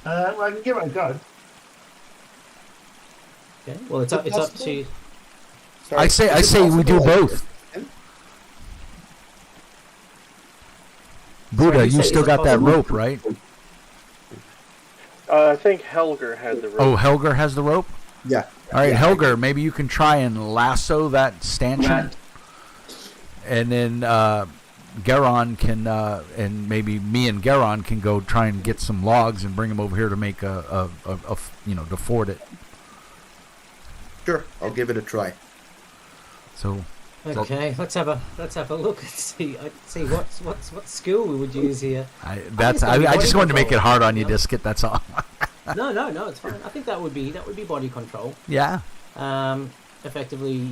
Well, I can give it a go. Okay. Well, it's up to you. I say we do both. Buddha, you still got that rope, right? I think Helger had the rope. Oh, Helger has the rope? Yeah. All right, Helger, maybe you can try and lasso that stanchion. And then Garon can, and maybe me and Garon can go try and get some logs and bring them over here to make to ford it. Sure, I'll give it a try. So. Okay, let's have a look and see what skill we would use here. I just wanted to make it hard on you, Disket. That's all. No, it's fine. I think that would be body control. Yeah. Effectively,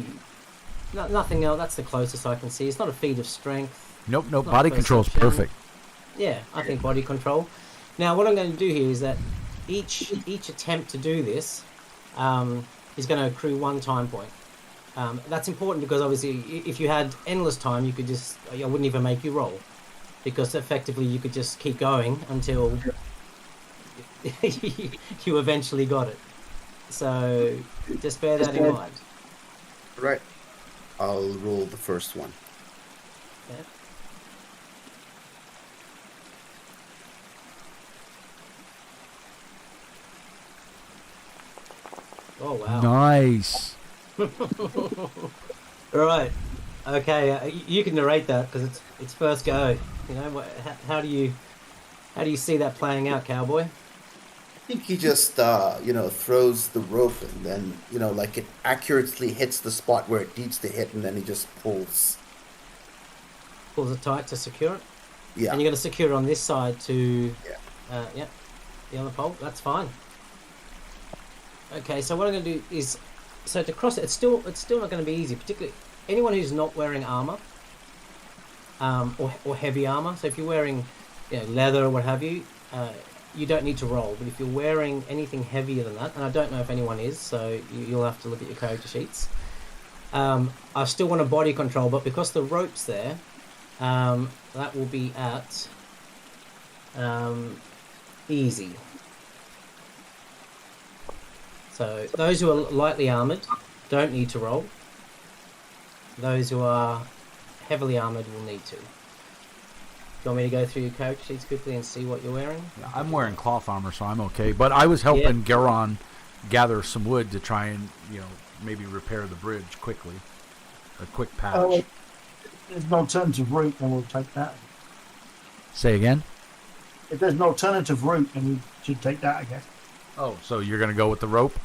nothing else. That's the closest I can see. It's not a feat of strength. Nope. Body control is perfect. Yeah, I think body control. Now, what I'm going to do here is that each attempt to do this is going to accrue 1 time point. That's important because obviously if you had endless time, you could just, I wouldn't even make you roll, because effectively you could just keep going until you eventually got it. So just bear that in mind. Right. I'll roll the first one. Okay. Oh wow. Nice. Right. Okay. You can narrate that because it's first go. How do you see that playing out, Cowboy? I think he just throws the rope and then like it accurately hits the spot where it needs to hit, and then he just pulls it tight to secure it. Yeah. And you're going to secure it on this side to the other pole. That's fine. Okay. So what I'm going to do is. So to cross it, it's still not going to be easy, particularly anyone who's not wearing armor, or heavy armor. So if you're wearing, leather or what have you, you don't need to roll. But if you're wearing anything heavier than that, and I don't know if anyone is, so you'll have to look at your character sheets. I still want a body control, but because the rope's there, that will be at easy. So those who are lightly armoured don't need to roll. Those who are heavily armoured will need to. Do you want me to go through your character sheets quickly and see what you're wearing? I'm wearing cloth armor, so I'm okay. But I was helping Garon gather some wood to try and, maybe repair the bridge quickly. A quick patch. There's an alternative route, then we'll take that. Say again? If there's an alternative route, then we should take that again. Oh, so you're going to go with the rope?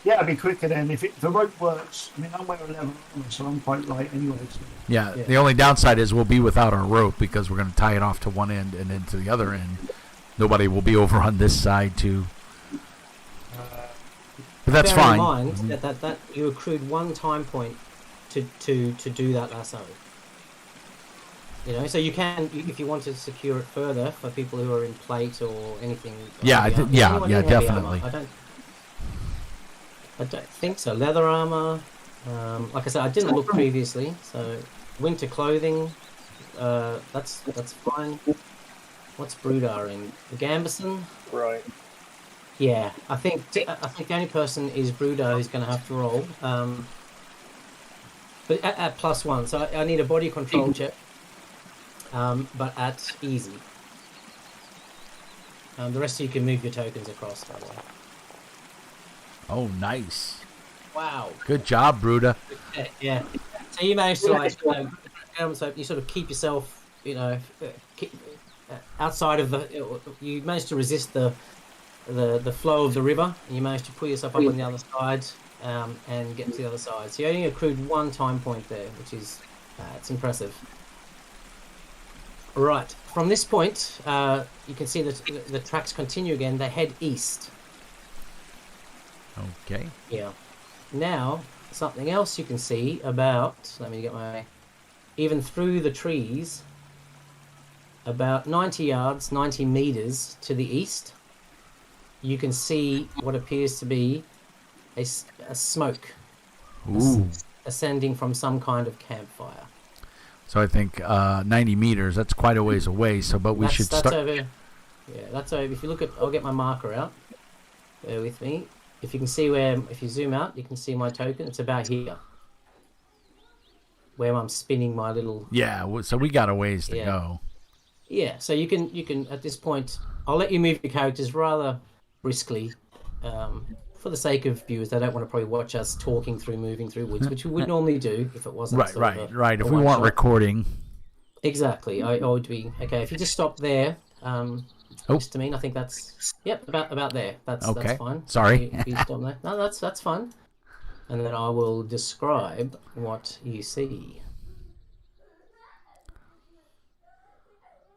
Yeah, it'd be quicker then. If the rope works, I mean, I'm wearing leather armor, so I'm quite light anyway. So. Yeah, Yeah. the only downside is we'll be without our rope because we're going to tie it off to one end and then to the other end. Nobody will be over on this side too. But that's Bear fine. in mind that you accrued 1 time point to do that lasso. You know, so you can, if you want to secure it further for people who are in plate or anything. Yeah, heavy armor. yeah, Anyone yeah, in heavy definitely. armor. I don't think so. Leather armor. Like I said, I didn't look previously. So winter clothing. That's fine. What's Brudar in? Gambison? Right. Yeah, I think the only person is Brudar who's going to have to roll. But at +1, so I need a body control check. But at easy. The rest of you can move your tokens across, by the way. Oh, nice. Wow. Good job, Bruda. Yeah. So you managed to so you sort of keep yourself, outside of the. You managed to resist the flow of the river, and you managed to pull yourself up on the other side, and get to the other side. So you only accrued 1 time point there, which is it's impressive. Right. From this point, you can see that the tracks continue again. They head east. Okay. Yeah. Now, something else you can see about, let me get my, even through the trees, about 90 yards, 90 meters to the east, you can see what appears to be a smoke ascending from some kind of campfire. So I think 90 meters, that's quite a ways away, but we should start. That's over, yeah, that's over. If you look at, I'll get my marker out. Bear with me. If you can see if you zoom out, you can see my token. It's about here, where I'm spinning my little. Yeah, so we got a ways to go. Yeah, so you can at this point, I'll let you move your characters rather briskly, for the sake of viewers. They don't want to probably watch us moving through woods, which we would normally do if it wasn't right. If we weren't recording. Exactly. I would be okay. If you just stop there. Histamine, I think that's about there. That's fine. Sorry. If you stop there. No, that's fine. And then I will describe what you see.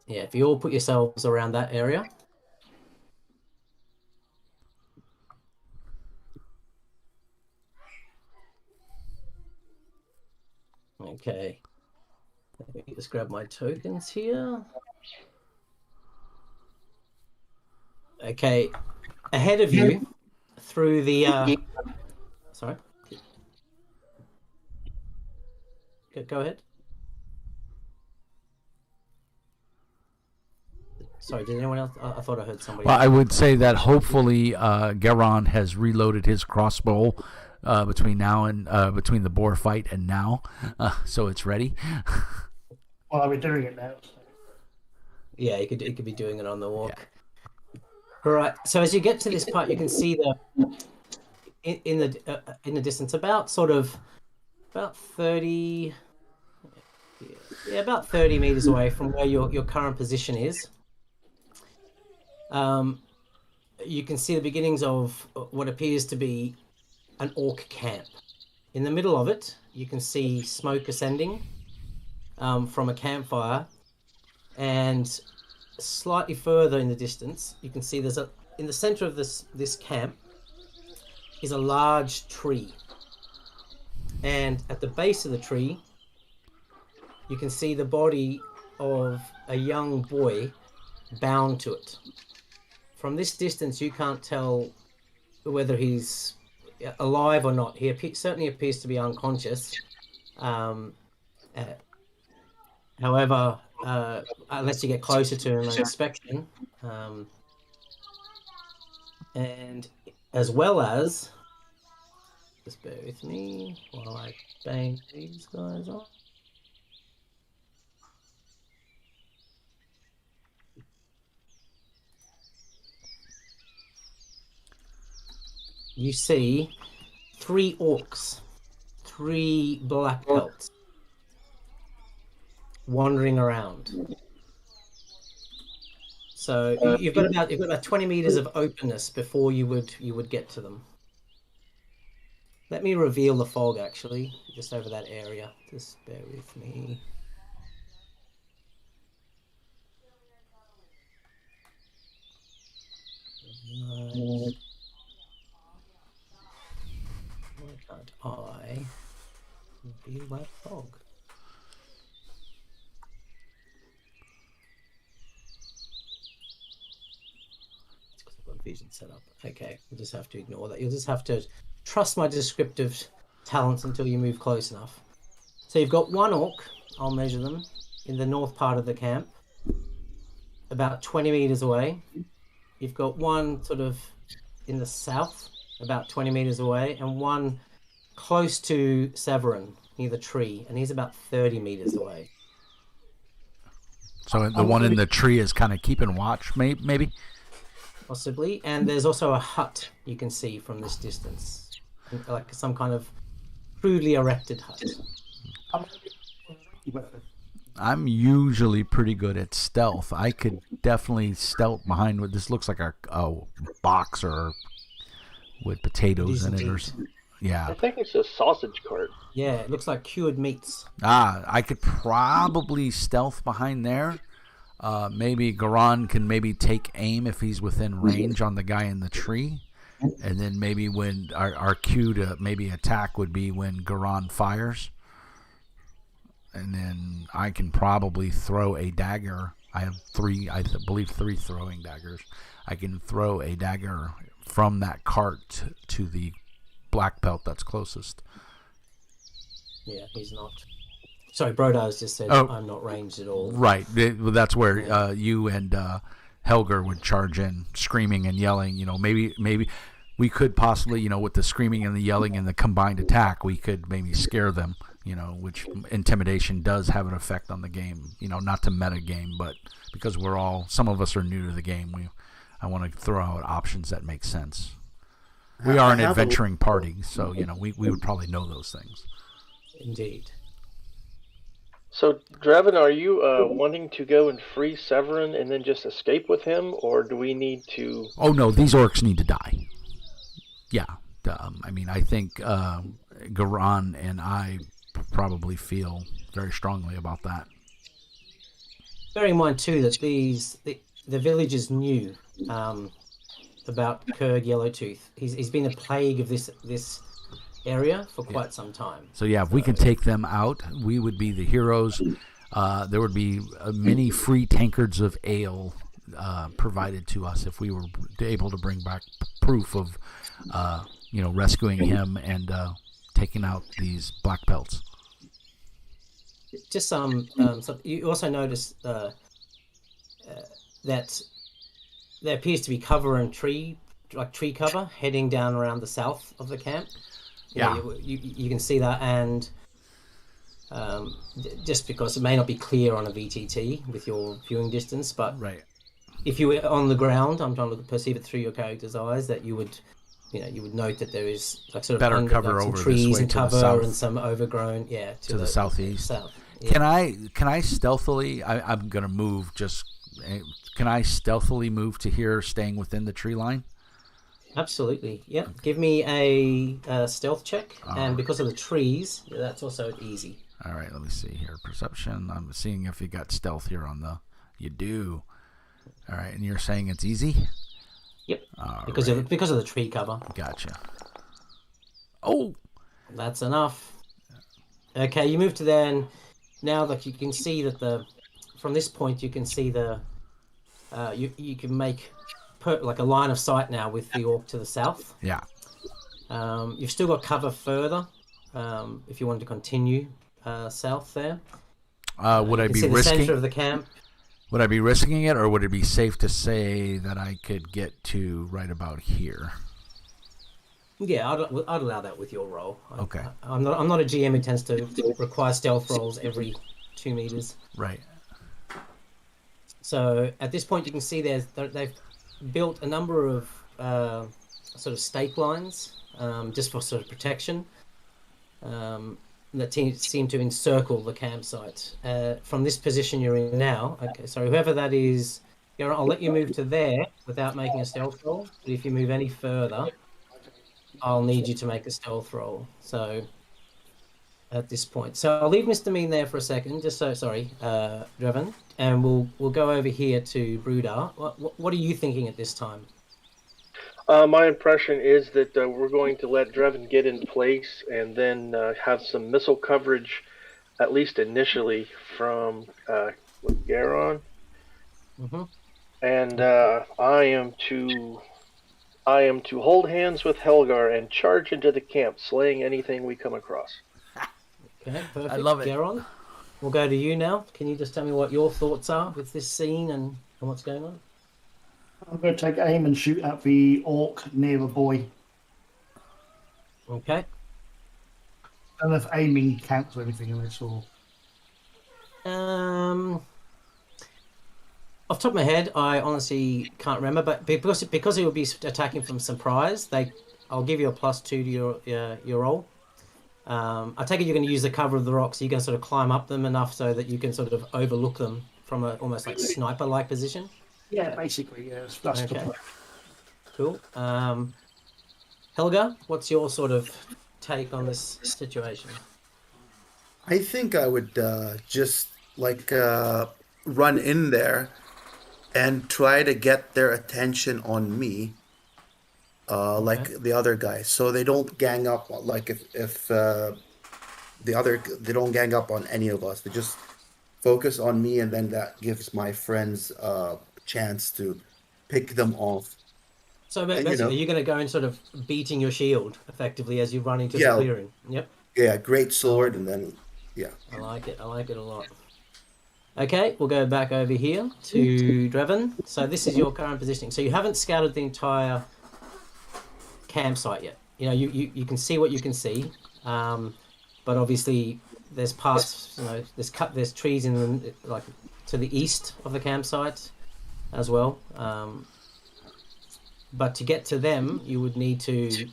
Yeah, if you all put yourselves around that area. Okay. Let me just grab my tokens here. Okay, ahead of you, through the sorry. Go ahead. Sorry, did anyone else? I thought I heard somebody. Well, I would say that hopefully Garon has reloaded his crossbow between now and between the boar fight and now, so it's ready. Well, we're doing it now. Yeah, he could be doing it on the walk. Yeah. All right. So as you get to this part, you can see in the distance about 30. Yeah, about 30 meters away from where your current position is. You can see the beginnings of what appears to be an orc camp. In the middle of it, you can see smoke ascending from a campfire, and slightly further in the distance, you can see in the center of this camp is a large tree, and at the base of the tree, you can see the body of a young boy bound to it. From this distance, you can't tell whether he's alive or not. He certainly appears to be unconscious. However, unless you get closer to him on inspection, and as well as, just bear with me while I bang these guys on. You see 3 orcs, 3 black belts wandering around. So you've got about 20 meters of openness before you would get to them. Let me reveal the fog, actually, just over that area. Just bear with me. Right. Why can't I reveal that fog? It's because I've got vision set up. Okay, we'll just have to ignore that. You'll just have to trust my descriptive talents until you move close enough. So you've got one orc, I'll measure them, in the north part of the camp, about 20 meters away. You've got one sort of in the south, about 20 meters away, and one close to Severin, near the tree, and he's about 30 meters away. So the one in the tree is kind of keeping watch, maybe? Possibly. And there's also a hut you can see from this distance, like some kind of crudely erected hut. I'm usually pretty good at stealth. I could definitely stealth behind what this looks like a box or with potatoes in it. Or, yeah. I think it's a sausage cart. Yeah, it looks like cured meats. I could probably stealth behind there. Maybe Garan can maybe take aim if he's within range on the guy in the tree. And then maybe when our cue to maybe attack would be when Garan fires. And then I can probably throw a dagger. I have three throwing daggers. I can throw a dagger from that cart to the black belt that's closest. Yeah, he's not. Sorry, Brodaz just said I'm not ranged at all. Right. That's where you and Helger would charge in, screaming and yelling. Maybe we could possibly, with the screaming and the yelling and the combined attack, we could maybe scare them. Which intimidation does have an effect on the game. Not to meta game, but because some of us are new to the game, I want to throw out options that make sense. We are an adventuring party, so we would probably know those things. Indeed. So, Draven, are you wanting to go and free Severin and then just escape with him, or do we need to... Oh, no, these orcs need to die. Yeah. I think Garan and I probably feel very strongly about that. Bearing in mind, too, that the villagers knew about Kurg Yellowtooth. He's been a plague of this area for quite some time. So if we can take them out, we would be the heroes. There would be many free tankards of ale provided to us if we were able to bring back proof of rescuing him and taking out these black belts. Just so you also notice that there appears to be cover and tree cover heading down around the south of the camp. You can see that, and just because it may not be clear on a VTT with your viewing distance, but if you were on the ground, I'm trying to perceive it through your character's eyes, that you would note that there is sort of better cover over trees this way and to cover the south. and some overgrown to the southeast. South. Yeah. Can I stealthily? I'm gonna move. Can I stealthily move to here, staying within the tree line? Absolutely. Yep. Okay. Give me a stealth check, and because of the trees, that's also easy. All right. Let me see here. Perception. I'm seeing if you got stealth here on the. You do. All right, and you're saying it's easy. Yep. Because of the tree cover. Gotcha. Oh. That's enough. Okay, you move to there, and now that you can see that from this point you can see you can make like a line of sight now with the orc to the south. Yeah. You've still got cover further if you wanted to continue south there. Would I be risking the center of the camp? Would I be risking it, or would it be safe to say that I could get to right about here? Yeah, I'd allow that with your roll. Okay. I'm not a GM who tends to require stealth rolls every 2 meters. Right. So at this point, you can see they've built a number of sort of stake lines just for sort of protection that seem to encircle the campsite. From this position you're in now, okay, so whoever that is, I'll let you move to there without making a stealth roll. But if you move any further, I'll need you to make a stealth roll. So at this point, so I'll leave Mr. Mean there for a second. Just so sorry, Draven, and we'll go over here to Brudar. What are you thinking at this time? My impression is that we're going to let Draven get in place and then have some missile coverage, at least initially, from Garon. Mm-hmm. And I am to hold hands with Helgar and charge into the camp, slaying anything we come across. Okay, perfect. I love it. Garon, we'll go to you now. Can you just tell me what your thoughts are with this scene and what's going on? I'm going to take aim and shoot at the orc near the boy. Okay. I don't know if aiming counts or anything in this, or... Off the top of my head, I honestly can't remember, but because he will be attacking from surprise, I'll give you a +2 to your roll. I take it you're going to use the cover of the rocks, so you can sort of climb up them enough so that you can sort of overlook them from a almost like sniper-like position. Yeah, basically, yes. That's Okay. the plan. Cool. Helga, what's your sort of take on this situation? I think I would just run in there and try to get their attention on me, like the other guys, so they don't gang up. Like if they don't gang up on any of us. They just focus on me, and then that gives my friends a chance to pick them off. So basically, you're going to go and sort of beating your shield effectively as you run into the clearing. Yep. Yeah, great sword, and then I like it. I like it a lot. Okay, we'll go back over here to Draven. So this is your current positioning. So you haven't scouted the entire campsite yet. You know, you can see what you can see, but obviously there's parts. You know, there's trees in the like to the east of the campsite as well. But to get to them, you would need to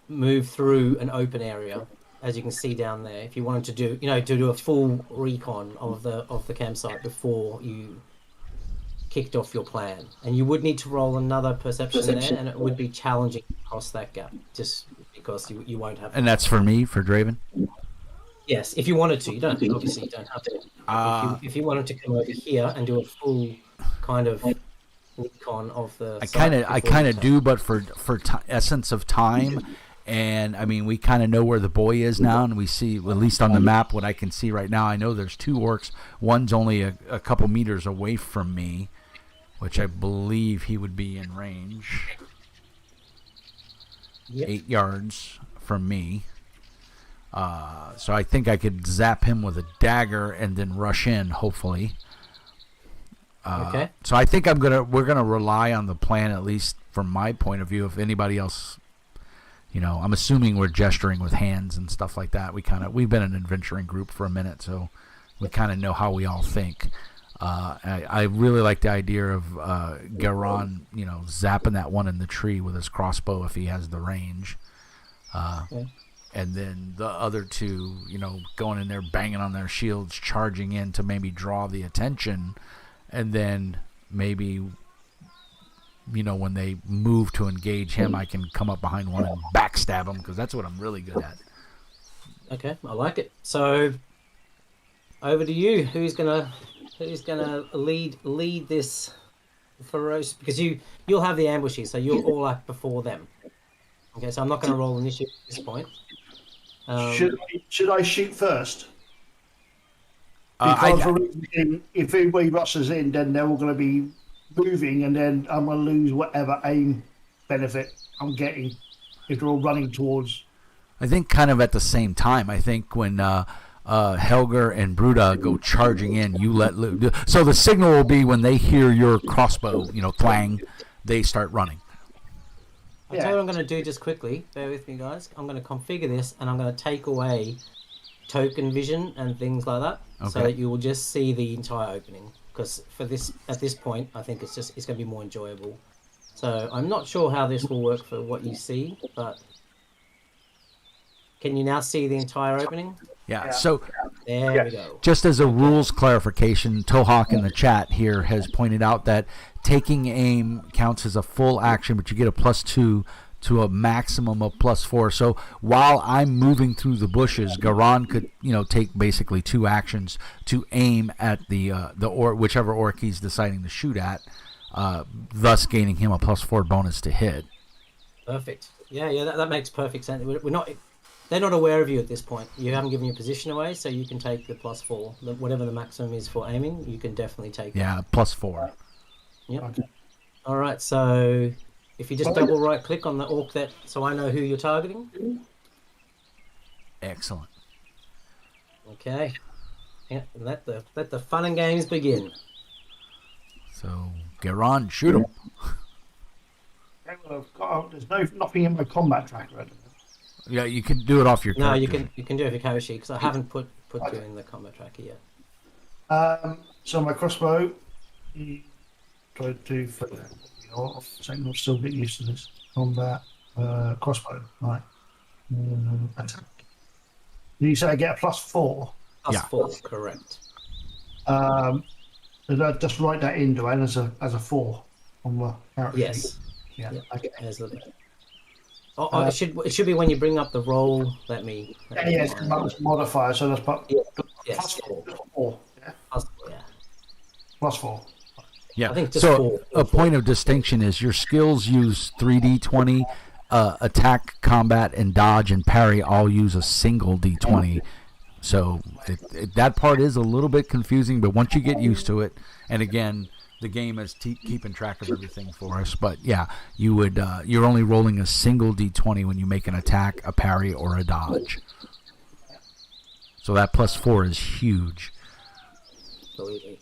move through an open area, as you can see down there. If you wanted to do a full recon of the campsite before you kicked off your plan, and you would need to roll another perception there, and it would be challenging to cross that gap, just because you won't have. And that's for me, for Draven? Yes, if you wanted to. You don't obviously you don't have to. If you wanted to come over here and do a full kind of recon of the. I kind of do, but for essence of time. And I mean, we kind of know where the boy is now, and we see, at least on the map, what I can see right now. I know there's 2 orcs. One's only a couple meters away from me, which I believe he would be in range. Yep. 8 yards from me. So I think I could zap him with a dagger and then rush in, hopefully. Okay. So I think we're gonna rely on the plan, at least from my point of view. If anybody else. You know, I'm assuming we're gesturing with hands and stuff like that. We've been an adventuring group for a minute, so we kind of know how we all think. I really like the idea of Garon, zapping that one in the tree with his crossbow if he has the range. And then the other 2, going in there, banging on their shields, charging in to maybe draw the attention. And then maybe... when they move to engage him, I can come up behind one and backstab him, because that's what I'm really good at. Okay, I like it. So, over to you. Who's gonna lead this ferocious? Because you'll have the ambushes, so you'll all act before them. Okay, so I'm not going to roll initiative at this point. Should I shoot first? Because if anybody rushes in, then they're all going to be moving, and then I'm going to lose whatever aim benefit I'm getting if they're all running towards. I think kind of at the same time. I think when Helger and Bruda go charging in, you let loose. So the signal will be when they hear your crossbow, twang, they start running. I'll tell you what I'm going to do just quickly. Bear with me, guys. I'm going to configure this, and I'm going to take away token vision and things like that, so that you will just see the entire opening. Because at this point, I think it's going to be more enjoyable. So I'm not sure how this will work for what you see, but can you now see the entire opening? Yeah. So there we go. Just as a rules clarification, Tohawk in the chat here has pointed out that taking aim counts as a full action, but you get a +2 to a maximum of +4. So while I'm moving through the bushes, Garon could, take basically 2 actions to aim at the whichever orc he's deciding to shoot at, thus gaining him a +4 bonus to hit. Perfect. Yeah, that makes perfect sense. They're not aware of you at this point. You haven't given your position away, so you can take the +4. Whatever the maximum is for aiming, you can definitely take it. Yeah, +4. Yep. Okay. All right, so if you just double right click on the orc so I know who you're targeting. Excellent. Okay. Yeah, let the fun and games begin. So, Garon, shoot him. There's nothing in my combat tracker at the moment. Yeah, you can do it off your No, character. you can do it with your character sheet because I haven't put you in the combat tracker yet. So my crossbow, try to I'll still get used to this combat crossbow. Right, attack. Did you say I get a +4? +4, correct. Did I just write that in, do I, as a 4 on the character sheet? Yes. Yeah. Yep. Okay. It should be when you bring up the roll. Let me It's modifier, so that's yes. +4. Yeah. Yeah. +4. Yeah. I think just So four. a point of distinction is your skills use 3d20, attack, combat, and dodge and parry all use a single d20. So that part is a little bit confusing, but once you get used to it, and again, the game is keeping track of everything for us. But yeah, you're only rolling a single d20 when you make an attack, a parry, or a dodge. So that +4 is huge. Absolutely.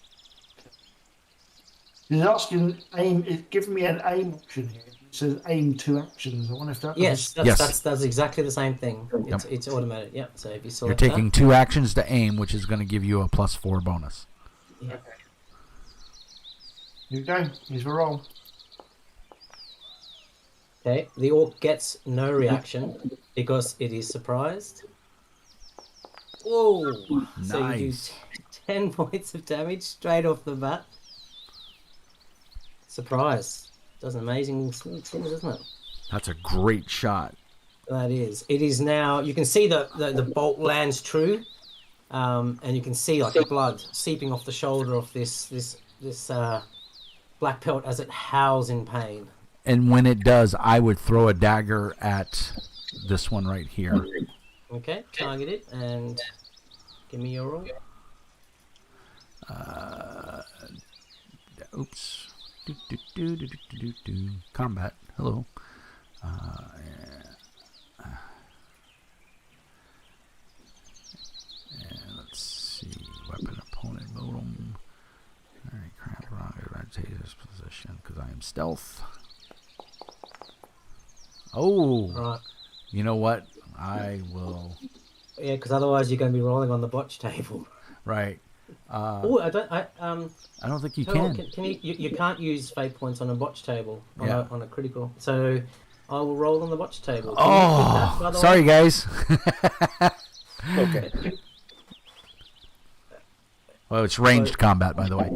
It's asking aim. It's giving me an aim option here. It says aim 2 actions. I wonder if that. Yes, Yes. that's exactly the same thing. It's automated. Yep. So if you You're select taking 2 actions to aim, which is going to give you a +4 bonus. that, yeah. Here we go. Here's the roll. Okay, the orc gets no reaction because it is surprised. Whoa! So you do Nice. 10 points of damage straight off the bat. Surprise. Does an amazing things, doesn't it? That's a great shot. That is. It is now. You can see the bolt lands true, and you can see like the blood seeping off the shoulder of this black pelt as it howls in pain. And when it does, I would throw a dagger at this one right here. Okay, target it and give me your roll. Oops. Combat. Hello. And let's see. Weapon opponent modem. Alright, crap. Wrong. Advantageous position because I am stealth. Oh. Right. You know what? I will. Yeah, because otherwise you're going to be rolling on the botch table. Right. Oh, I don't think you tell you can. what, you can't use fate points on a botch table on, Yeah. on a critical. So I will roll on the botch table. Can you Oh, keep that, by the sorry, way? guys. Okay. Well, it's ranged combat, by the way.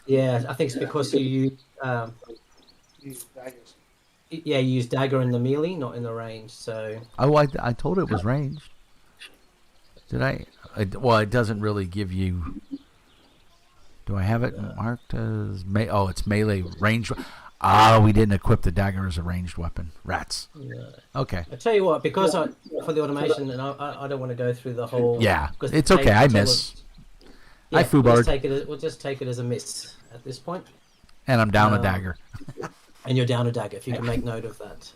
Yeah, I think it's because you use you use dagger in the melee, not in the range. So Oh, I told it was ranged. Did I? Well, it doesn't really give you. Do I have it marked as it's melee ranged. We didn't equip the dagger as a ranged weapon. Rats. yeah. Okay. I tell you what, because for the automation, and I don't want to go through the whole. Yeah, because it's okay. I it's all miss. Yeah, I foobarred. we'll just take it as a miss at this point. And I'm down a dagger. And you're down a dagger, if you can make note of that.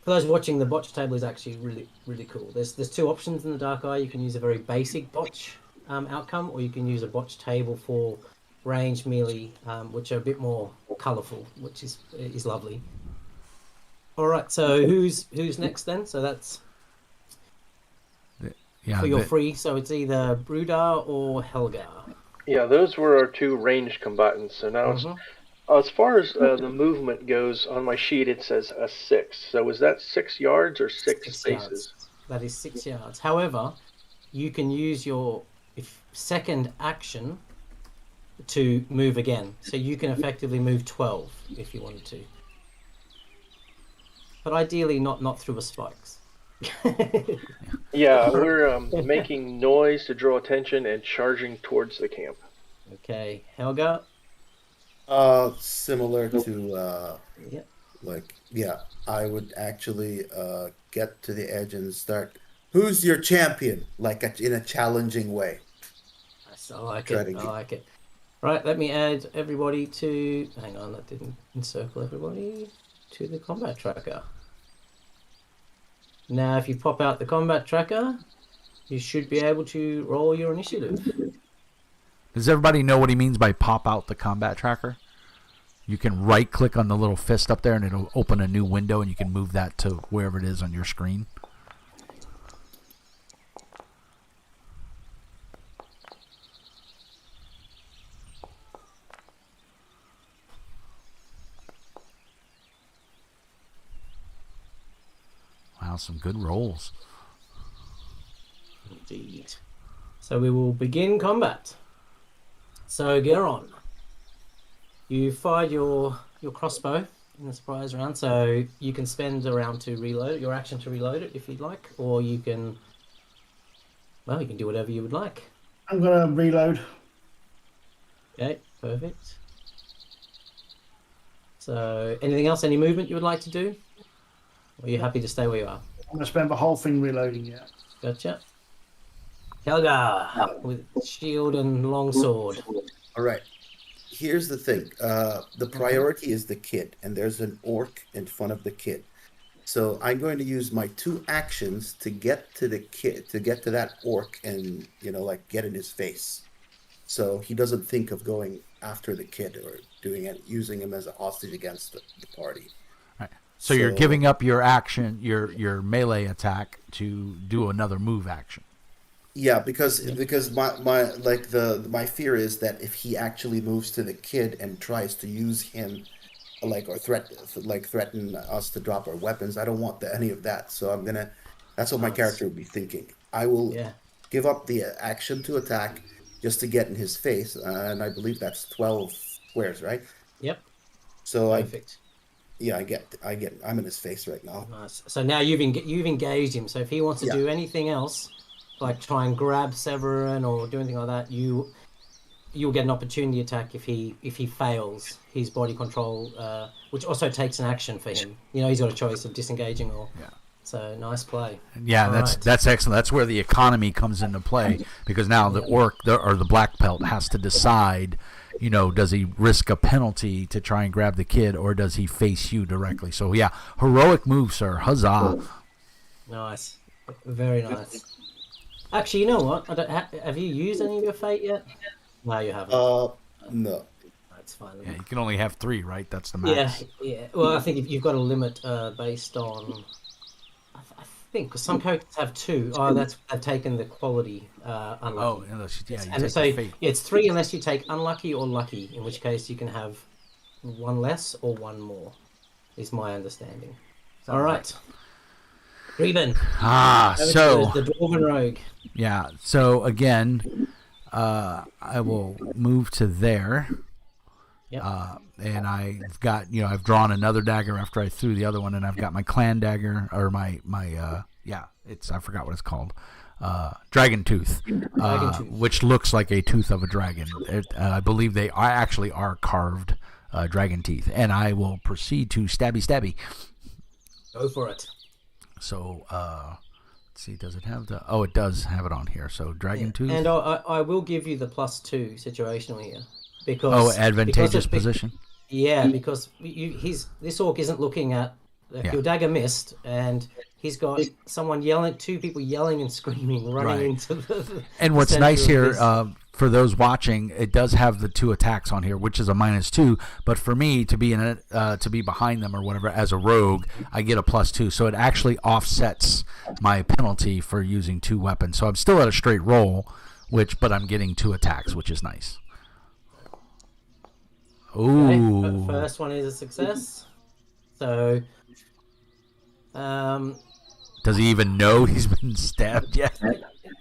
For those watching, the botch table is actually really, really cool. There's 2 options in the Dark Eye. You can use a very basic botch outcome, or you can use a botch table for range melee, which are a bit more colourful, which is lovely. All right, so who's next then? So that's Yeah. for your free. So it's either Brudar or Helgar. Yeah, those were our 2 ranged combatants. So now it's as far as the movement goes, on my sheet it says a 6. So is that 6 yards or 6 spaces? Yards. That is 6 yards. However, you can use your second action to move again. So you can effectively move 12 if you wanted to. but ideally not through the spikes. Yeah, we're making noise to draw attention and charging towards the camp. Okay, Helga. Similar to Yep. I would actually get to the edge and start. Who's your champion? In a challenging way. Yes, I like Try it. to I get- like it. Right, let me add everybody to. Hang on, that didn't encircle everybody to the combat tracker. Now, if you pop out the combat tracker, you should be able to roll your initiative. Does everybody know what he means by pop out the combat tracker? You can right click on the little fist up there and it'll open a new window and you can move that to wherever it is on your screen. Wow, some good rolls. Indeed. So we will begin combat. So Geron, you fired your crossbow in the surprise round, so you can spend a round to reload it, your action to reload it if you'd like, or you can, well, you can do whatever you would like. I'm going to reload. Okay, perfect. So anything else, any movement you would like to do? Or are you happy to stay where you are? I'm going to spend the whole thing reloading, yeah. Gotcha. Helga with shield and longsword. All right. Here's the thing. The priority is the kid, and there's an orc in front of the kid. So I'm going to use my 2 actions to get to the kid, to get to that orc, and get in his face, so he doesn't think of going after the kid or using him as a hostage against the party. Right. So you're giving up your action, your melee attack to do another move action. Yeah, because my fear is that if he actually moves to the kid and tries to use him, or threaten us to drop our weapons, I don't want any of that. So that's what my character would be thinking. I will give up the action to attack just to get in his face, and I believe that's 12 squares, right? Yep. So Perfect. I'm in his face right now. Nice. So now you've engaged him. So if he wants to do anything else, like try and grab Severin or do anything like that, you'll get an opportunity attack if he fails his body control, which also takes an action for him. He's got a choice of disengaging or. Yeah. So nice play. Yeah, that's excellent. That's where the economy comes into play, because now the orc or the black pelt has to decide, does he risk a penalty to try and grab the kid, or does he face you directly? So yeah, heroic move, sir. Huzzah! Nice, very nice. Actually, you know what? Have you used any of your fate yet? No, you haven't. No. That's fine. Yeah, you can only have 3, right? That's the max. Yeah. Well, I think you've got a limit based on. I think because some characters have 2. Oh, they've taken the quality unlucky. Oh, unless you And take so the fate. it's 3 unless you take unlucky or lucky, in which case you can have 1 less or 1 more. Is my understanding. All right. Reuben. So The Dwarven Rogue. yeah. So again, I will move to there. Yep. And I've got, I've drawn another dagger after I threw the other one, and I've got my clan dagger, or I forgot what it's called, dragon tooth, which looks like a tooth of a dragon. I believe they actually are carved dragon teeth, and I will proceed to stabby. Go for it. So, let's see, does it have the? Oh, it does have it on here. So dragon tooth. And I will give you the +2 situational here. Because advantageous position. Yeah, because this orc isn't looking at your dagger missed, and he's got someone yelling, 2 people yelling and screaming, running into the. And what's nice here, for those watching, it does have the 2 attacks on here, which is a -2. But for me to be to be behind them or whatever as a rogue, I get a +2, so it actually offsets my penalty for using 2 weapons. So I'm still at a straight roll, but I'm getting 2 attacks, which is nice. Ooh. Okay, first one is a success. So, does he even know he's been stabbed yet?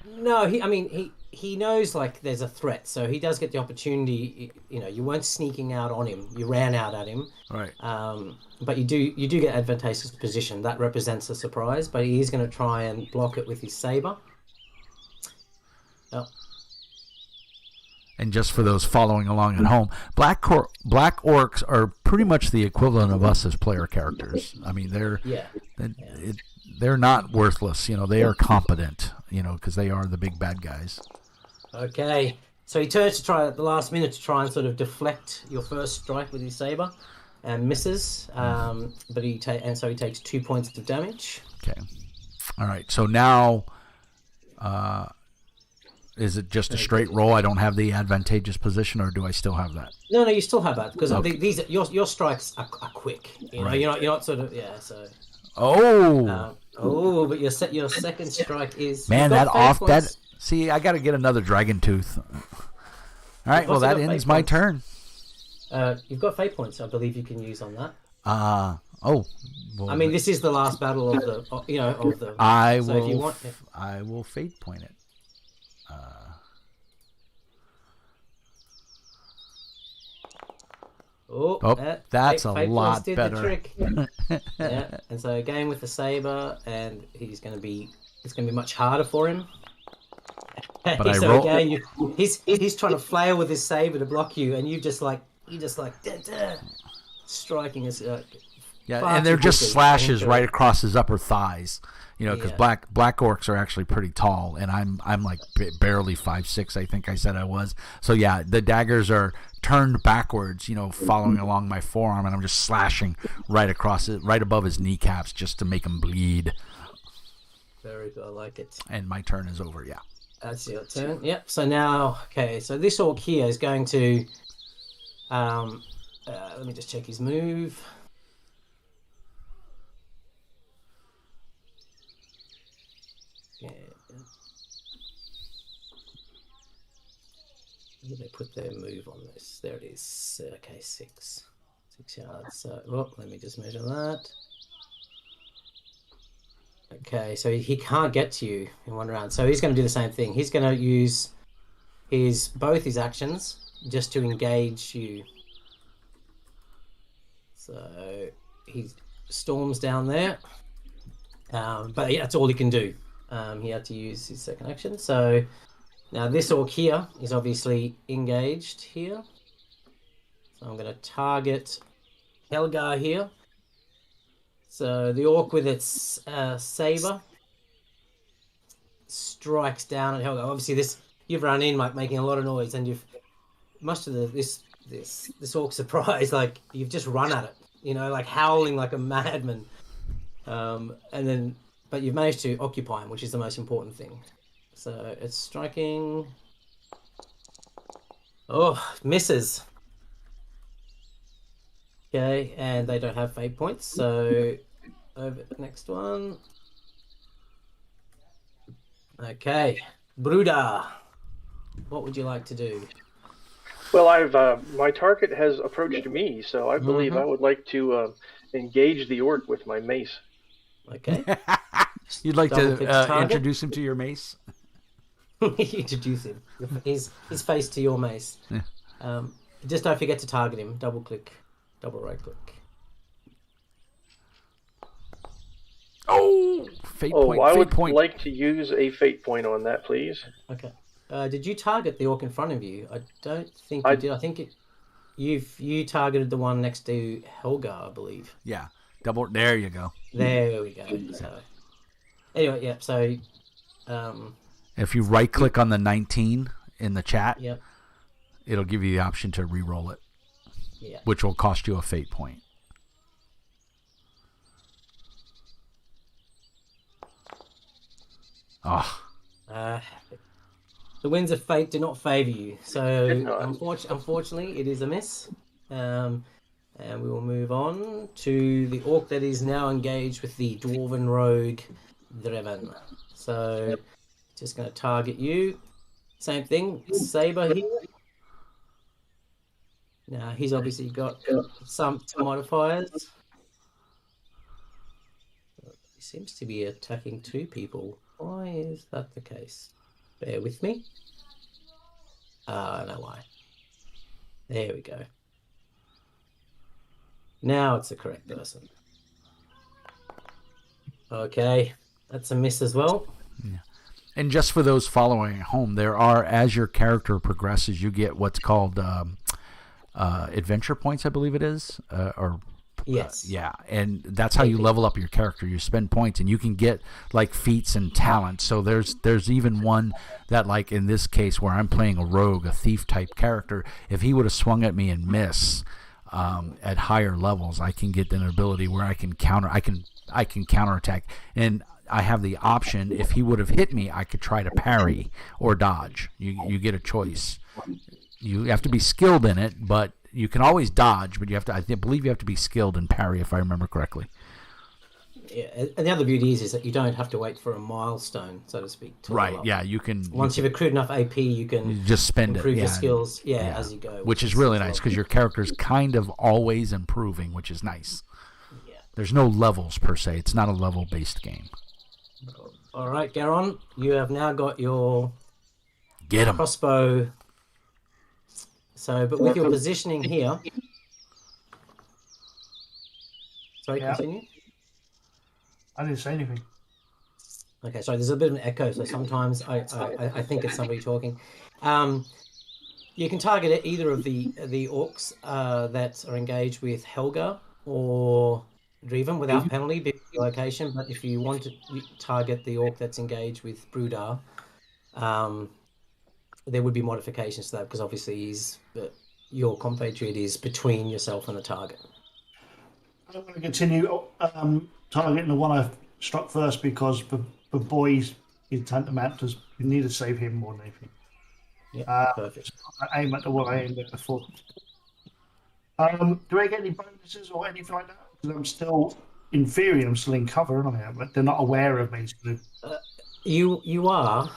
No, he he knows like there's a threat, so he does get the opportunity. You know, you weren't sneaking out on him; you ran out at him. Right. But you do get advantageous position. That represents a surprise, but he is going to try and block it with his saber. Oh. And just for those following along at home, black orcs are pretty much the equivalent of us as player characters. I mean, they're not worthless. You know, they are competent. You know, because they are the big bad guys. Okay, so he turns to try at the last minute to try and sort of deflect your first strike with his saber, and misses. But he takes 2 points of damage. Okay. All right. So now, is it just a straight roll? I don't have the advantageous position, or do I still have that? No, you still have that because Okay. these your strikes are quick. You know, Right. you're not sort of So. But your second strike is Man, you've got that fate off points. that. See, I got to get another dragon tooth. All right. You've Well, also that got ends fate my points. turn. You've got fate points, I believe you can use on that. Oh. Well, I mean, this is the last battle of the of the. I so will. if you want, I will fate point it. That's a fate lot points did better. The trick. Yeah, and so again with the saber, and it's going to be much harder for him. But I so roll. again, he's trying to flail with his saber to block you, and you just like striking his. Yeah, far and they're too just quickly. slashes right across his upper thighs. You know, because Yeah. black orcs are actually pretty tall, and I'm like barely 5'6". I think I said I was. So yeah, the daggers are turned backwards. You know, following along my forearm, and I'm just slashing right across it, right above his kneecaps, just to make him bleed. Very good, I like it. And my turn is over. Yeah. That's your turn. Yep. So now, okay. So this orc here is going to. Let me just check his move. Yeah. Where did they put their move on this? There it is. Okay, 6 yards. So, let me just measure that. Okay, so he can't get to you in one round. So he's going to do the same thing. He's going to use both his actions just to engage you. So he storms down there. But yeah, that's all he can do. He had to use his second action. So now this orc here is obviously engaged here. So I'm going to target Helgar here. So the orc with its saber strikes down at Helgar. Obviously, you've run in like making a lot of noise, and you've much of this orc surprise, like you've just run at it, you know, like howling like a madman. But you've managed to occupy him, which is the most important thing. So it's striking. Oh, misses. Okay, and they don't have fate points, so over the next one. Okay, Bruda, what would you like to do? Well, my target has approached me, so I believe I would like to engage the orc with my mace. Okay. You'd like Double click to target. introduce him to your mace? Introduce him. His face to your mace. Yeah. Just don't forget to target him. Double click. Double right click. Oh, fate Oh, point. I Fate would point. like to use a fate point on that, please. Okay. Did you target the orc in front of you? I don't think you did. I think you targeted the one next to Helga, I believe. Yeah. Double. There you go. There we go. So anyway, yeah. So If you right click on the 19 in the chat, yep. it'll give you the option to re-roll it, Yeah. which will cost you a fate point. Oh, The winds of fate do not favour you, so Did not. unfortunately, it is a miss. And we will move on to the orc that is now engaged with the dwarven rogue Dreven. So, just going to target you. Same thing, saber here. Now he's obviously got some modifiers. He seems to be attacking two people. Why is that the case? Bear with me. I know why. There we go. Now it's the correct person. Okay, that's a miss as well. Yeah. And just for those following at home, there are, as your character progresses, you get what's called adventure points, I believe it is, Yes. yeah, and that's how you level up your character. You spend points, and you can get like feats and talents. So there's even one that, like in this case, where I'm playing a rogue, a thief type character. If he would have swung at me and miss at higher levels, I can get an ability where I can counterattack, and I have the option. If he would have hit me, I could try to parry or dodge. You get a choice. You have to be skilled in it, but you can always dodge, but you have to. I believe you have to be skilled in parry, if I remember correctly. Yeah, and the other beauty is that you don't have to wait for a milestone, so to speak. To Right? level up. Yeah, you can. Once you've accrued enough AP, you can just spend improve it. your skills. As you go, which is really nice because your character's kind of always improving, which is nice. Yeah. There's no levels per se. It's not a level-based game. All right, Garon, you have now got your Get him. crossbow. So, but with your positioning here. Sorry, Yeah. continue. I didn't say anything. Okay, sorry, there's a bit of an echo, so sometimes I think it's somebody talking. You can target either of the orcs that are engaged with Helga or Driven without penalty, because of the location. But if you want to target the orc that's engaged with Brudar, there would be modifications to that, because obviously your compatriot is between yourself and the target. I'm going to continue targeting the one I struck first because the boy's tantamount does. You need to save him more than anything. Yeah, perfect. I aim at the one I aimed at before. Do I get any bonuses or anything like that? Because I'm still, in theory, I'm still in cover, aren't I? But they're not aware of me. So. You are,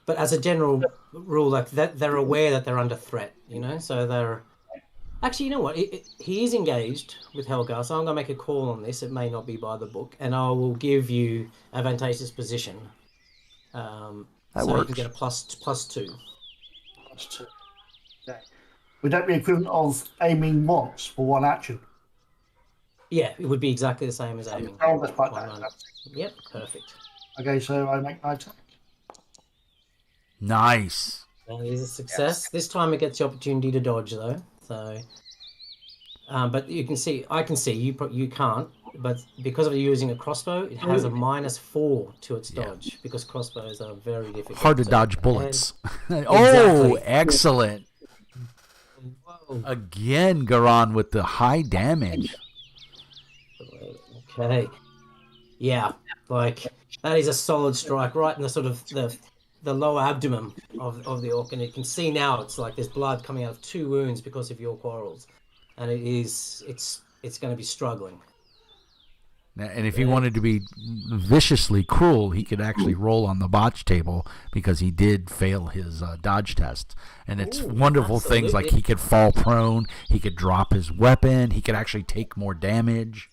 but as a general rule, like that, they're aware that they're under threat. So they're. Actually, you know what? He is engaged with Helga, so I'm going to make a call on this. It may not be by the book, and I will give you advantageous position. That so works. you can get a plus 2. Plus 2. Okay. Would that be equivalent of aiming once for one action? Yeah, it would be exactly the same as aiming. Oh, that's quite One nice. round. Yep, perfect. Okay, so I make my attack. Nice. That is a success. This time it gets the opportunity to dodge, though. So, but you can see, I can see you can't. But because of you using a crossbow, it has a -4 to its dodge, because crossbows are very difficult. Hard to dodge bullets. Oh, Exactly. excellent. Whoa. Again, Garon with the high damage. Okay. Yeah, like that is a solid strike right in the sort of the lower abdomen of the orc, and you can see now it's like there's blood coming out of 2 wounds because of your quarrels, and it's going to be struggling. And if he wanted to be viciously cruel, he could actually roll on the botch table, because he did fail his dodge test. And it's wonderful things like he could fall prone, he could drop his weapon, he could actually take more damage.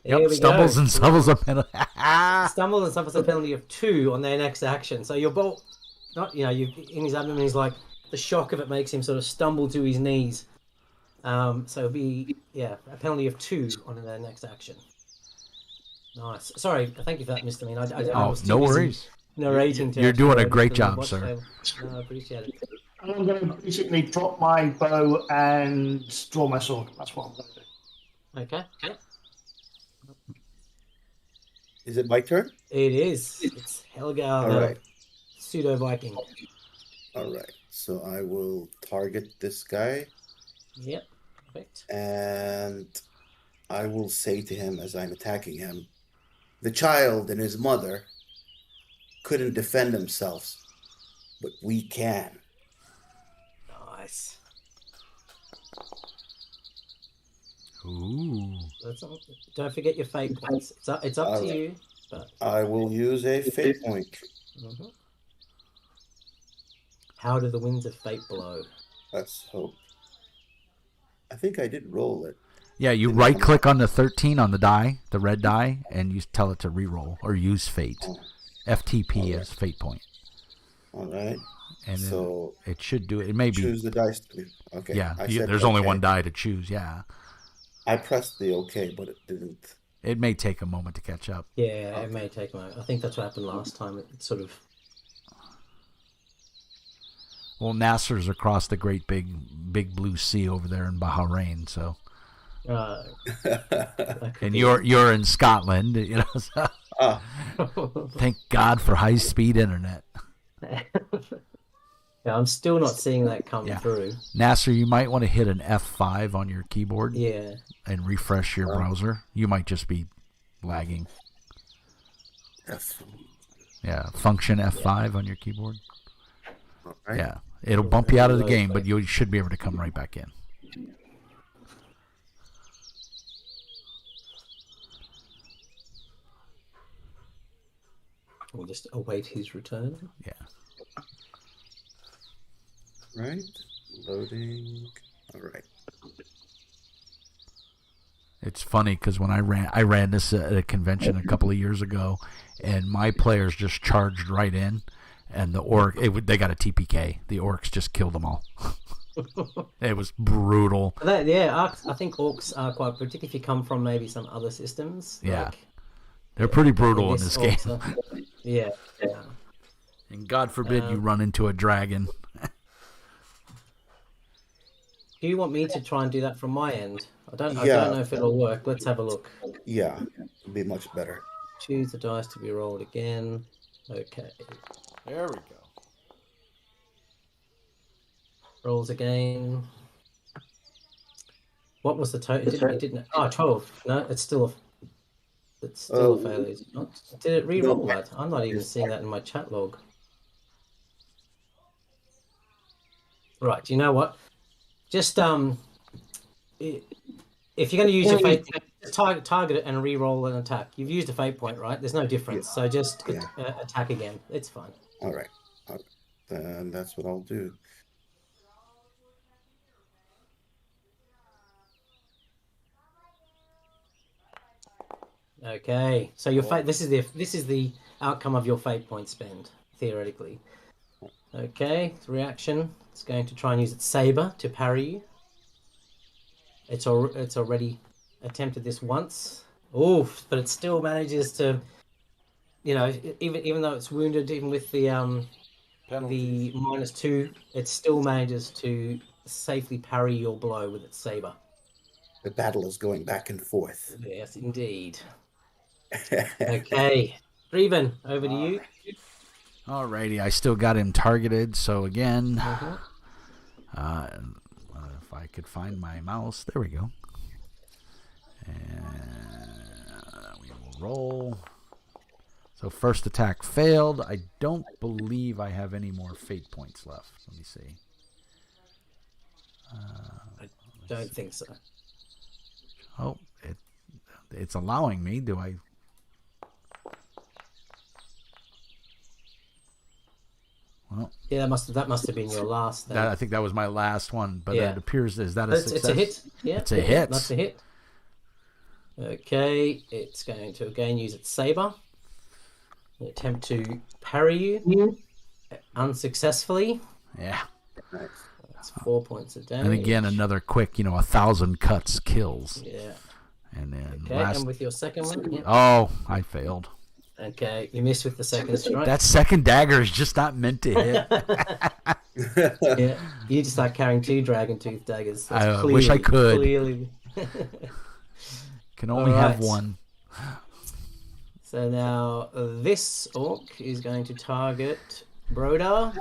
There we Stumbles go. and suffers a penalty. Stumbles and suffers a penalty of 2 on their next action. So you're both not, you in his abdomen. He's like, the shock of it makes him sort of stumble to his knees. So it'll be a penalty of 2 on their next action. Nice. Sorry, thank you for that, Mr. Mean. I was too no busy worries. narrating to You're actually doing a go great to the job, watch sir. table. No, I appreciate it. I'm going to basically drop my bow and draw my sword. That's what I'm going to do. Okay. Is it my turn? It is. It's Helga, All the right. pseudo Viking. All right. So I will target this guy, Yep. Perfect. and I will say to him as I'm attacking him, the child and his mother couldn't defend themselves, but we can. Nice. Ooh. Don't forget your fate points. It's up to you. But I will use a fate point. mhm. How do the winds of fate blow? Let's hope. I think I did roll it. Yeah, you right-click on the 13 on the die, the red die, and you tell it to re-roll or use fate. FTP as fate point. All right. And then So it should do it. It may be. choose the dice. Okay. Yeah, I said there's only okay. one die to choose. Yeah. I pressed the okay, but it didn't. It may take a moment to catch up. Yeah, it may take a moment. I think that's what happened last time. It sort of. Well, Nasser's across the great big blue sea over there in Bahrain, so. And you're in Scotland, you know. So. Thank God for high-speed internet. Yeah, I'm still not seeing that come through. Nasser, you might want to hit an F5 on your keyboard. Yeah. And refresh your browser. You might just be lagging. Yeah, function F5 on your keyboard. Right. Yeah, it'll bump you out of the game, but you should be able to come right back in. We'll just await his return. Yeah. Right. Loading. All right. It's funny because when I ran this at a convention a couple of years ago, and my players just charged right in, and they got a TPK. The orcs just killed them all. It was brutal. I think orcs are quite, particularly if you come from maybe some other systems. Yeah, they're pretty brutal in this game. Yeah. And God forbid you run into a dragon. Do you want me to try and do that from my end? I don't know if it'll work. Let's have a look. Yeah, it'll be much better. Choose the dice to be rolled again. Okay. There we go. Rolls again. What was the total? It didn't. Oh, 12. No, it's still a failure. Is it not? Did it re-roll that? I'm not even seeing that in my chat log. Right. Do you know what? Just if you're going to use your fate, just target it and re-roll an attack. You've used a fate point, right? There's no difference. Yeah. So just attack again. It's fine. All right. Then that's what I'll do. Okay. So your fate. This is the outcome of your fate point spend theoretically. Okay. It's reaction. It's going to try and use its saber to parry you. It's already attempted this once. Oof, but it still manages to, even though it's wounded, even with the -2, it still manages to safely parry your blow with its saber. The battle is going back and forth. Yes, indeed. Okay, Dreven, over to you. Alrighty, I still got him targeted. So again, if I could find my mouse, there we go. And we will roll. So first attack failed. I don't believe I have any more fate points left. Let me see. I don't think so. Oh, it's allowing me. Do I? Well, yeah, that must have been your last. I think that was my last one, but it appears is that a success? It's a hit. Yeah, it's a hit. That's a hit. Okay, it's going to again use its saber. Attempt to parry you unsuccessfully. Yeah. That's 4 points of damage. And again, another quick, 1,000 cuts kills. Yeah. And then and with your second one. Yeah. Oh, I failed. Okay, you missed with the second strike. That second dagger is just not meant to hit. Yeah, you just start carrying 2 dragon tooth daggers. I wish I could. Clearly. Can only have one. So now this orc is going to target Brodar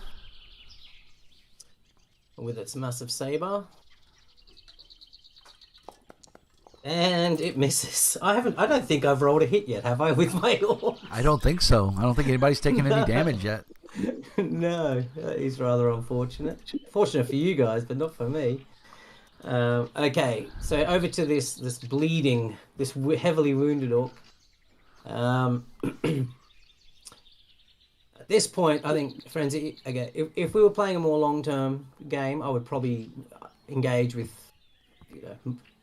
with its massive saber. And it misses. I don't think I've rolled a hit yet, have I, with my orc? I don't think so. I don't think anybody's taken any damage yet. No, that is rather unfortunate. Fortunate for you guys, but not for me. Okay, so over to this bleeding, this heavily wounded orc. At this point, I think, friends, again, if we were playing a more long-term game, I would probably engage with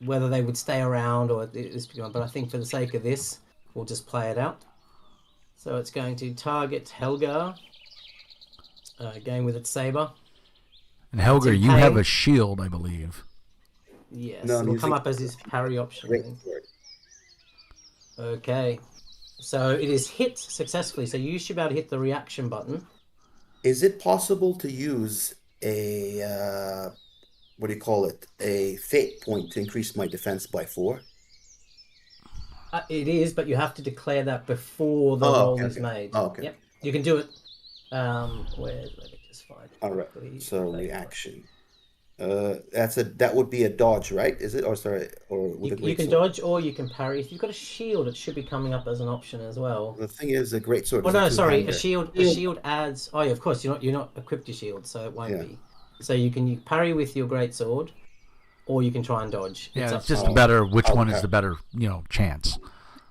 whether they would stay around or this. But I think for the sake of this, we'll just play it out. So it's going to target Helgar going with its saber. And Helga, It's in you have pain. a shield, I believe. Yes, No, I'm it'll come using up as his parry option. I great think. sword. Okay, so it is hit successfully. So you should be able to hit the reaction button. Is it possible to use a what do you call it? A fate point to increase my defense by 4? It is, but you have to declare that before the Oh, roll okay, is okay. made. Oh, okay. Yep, you can do it. Let me just find it All right. quickly. So reaction. That would be a dodge, right? Is it? Or sorry, or with a You great can sword? dodge or you can parry. If you've got a shield, it should be coming up as an option as well. The thing is, a great sword Oh is a no, sorry, a two-hander. shield adds. Oh yeah, of course you're not equipped your shield, so it won't Yeah. be. So you parry with your great sword, or you can try and dodge. Yeah, up it's to just you. better. Which I'll one is have- the better, chance?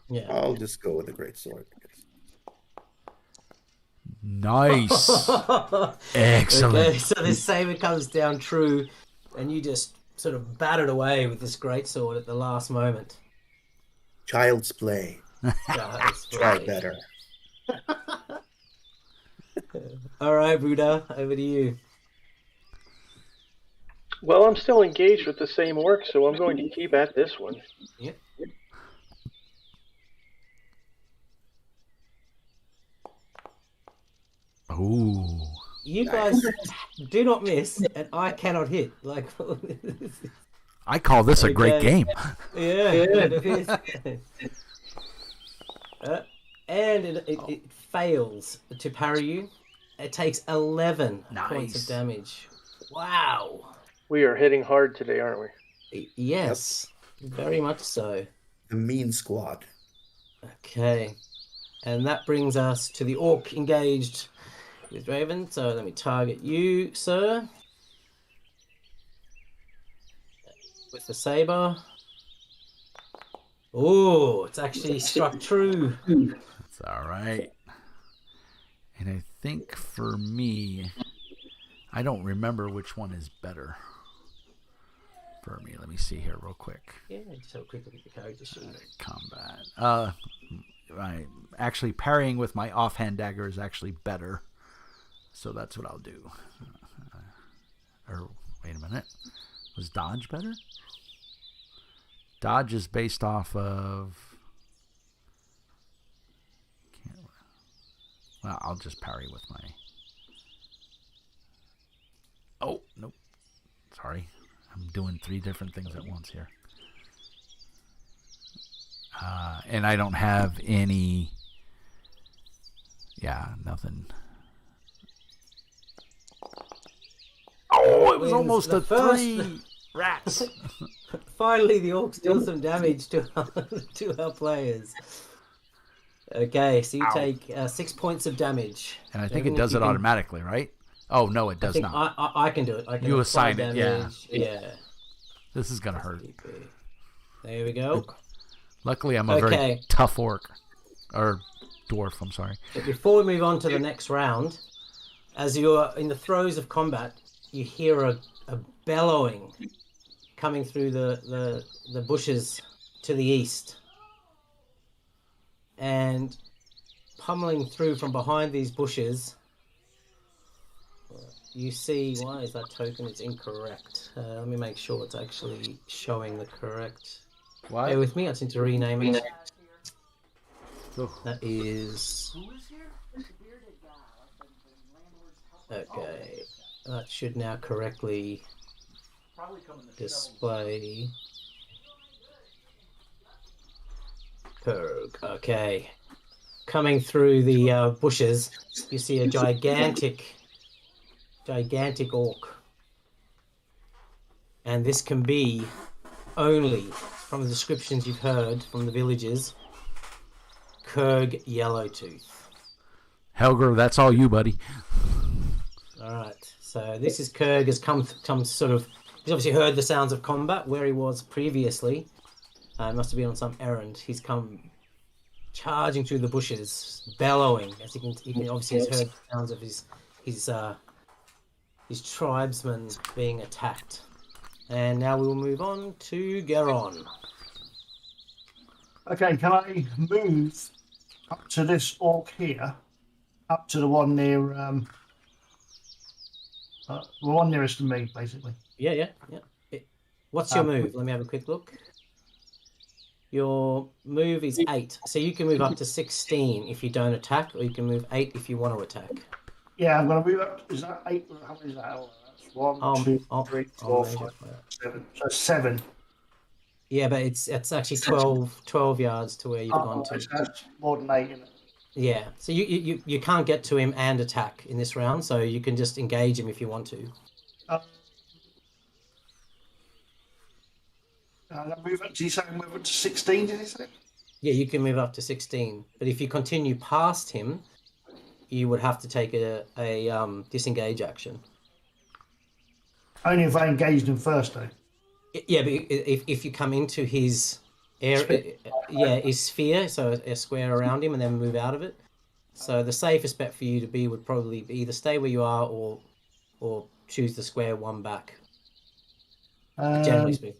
Yeah. I'll just go with the great sword. I guess. Nice. Excellent. Okay, so this saber comes down true, and you just sort of battered away with this great sword at the last moment. Child's play. That's Try right. better. All right, Buddha, over to you. Well, I'm still engaged with the same orc, so I'm going to keep at this one. Yep. Ooh. You guys do not miss, and I cannot hit. Like, I call this a great Okay. game. yeah, it is. And it fails to parry you. It takes 11 points of Nice. damage. Wow. We are hitting hard today, aren't we? Yes, very much so. The mean squad. Okay, and that brings us to the orc engaged with Raven. So let me target you, sir, with the saber. Oh, it's actually struck true. That's all right. And I think for me, I don't remember which one is better for me. Let me see here real quick. Yeah, just have a quick look at the character sheet. Combat. Right. Actually, parrying with my offhand dagger is actually better. So that's what I'll do. Or wait a minute. Was dodge better? Dodge is based off of. Well, I'll just parry with my. Oh, nope. Sorry. I'm doing 3 different things at once here. And I don't have any. Yeah, nothing. Oh, it was Wins almost the a first- 3 rats. Finally, the orcs deal some damage to our players. Okay, so you Ow. take 6 points of damage. And I think Even it if does you it can- automatically, right? Oh, no, it I does think not. I can do it. I can You apply assign it, yeah. damage. Yeah. This is going to hurt. There we go. Luckily, I'm a very Okay. tough orc. Or dwarf, I'm sorry. But before we move on to the next round, as you're in the throes of combat, you hear a bellowing coming through the bushes to the east. And pummeling through from behind these bushes, you see, why is that token? It's incorrect. Let me make sure it's actually showing the correct. What? Bear with me, I just need to rename it. Oh. That is. Okay, that should now correctly display. Kurg. Okay. Coming through the bushes, you see a gigantic orc. And this can be only, from the descriptions you've heard from the villagers, Kurg Yellowtooth. Helger, that's all you, buddy. Alright, so this is Kurg has come sort of, he's obviously heard the sounds of combat where he was previously. Must have been on some errand. He's come charging through the bushes, bellowing, as he can obviously has heard the sounds of his tribesmen being attacked. And now we will move on to Garon. Okay, can I move up to this orc here? Up to the one near The one nearest to me, basically. Yeah. What's your move? Let me have a quick look. Your move is 8, so you can move up to 16 if you don't attack, or you can move 8 if you want to attack. Yeah, I'm going to move up. Is that 8? How many is that? Oh, that's 1, 2, 3, 4, 5, 7. So 7. Yeah, but it's actually 12 yards to where you've gone to. That's more than 8, isn't it? Yeah, so you can't get to him and attack in this round, so you can just engage him if you want to. Move up. Did you say move up to 16? Did you say? Yeah, you can move up to 16, but if you continue past him, you would have to take a disengage action. Only if I engaged him first, though. Yeah, but if you come into his area, his sphere, so a square around him, and then move out of it. So the safest bet for you to be would probably be either stay where you are or choose the square one back. Generally speaking.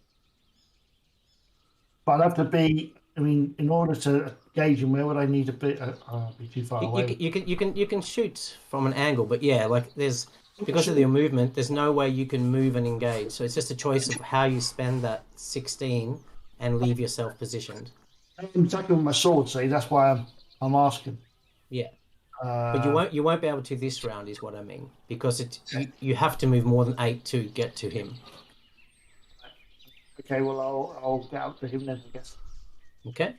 But I'd have to be. I mean, in order to engage him, where would I need to be? Be too far away. You can shoot from an angle, but yeah, like there's because of your movement, there's no way you can move and engage. So it's just a choice of how you spend that 16 and leave yourself positioned. I'm attacking with my sword, see, that's why I'm asking. Yeah, but you won't be able to this round, is what I mean, because you have to move more than 8 to get to him. Okay, well I'll get up to him then, I guess. Okay,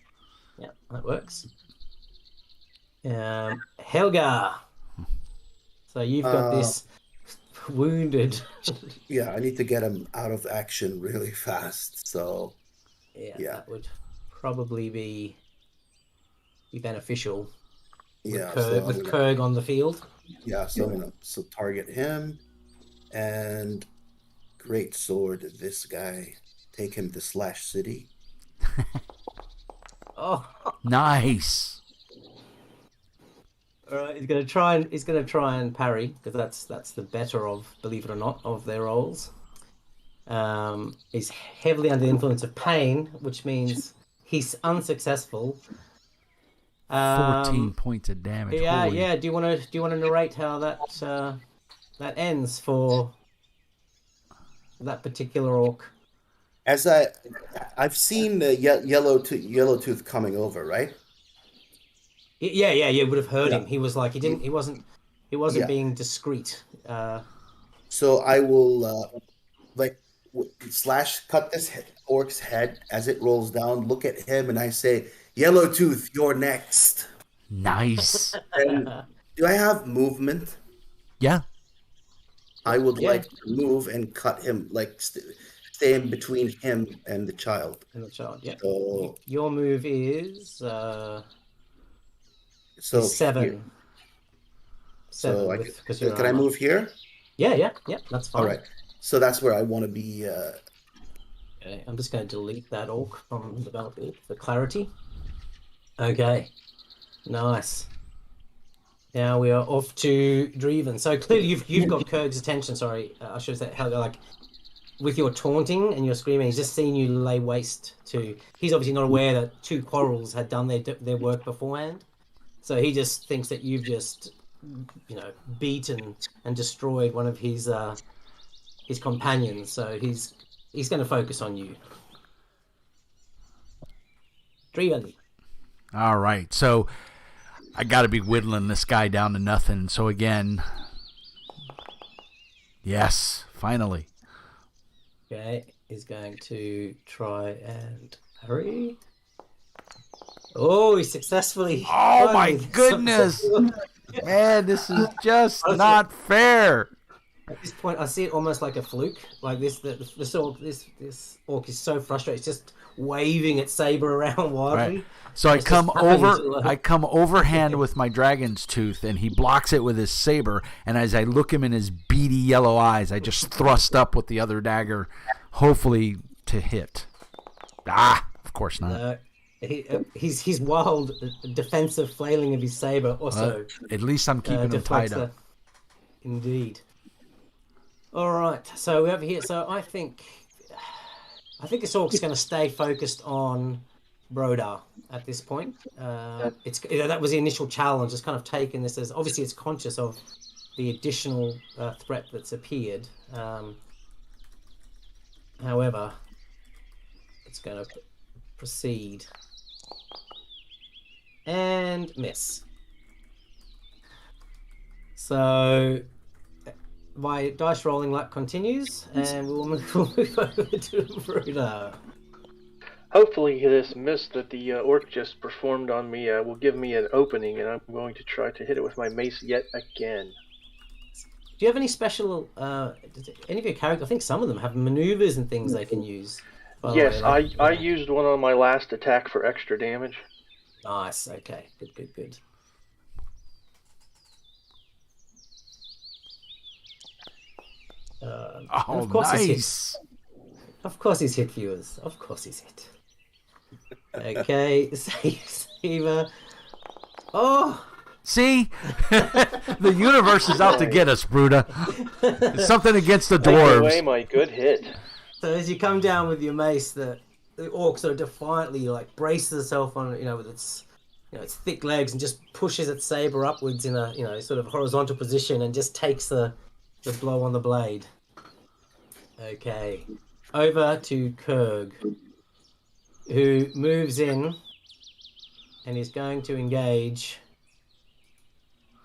yeah, that works. Helga, so you've got this wounded. Yeah, I need to get him out of action really fast. So yeah. That would probably be beneficial. Yeah, with Kurg on the field. Yeah, so I'm gonna target him and great sword this guy. Take him to Slash City. Oh, nice. All right, he's gonna try and parry, because that's the better of, believe it or not, of their rolls. He's heavily under the influence of pain, which means he's unsuccessful. 14 points of damage. Yeah, Holy. yeah. Do you want to narrate how that ends for that particular orc? As I've seen the yellow tooth coming over, right? Yeah. You would have heard him. He was like he wasn't being discreet. So I will slash cut this orc's head as it rolls down. Look at him, and I say, "Yellow tooth, you're next." Nice. And do I have movement? Yeah. I would like to move and cut him, like stay in between him and the child. Yeah. So, your move is so 7. Here. 7. So can I move here? Yeah. That's fine. All right. So that's where I want to be. Okay, I'm just going to delete that orc from the battlefield for clarity. Okay. Nice. Now we are off to Dreven. So clearly you've got Kurg's attention. Sorry, I should have said Helga. Like with your taunting and your screaming, he's just seen you lay waste to. He's obviously not aware that 2 quarrels had done their work beforehand. So he just thinks that you've just, beaten and destroyed one of his companions. So he's going to focus on you. Dreven. All right. So I got to be whittling this guy down to nothing. So again, yes, finally. Okay, he's going to try and hurry. Oh, he successfully. Oh my goodness, man! This is just not fair. At this point, I see it almost like a fluke. Like this orc is so frustrated. It's just waving its saber around wildly. Right. So I come overhand with my dragon's tooth, and he blocks it with his saber. And as I look him in his beady yellow eyes, I just thrust up with the other dagger, hopefully to hit. Of course not. His wild defensive flailing of his saber also. At least I'm keeping him tied up. Indeed. All right, so we're over here. So I think this orc's going to stay focused on Brodar at this point. That was the initial challenge. It's kind of taken this as obviously it's conscious of the additional threat that's appeared. However, it's going to proceed and miss. So my dice rolling luck continues, and we'll move over to Bruno. Hopefully this miss that the orc just performed on me will give me an opening, and I'm going to try to hit it with my mace yet again. Do you have any special, any of your characters, I think some of them have maneuvers and things they can use. Yes, I used one on my last attack for extra damage. Nice, okay, good. Oh, nice. Of course he's hit, viewers. Of course he's hit. Okay, Saver. Oh! See? The universe is out to get us, Bruda. It's something against the Take dwarves. away my good hit. So as you come down with your mace, the orc sort of defiantly braces itself on, with its thick legs and just pushes its saber upwards in a sort of horizontal position and just takes the blow on the blade. Okay, over to Kurg, who moves in and is going to engage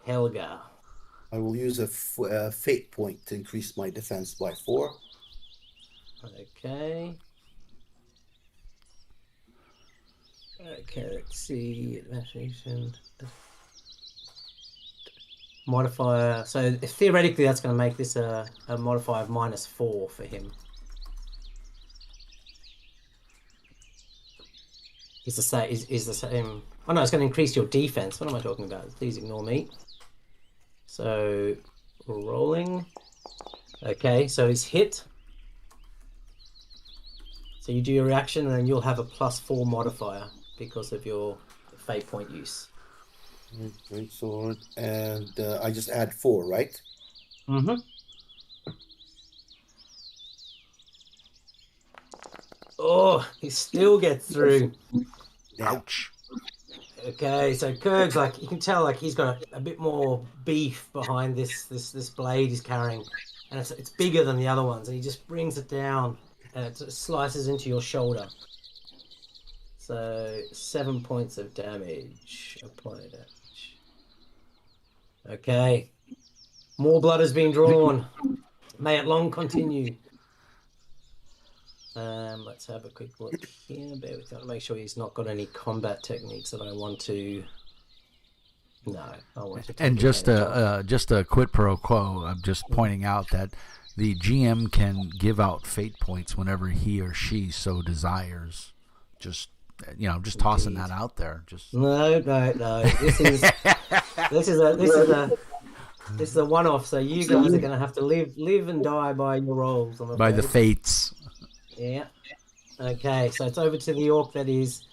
Helga. I will use a fate point to increase my defense by 4. Okay. Okay, let's see. Advantage modifier. So theoretically, that's going to make this a modifier of -4 for him. Is the same. Oh no, it's going to increase your defense. What am I talking about? Please ignore me. So we're rolling. Okay, so he's hit. So you do your reaction, and then you'll have a +4 modifier because of your fate point use. Great sword, and I just add 4, right? Mm-hmm. Oh, he still gets through. Ouch. Okay, so Kurg's you can tell he's got a bit more beef behind this blade he's carrying, and it's bigger than the other ones, and he just brings it down and it slices into your shoulder. So 7 points of damage. Applied damage. Okay. More blood has been drawn. May it long continue. Let's have a quick look here. Bear with me. I'll make sure he's not got any combat techniques that I want to. No, I want to. And just a quid pro quo. I'm just pointing out that the GM can give out fate points whenever he or she so desires. Just tossing that out there. Just no. This is a one-off. So you guys are going to have to live and die by your rolls. By the fates. Yeah. Okay, so it's over to the orc that is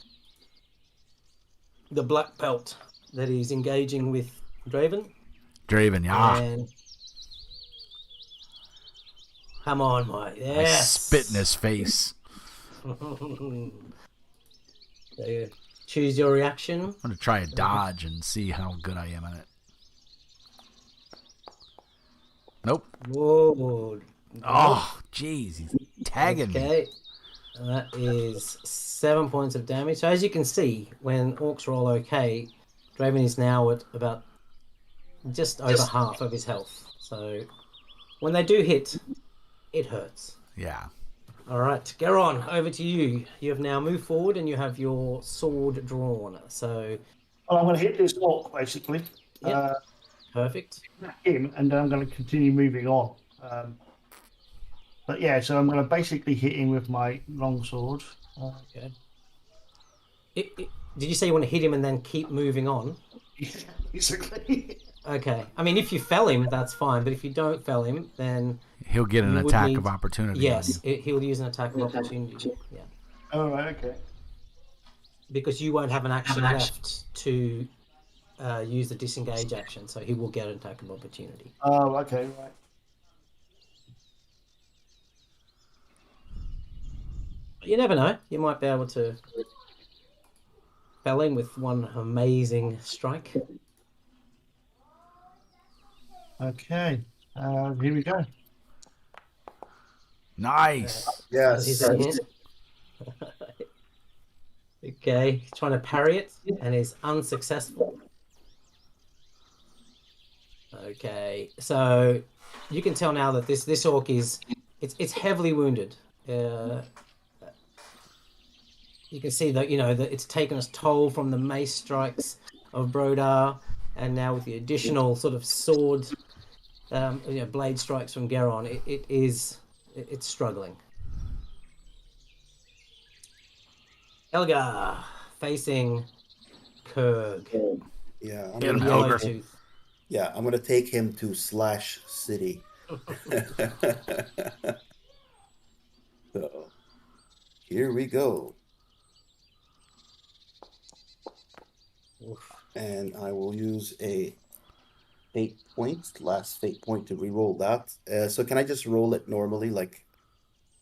the black belt that is engaging with Draven. Draven, yeah. And come on, mate. I Yes. spit in his face. So you choose your reaction. I'm going to try a dodge and see how good I am at it. Nope. Whoa. Oh, jeez. He's tagging me. Okay. That is 7 points of damage. So as you can see, when orcs roll okay, Draven is now at about just over half of his health. So when they do hit, it hurts. Yeah. All right, Garon, over to you. You have now moved forward and you have your sword drawn. So Well, I'm going to hit this orc, basically. Yep. Perfect. Him, and then I'm going to continue moving on. But yeah, so I'm going to basically hit him with my long sword. Okay. Did you say you want to hit him and then keep moving on? Basically. Okay. I mean, if you fell him, that's fine. But if you don't fell him, then He'll get an you would attack need- of opportunity. Yes, on you. he'll use an attack of opportunity. Yeah, Oh, right, okay. because you won't have an action left to use the disengage action, so he will get an attack of opportunity. Oh, okay, right. But you never know. You might be able to fell him with one amazing strike. Okay. Here we go. Nice. Yes. That is a hit. Okay, trying to parry it and is unsuccessful. Okay, so you can tell now that this orc is it's heavily wounded. You can see that that it's taken its toll from the mace strikes of Brodar, and now with the additional sort of sword, blade strikes from Geron, it's struggling. Elgar facing Kurg. Yeah. Get him, The Ogre. Yellowtooth. Yeah, I'm gonna take him to Slash City. So here we go. Oof. And I will use a fate point, last fate point to re-roll that. So can I just roll it normally, like?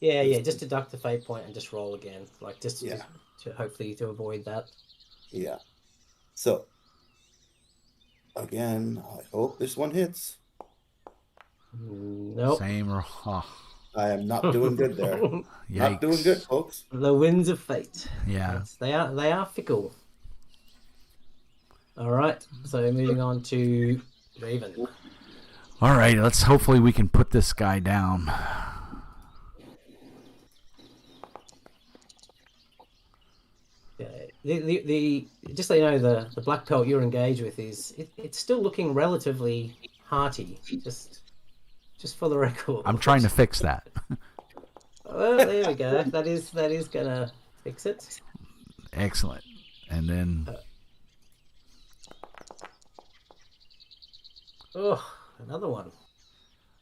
Yeah, just deduct the fate point and just roll again, like just Yeah. to hopefully to avoid that. Yeah. So again, I hope this one hits. Nope. Same. I am not doing good there. Not doing Yikes. good, folks. The winds of fate. Yeah. They are fickle. All right, so moving on to Raven. All right. Hopefully we can put this guy down. Okay. The just so you know, the black pelt you're engaged with it's still looking relatively hearty. Just for the record. I'm trying to fix that. Well, there we go. That is gonna fix it. Excellent. And then Oh, another one.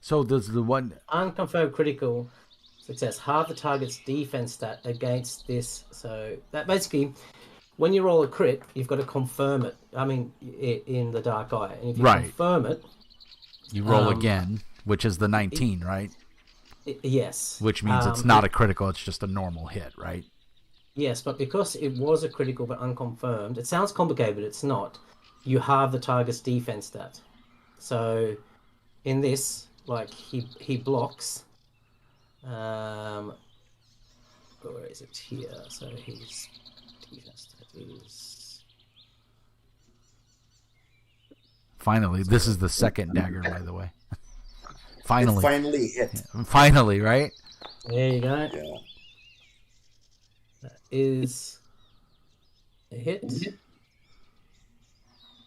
so does the one Unconfirmed critical success. Half the target's defense stat against this. So that basically, when you roll a crit, you've got to confirm it. I mean, in the dark eye, and if you Right. confirm it, you roll again, which is the 19, right? yes. Which means it's not a critical, it's just a normal hit, right? Yes, but because it was a critical but unconfirmed, it sounds complicated, but it's not. You halve the target's defense stat. So, in this, like he blocks. Where is it here? So his defense stat is. Finally, this is the second dagger, by the way. It Finally. finally hit. Finally, right? There you go. Yeah. That is a hit.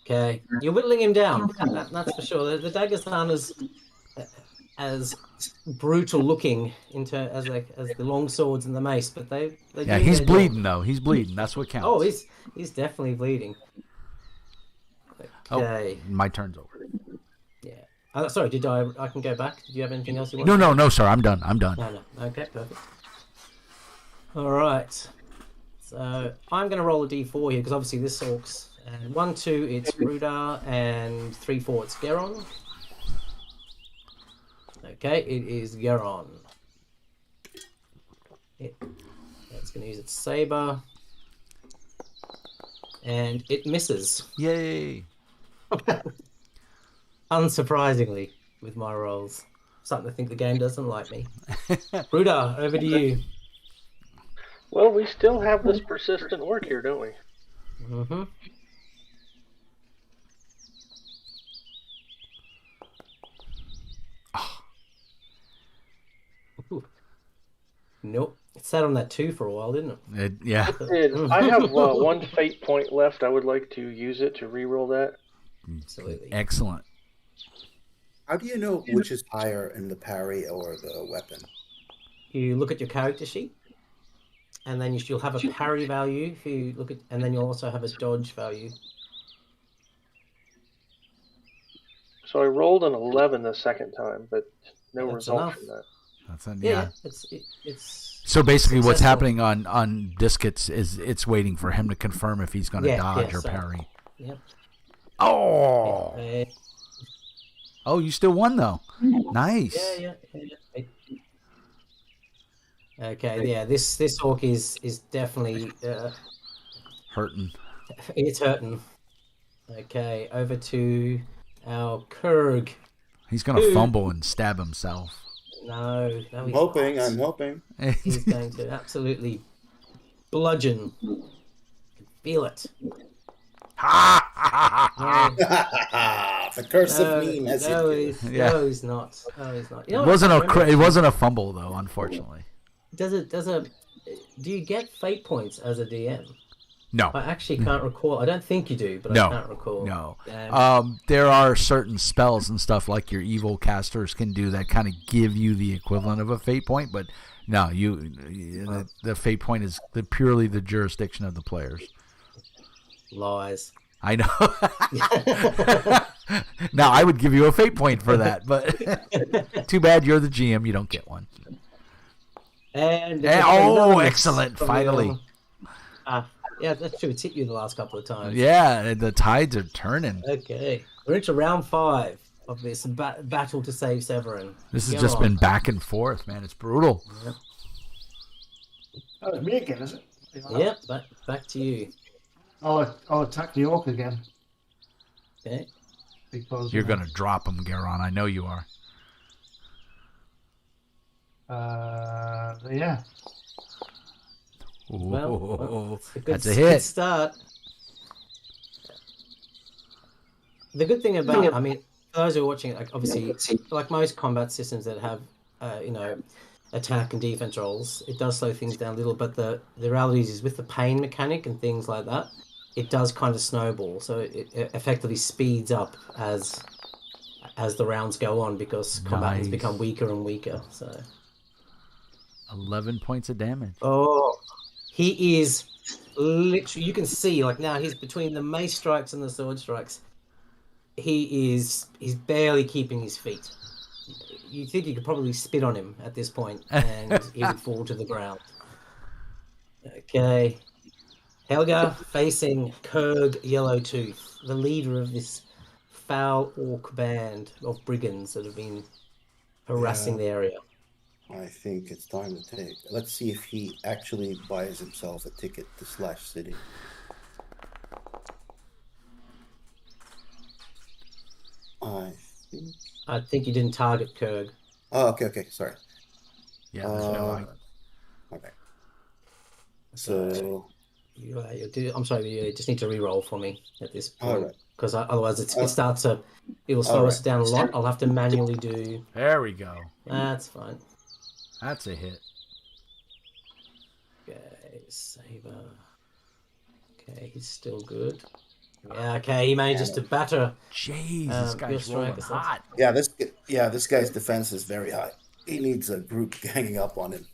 Okay, you're whittling him down. That's for sure. The daggers aren't as brutal looking as the long swords and the mace, but they Yeah, do he's their bleeding job. though. He's bleeding. That's what counts. Oh, he's definitely bleeding. Okay. Oh, my turn's over. Yeah. Sorry, I can go back? Did you have anything else you want? No, sir. I'm done. No. Okay, perfect. All right. So I'm going to roll a d4 here because obviously this orc's 1, 2, it's Rudar, and 3, 4, it's Geron. Okay, it is Geron. It's going to use its saber, and it misses. Yay. Unsurprisingly, with my rolls. Starting to think the game doesn't like me. Rudar, over to you. Well, we still have this persistent orc here, don't we? Mm-hmm. Nope. It sat on that 2 for a while, didn't it? Yeah. I have one fate point left. I would like to use it to reroll that. Absolutely. Excellent. How do you know which is higher in the parry or the weapon? You look at your character sheet, and then you'll have a parry value. If you look at, and then you'll also have a dodge value. So I rolled an 11 the second time, but no That's result enough. from that. That's it. Yeah, Yeah. it's. So basically, what's successful. happening on Discets is it's waiting for him to confirm if he's going to dodge or so- parry. Yep. Oh. Yeah, Oh, you still won though. Nice. yeah. Okay, yeah. This orc is definitely Hurting. it's hurting. Okay, over to our Kurg. He's going to fumble and stab himself. No, I'm he's hoping. not. I'm hoping. He's going to absolutely bludgeon. Feel it. Ha! Ha! Ha! No, The curse of meme has no, hit you. Yeah. no, he's not. No, he's not. You know It what, wasn't I remember it wasn't a fumble though, unfortunately. Do you get fate points as a DM? No. I actually can't recall. I don't think you do, but No. I can't recall. No. Damn. There are certain spells and stuff like your evil casters can do that kind of give you the equivalent of a fate point, but no, the fate point is purely the jurisdiction of the players. Lies. I know. Now I would give you a fate point for that, but too bad you're the GM. You don't get one. And oh, excellent! Finally. Yeah, that's true. It's hit you the last couple of times. Yeah, the tides are turning. Okay, we're into round 5 of this battle to save Severin. This has Come just on. been back and forth, man. It's brutal. Oh, it's me again, is it? Yep, back to you. I'll attack the orc again. Okay. Because You're gonna drop him, Garon. I know you are. Yeah. Ooh, That's a hit. Good start. The good thing about, I mean, for those who are watching it, like obviously, like most combat systems that have, attack and defense rolls, it does slow things down a little. But the reality is with the pain mechanic and things like that, it does kind of snowball. So it effectively speeds up as the rounds go on because combatants become weaker and weaker. So 11 points of damage. oh, he is literally. You can see like now he's between the mace strikes and the sword strikes. He's barely keeping his feet. You think you could probably spit on him at this point and he would fall to the ground. Okay. Helga facing Kurg Yellowtooth, the leader of this foul orc band of brigands that have been harassing the area. I think it's time to take. Let's see if he actually buys himself a ticket to Slash City. I think you didn't target Kurg. Oh, okay, sorry. Yeah. Okay. So I'm sorry, you just need to re-roll for me at this point Alright. because otherwise it starts to. It'll slow us down a lot. I'll have to manually do. There we go. That's fine. That's a hit. Okay, Saber. Okay, he's still good. Yeah, okay, he manages to batter. Jeez, this guy's your rolling strike hot. this guy's defense is very high. He needs a group ganging up on him.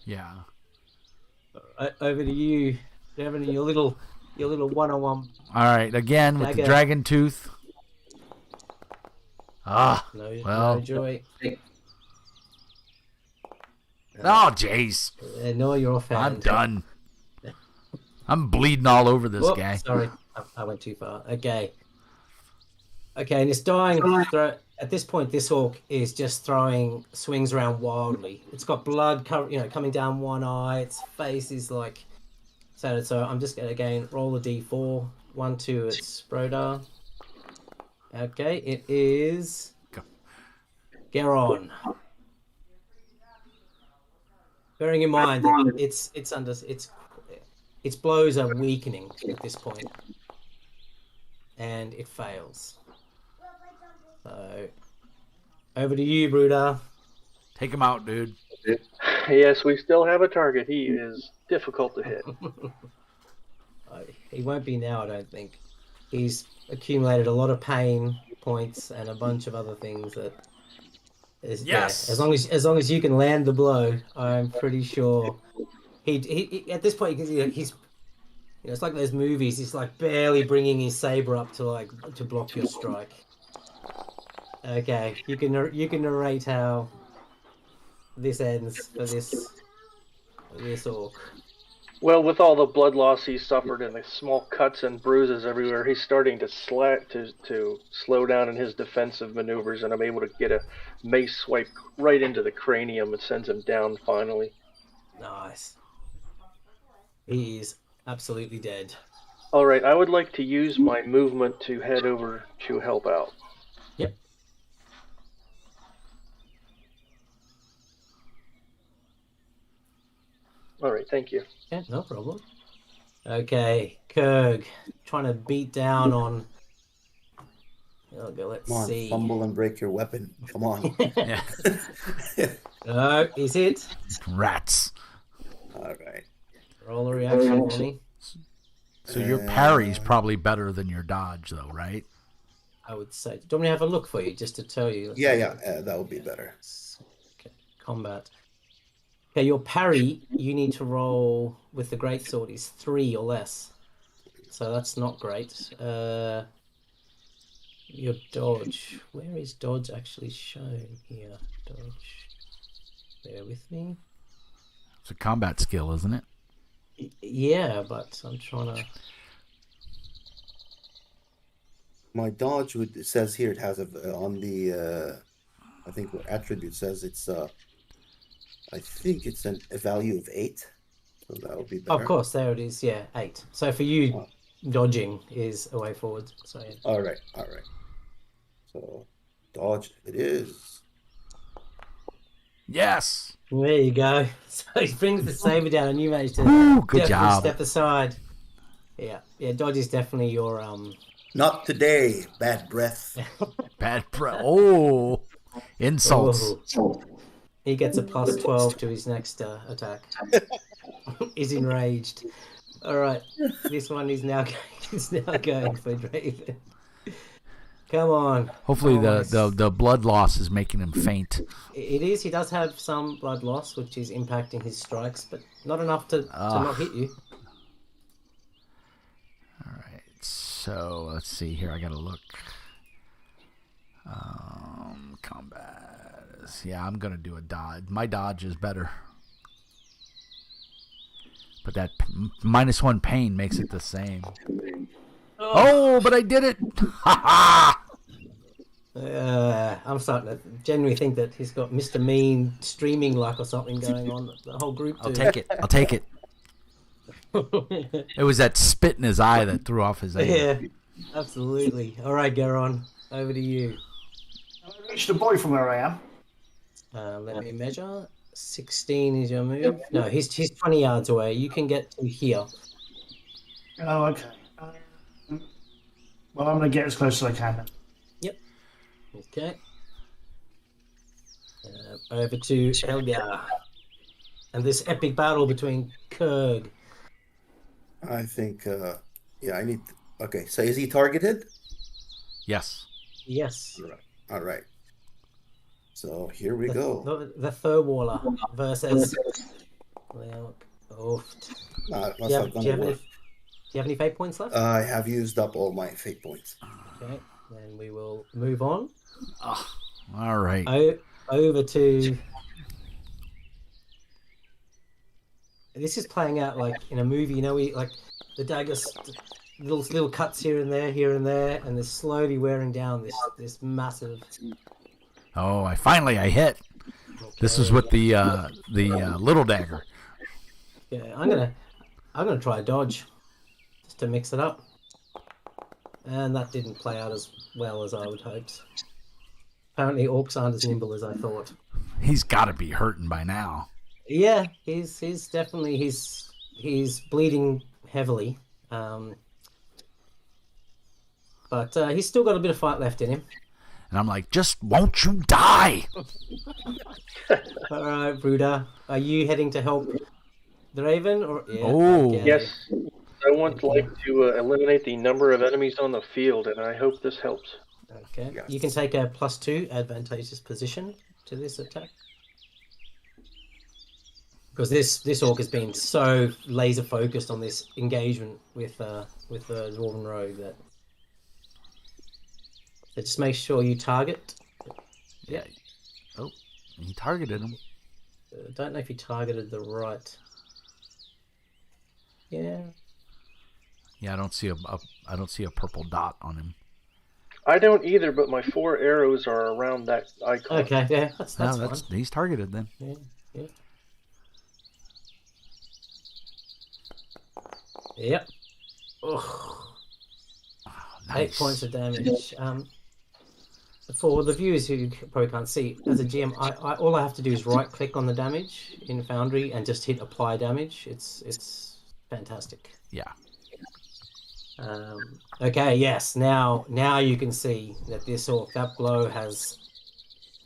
Yeah. Over to you, Devin, your little one-on-one. All right, again with the Dagger. dragon tooth. No joy. Oh, jeez. No, you're offhand. I'm done. I'm bleeding all over this Whoop, guy. Sorry, I went too far. Okay, and it's dying. At this point, this orc is just throwing swings around wildly. It's got blood, coming down one eye. Its face is like so. So I'm just gonna again roll a d4. 1, 2. It's Brodar. Okay, it is Go. Garon. Bearing in mind that its blows are weakening at this point, and it fails. So, over to you, Bruder. Take him out, dude. Yes, we still have a target. He is difficult to hit. He won't be now, I don't think. He's accumulated a lot of pain points and a bunch of other things that. Yes. As long as you can land the blow, I'm pretty sure. He at this point he's. It's like those movies. He's like barely bringing his saber up to block your strike. Okay, you can narrate how this ends for this orc. Well, with all the blood loss he suffered and the small cuts and bruises everywhere, he's starting to slow down in his defensive maneuvers, and I'm able to get a mace swipe right into the cranium and sends him down finally. Nice. He's absolutely dead. All right, I would like to use my movement to head over to help out. Yep. All right, thank you. Yeah, no problem. Okay, Kurg, trying to beat down on. Okay, let's Come on, see. fumble and break your weapon. Come on. Yeah. No, is it? Rats. All right. Roll a reaction for me. So your parry's probably better than your dodge, though, right? I would say. Do you want me to have a look for you just to tell you? Yeah, that would be better. Okay, combat. Okay, your parry, you need to roll with the greatsword is 3 or less. So that's not great. Your dodge. Where is dodge actually shown here? Dodge. Bear with me. It's a combat skill, isn't it? Yeah, but I'm trying to. My dodge it says here it has on the I think what attribute says it's I think it's a value of 8. So that would be better. Of course, there it is. Yeah, 8. So for you, dodging is a way forward. So yeah. All right. So dodge it is. Yes. There you go. So he brings the saber down, and you manage to Good definitely job. step aside. Yeah, dodge is definitely your Not today, bad breath. Bad Oh, insults. Oh. He gets a plus 12 to his next attack. He's enraged. All right, this one is now going for Draven. Come on. Hopefully the blood loss is making him faint. It is. He does have some blood loss, which is impacting his strikes, but not enough to not hit you. All right. So let's see here. I gotta look. Combat. Yeah, I'm gonna do a dodge. My dodge is better, but that -1 pain makes it the same. Oh, but I did it! Ha ha! I'm starting to genuinely think that he's got Mr. Mean streaming like or something going on. The whole group. I'll take it. It was that spit in his eye that threw off his aim. Yeah, absolutely. All right, Garon, over to you. I reached the boy from where I am. Let me measure. 16 is your move. No, he's 20 yards away. You can get to here. Oh, okay. Well, I'm going to get as close as I can then. Yep. Okay. Over to Helga. And this epic battle between Kurg. I think I need okay, so is he targeted? Yes. Yes. All right. So here we go. The Thurwaller versus do you have any fate points left? I have used up all my fate points. Okay, then we will move on. All right. Over to. This is playing out like in a movie, you know, like the daggers, little cuts here and there, and they're slowly wearing down this massive. Oh, I hit. Okay. This is with the little dagger. Yeah, I'm gonna try a dodge, just to mix it up. And that didn't play out as well as I would hoped. Apparently, orcs aren't as nimble as I thought. He's got to be hurting by now. Yeah, he's definitely he's bleeding heavily, but he's still got a bit of fight left in him. And I'm like, just won't you die? All right, Bruder, are you heading to help the Raven? Or yes, I want to eliminate the number of enemies on the field, and I hope this helps. Okay, yes. You can take a +2 advantageous position to this attack. Because this orc has been so laser focused on this engagement with the Dwarven Rogue that just make sure you target. Yeah. Oh, he targeted him. Don't know if he targeted the right. Yeah. Yeah, I don't see a purple dot on him. I don't either, but my 4 arrows are around that icon. Okay, yeah, that's fine. He's targeted then. Yeah. Yep. Ugh. Oh, nice. 8 points of damage. for the viewers who probably can't see, as a GM, all I have to do is right click on the damage in Foundry and just hit apply damage. It's fantastic. Yeah. Okay, yes. Now you can see that that blow has.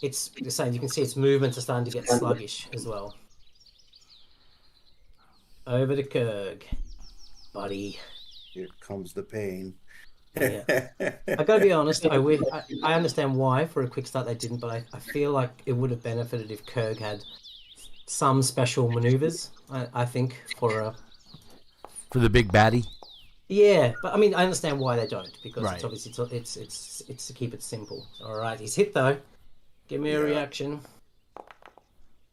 It's the same. You can see its movements are starting to get sluggish as well. Over to Kurg, buddy. Here comes the pain. Yeah. I gotta be honest. I understand why for a quick start they didn't, but I feel like it would have benefited if Kurg had some special maneuvers. I think for the big baddie. Yeah, but I mean I understand why they don't, because Right. it's obviously it's to keep it simple. All right, he's hit though. Give me a reaction.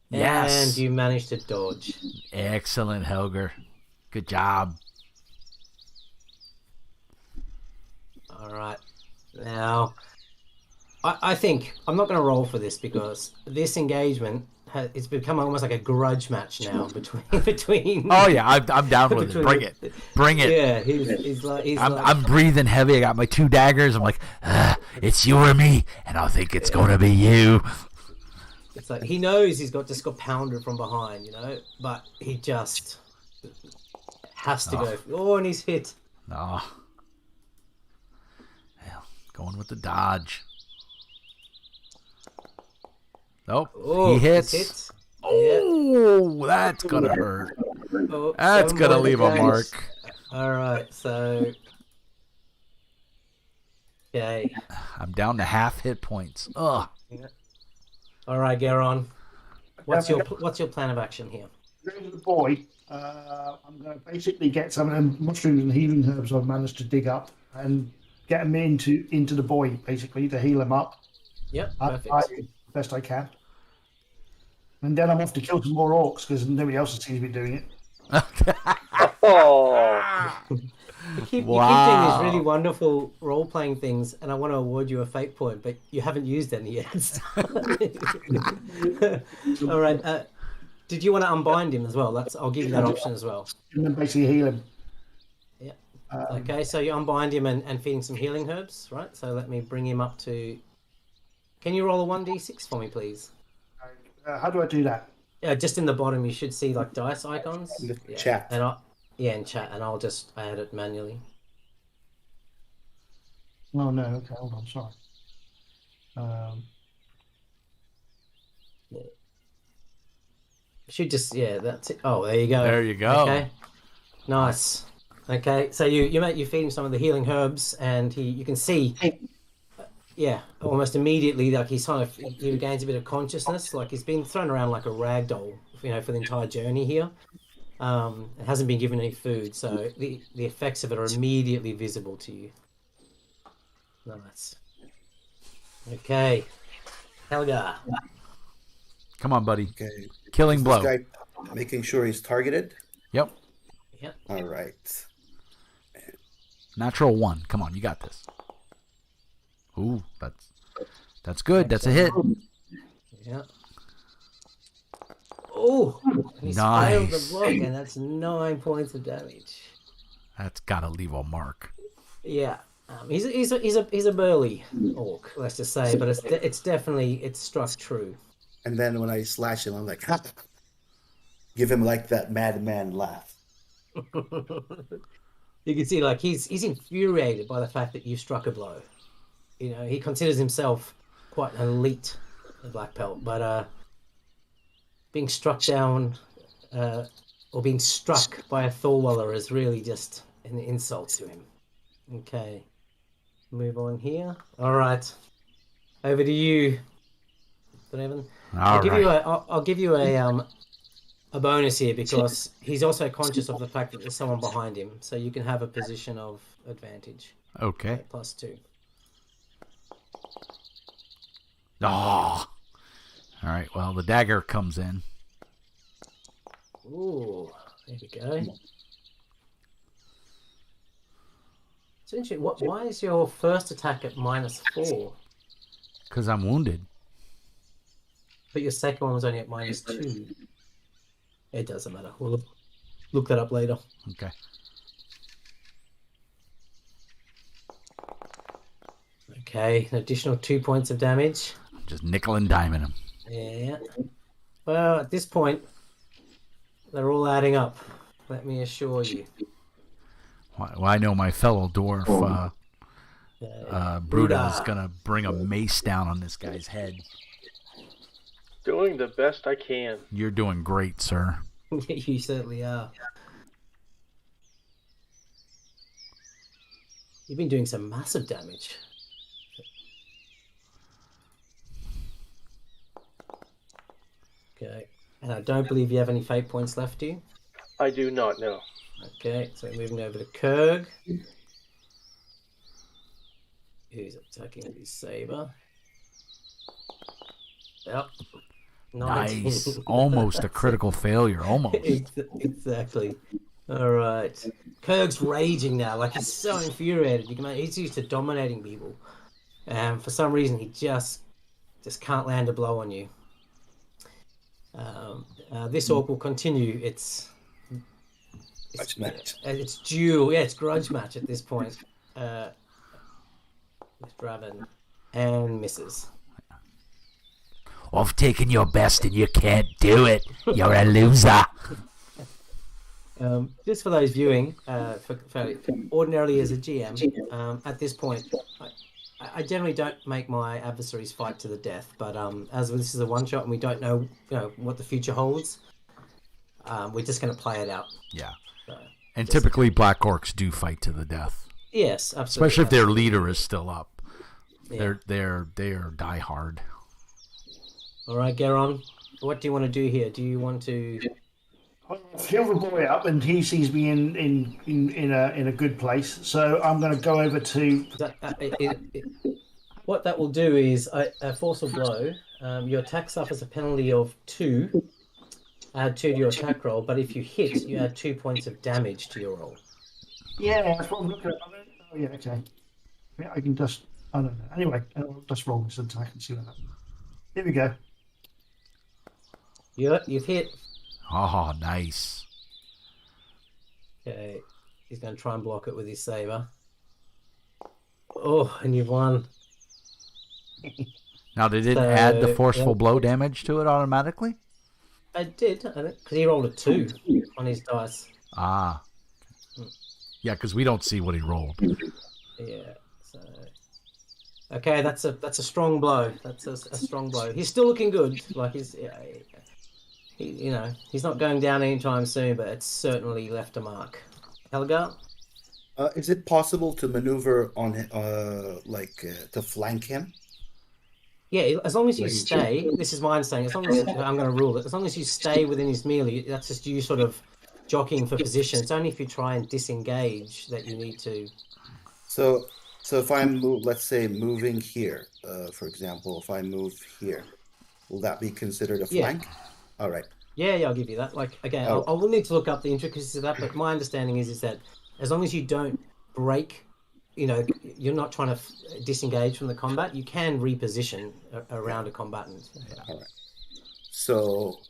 Yes. And you managed to dodge. Excellent, Helger. Good job. All right. Now, I think I'm not going to roll for this because this engagement it's become almost like a grudge match now between. Oh yeah, I'm down with it. Bring it. Yeah, he's like I'm breathing heavy. I got my 2 daggers. I'm like, it's you or me, and I think it's gonna be you. It's like he knows he's just got pounded from behind, but he just has to go. Oh, and he's hit. Oh. Hell, going with the dodge. Nope. Oh, he hits. He's hit. Oh, that's gonna hurt. Oh, That's 7 gonna points leave of a damage. mark. All right, so okay. I'm down to half hit points. Ugh. All right, Garon. What's your plan of action here? Go to the boy. I'm going to basically get some of them mushrooms and healing herbs I've managed to dig up and get them into the boy, basically, to heal him up. Yep, perfect. Best I can. And then I'm off to kill some more orcs because nobody else seems to be doing it. Oh, You keep doing Wow. these really wonderful role-playing things, and I want to award you a fate point, but you haven't used any yet. All right. Did you want to unbind him as well? I'll give you that option as well. And then basically heal him. Yeah. Okay, so you unbind him and feeding some healing herbs, right? So let me bring him up to... Can you roll a 1d6 for me, please? How do I do that? Just in the bottom, you should see like dice icons. In the chat. And in chat, and I'll just add it manually. Oh, no. Okay, hold on. Sorry. Should just that's it. Oh, there you go. There you go. Okay, nice. Okay, so you feed him some of the healing herbs, and you can see, almost immediately, like he regains a bit of consciousness, like he's been thrown around like a rag doll, for the entire journey here. It hasn't been given any food, so the effects of it are immediately visible to you. Nice. Okay, Helga. Come on, buddy. Okay. Killing This blow. guy making sure he's targeted. Yep. Yep. All right. Natural 1. Come on, you got this. Ooh, that's good. That's a hit. Yeah. Oh, he's failed the block, and that's 9 points of damage. That's gotta leave a mark. Yeah, he's a burly orc, let's just say, but it's definitely struck true. And then when I slash him, I'm like, ha! Give him like that madman laugh. You can see like he's infuriated by the fact that you struck a blow. He considers himself quite an elite black belt, but being struck down or being struck by a Thorwaller is really just an insult to him. Okay, move on here. All right, over to you, Donovan. I'll give you a bonus here because he's also conscious of the fact that there's someone behind him, so you can have a position of advantage. Okay. +2. Oh. All right. Well, the dagger comes in. Ooh, there we go. It's interesting. Why is your first attack at -4, Because I'm wounded. but your second one was only at -2? It doesn't matter. We'll look that up later. Okay. Okay, an additional 2 points of damage. Just nickel and diming him. Yeah. Well, at this point, they're all adding up. Let me assure you. Well, I know my fellow dwarf, Bruda, is going to bring a mace down on this guy's head. Doing the best I can. You're doing great, sir. You certainly are. You've been doing some massive damage. Okay. And I don't believe you have any fate points left, do you? I do not know. Okay, so moving over to Kurg. Who's attacking with his saber? Yep. Nice. Almost a critical failure. Almost. Exactly. All right. Kurg's raging now. Like, he's so infuriated. He's used to dominating people. And for some reason, he just can't land a blow on you. This orc will continue its duel. Yeah, it's grudge match at this point. With Draven and misses. I've taken your best and you can't do it. You're a loser. Just for those viewing, ordinarily as a GM, at this point, I generally don't make my adversaries fight to the death. But as this is a one shot and we don't know, what the future holds, we're just going to play it out. Yeah. And typically, black orcs do fight to the death. Yes, absolutely. Especially if their leader is still up. Yeah. They're die hard. All right, Garon, what do you want to do here? Do you want to? I've healed the boy up, and he sees me in a good place. So I'm going to go over to. What that will do is a forceful blow. Your attack suffers a penalty of 2. Add 2 to your attack roll, but if you hit, you add 2 points of damage to your roll. Yeah, that's what I'm looking at. Oh yeah, okay. Yeah, I can just. I don't know. Anyway, I'll just roll this attack and see what happens. Here we go. You've hit. Oh, nice. Okay, he's going to try and block it with his saber. Oh, and you've won. Now, did it add the forceful blow damage to it automatically? I did, I think, because he rolled a 2 on his dice. Ah. Yeah, because we don't see what he rolled. Yeah. So. Okay, that's a strong blow. That's a strong blow. He's still looking good. Like he's not going down anytime soon, but it's certainly left a mark. Helga? Is it possible to maneuver on to flank him? Yeah, as long as you stay. This is my understanding. As long as I'm going to rule it. As long as you stay within his melee, that's just you sort of jockeying for position. It's only if you try and disengage that you need to. So if I'm let's say moving here, for example, if I move here, will that be considered a flank? Yeah. All right. Yeah, I'll give you that. Like again, I will need to look up the intricacies of that, but my understanding is that as long as you don't break, you're not trying to disengage from the combat, you can reposition around a combatant. Yeah. All right. So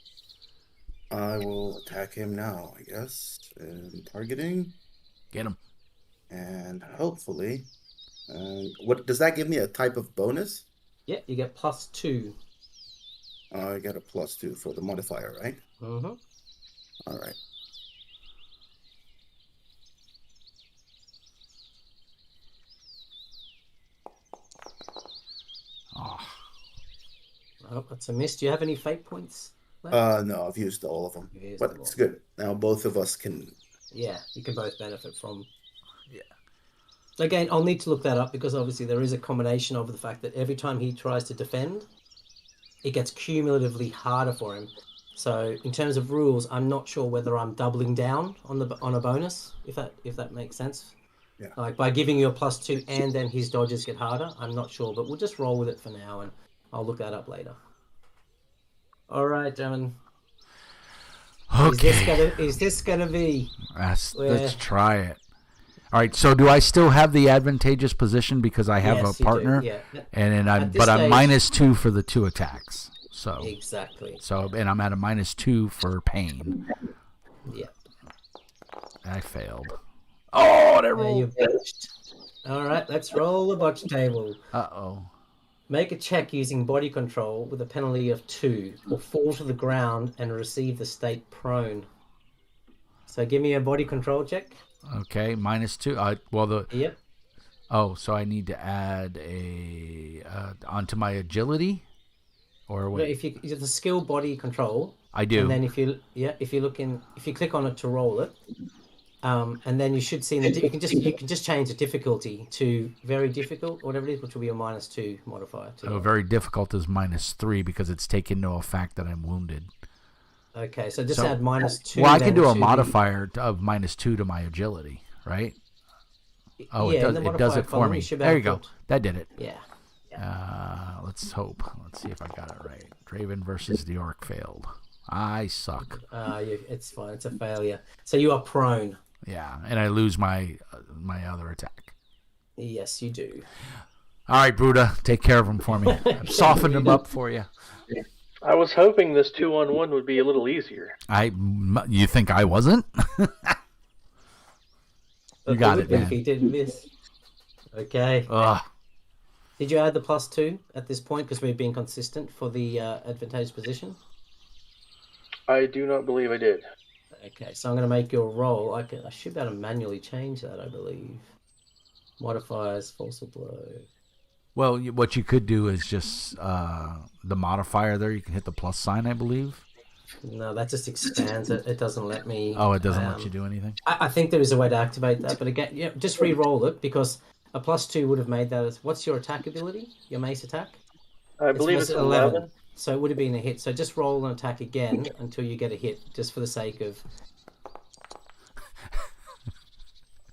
I will attack him now, I guess. And targeting. Get him. And hopefully, what does that give me? A type of bonus? Yeah, you get +2. I get a +2 for the modifier, right? Mm-hmm. All right. Oh, that's a miss. Do you have any fate points left? No, I've used all of them. But it's good. Now both of us can. Yeah, you can both benefit from. Yeah. Again, I'll need to look that up because obviously there is a combination of the fact that every time he tries to defend, it gets cumulatively harder for him. So in terms of rules, I'm not sure whether I'm doubling down on a bonus, if that makes sense. Yeah. Like by giving you a +2 and then his dodges get harder, I'm not sure, but we'll just roll with it for now and I'll look that up later. All right, gentlemen. Okay. Is this gonna be? Let's try it. All right. So, do I still have the advantageous position because I have a partner? Yeah. And I'm -2 for the 2 attacks. So exactly. So, and I'm at a -2 for pain. Yeah. I failed. Oh, that rolled. You bitched. All right, let's roll the botch table. Uh-oh. Make a check using body control with a penalty of 2, or fall to the ground and receive the state prone. So give me a body control check. Okay, -2. Yep. Oh, so I need to add a onto my agility, or what? No, if you the skill body control, I do. and then if you click on it to roll it, and then you should see you can just change the difficulty to very difficult, or whatever it is, which will be a -2 modifier. Oh, very difficult is -3 because it's taken into effect that I'm wounded. Okay, so just add -2. Well, I can do a modifier of -2 to my agility, right? Oh, yeah, it does it for me. There you go. That did it. Yeah. Let's hope. Let's see if I got it right. Draven versus the Orc failed. I suck. It's fine. It's a failure. So you are prone. Yeah, and I lose my other attack. Yes, you do. All right, Bruda, take care of him for me. I've softened him up for you. I was hoping this 2-on-1 would be a little easier. You think I wasn't? You got it, man. He didn't miss. Okay. Ugh. Did you add the +2 at this point because we're being consistent for the advantageous position? I do not believe I did. Okay, so I'm going to make your roll. I should be able to manually change that, I believe. Modifiers, false or blow. Well, what you could do is just the modifier there. You can hit the plus sign, I believe. No, that just expands it. It doesn't let me. Oh, it doesn't let you do anything? I think there is a way to activate that, but again, yeah, just re-roll it because a +2 would have made that as. What's your attack ability? Your Mace Attack? I believe it's 11. So it would have been a hit. So just roll an attack again until you get a hit, just for the sake of.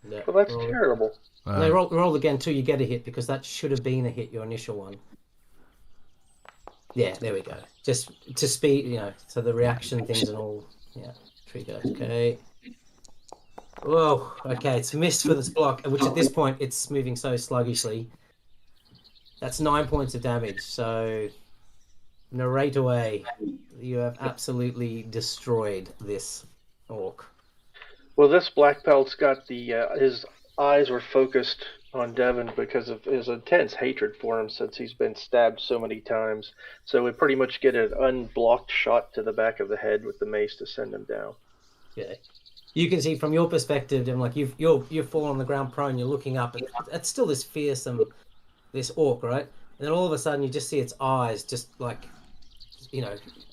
Well, that's terrible. No, roll again until you get a hit because that should have been a hit, your initial one. Yeah, there we go. Just to speed, so the reaction things and all. Yeah, trigger. Okay. Whoa. Okay, it's missed for this block, which at this point it's moving so sluggishly. That's 9 points of damage. So, narrate away. You have absolutely destroyed this orc. Well, this black pelt's got his eyes were focused on Devin because of his intense hatred for him since he's been stabbed so many times. So we pretty much get an unblocked shot to the back of the head with the mace to send him down. Yeah. You can see from your perspective, Devin, like you're fallen on the ground prone, you're looking up, and it's still this fearsome, this orc, right? And then all of a sudden you just see its eyes just like,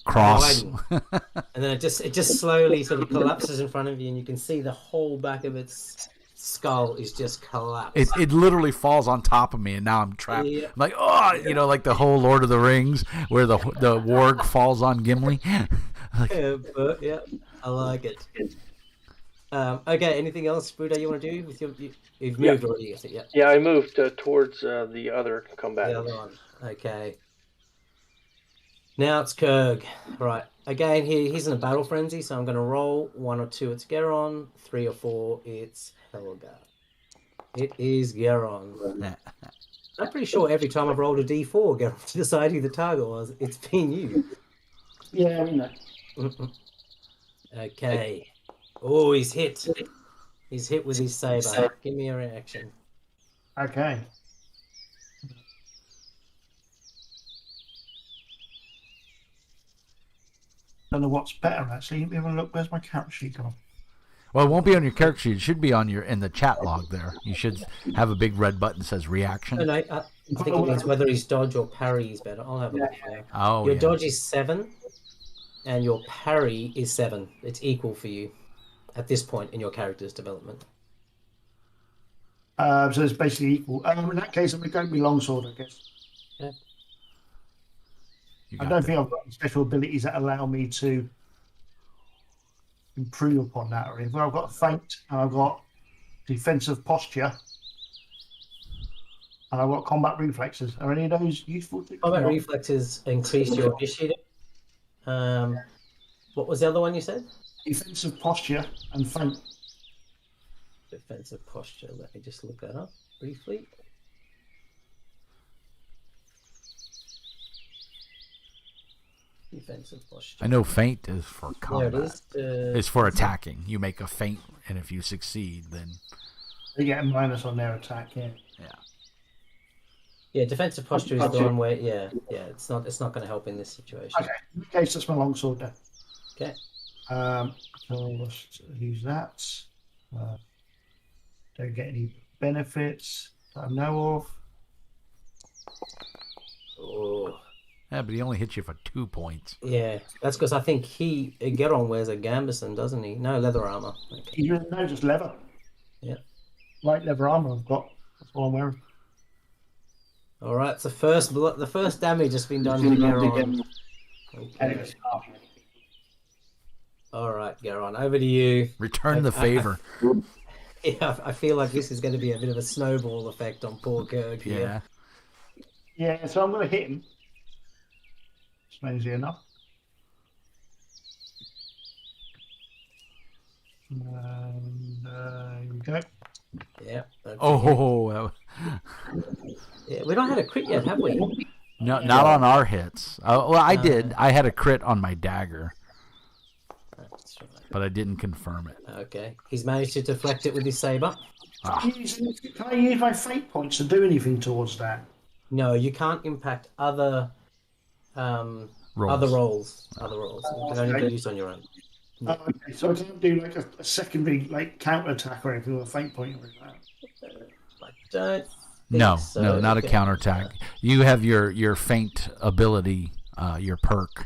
cross. And then it just slowly sort of collapses in front of you, and you can see the whole back of its skull is just collapsed. It literally falls on top of me, and now I'm trapped. Yeah. I'm like, like the whole Lord of the Rings where the warg falls on Gimli. Yeah, I like it. Okay, anything else, Buddha, you want to do? You've moved already, yeah. Yeah, I moved towards the other combatants. The other one. Okay. Now it's Kurg. Right. Again, he's in a battle frenzy, so I'm going to roll 1 or 2. It's Geron. 3 or 4. It's Helga. It is Geron. I'm pretty sure every time I've rolled a D4, Geron, to decide who the target was, it's been you. Yeah, I mean that. Okay. Oh, he's hit. He's hit with his saber. Give me a reaction. Okay. Don't know what's better actually. Let me have a look. Where's my character sheet gone? Well, it won't be on your character sheet. It should be in the chat log there. You should have a big red button that says reaction. No, I think it means whether his dodge or parry is better. I'll have a look there. Oh, your dodge is 7, and your parry is 7. It's equal for you at this point in your character's development. So it's basically equal. In that case, I'm going to be longsword, I guess. Yeah. I don't think I've got any special abilities that allow me to improve upon that. Or anything. I've got feint, and I've got defensive posture, and I've got combat reflexes. Are any of those useful? Combat reflexes increase your initiative. What was the other one you said? Defensive posture and feint. Defensive posture. Let me just look that up briefly. Defensive posture. I know feint is for combat. There it is. It's for attacking. You make a feint, and if you succeed, then They get a minus on their attack. Yeah. Yeah, defensive posture is the one where it's not going to help in this situation. Okay, in that case, that's my longsword then. Okay. So let's use that. Don't get any benefits that I know of. Oh. Yeah, but he only hits you for 2 points. Yeah, that's because I think Geron wears a gambeson, doesn't he? No leather armor. Okay. No, just leather. Yeah. Light leather armor I've got. That's all I'm wearing. All right, so the first damage has been done to Geron. Okay. All right, Geron, over to you. Return the favor. I feel like this is going to be a bit of a snowball effect on poor Kirk here. Yeah, so I'm going to hit him. Strangely enough. Here we go. Yeah. Yeah, we don't have a crit yet, have we? No, not on our hits. Well, I did. I had a crit on my dagger. That's right. But I didn't confirm it. Okay. He's managed to deflect it with his saber. Can I use my fate points to do anything towards that? No, you can't impact other rolls. It can only be used on your own. Okay, so I can't do like a secondary counter attack or anything with a fate point or anything like that. I don't No, so. no, not a counterattack. You have your feint ability, your perk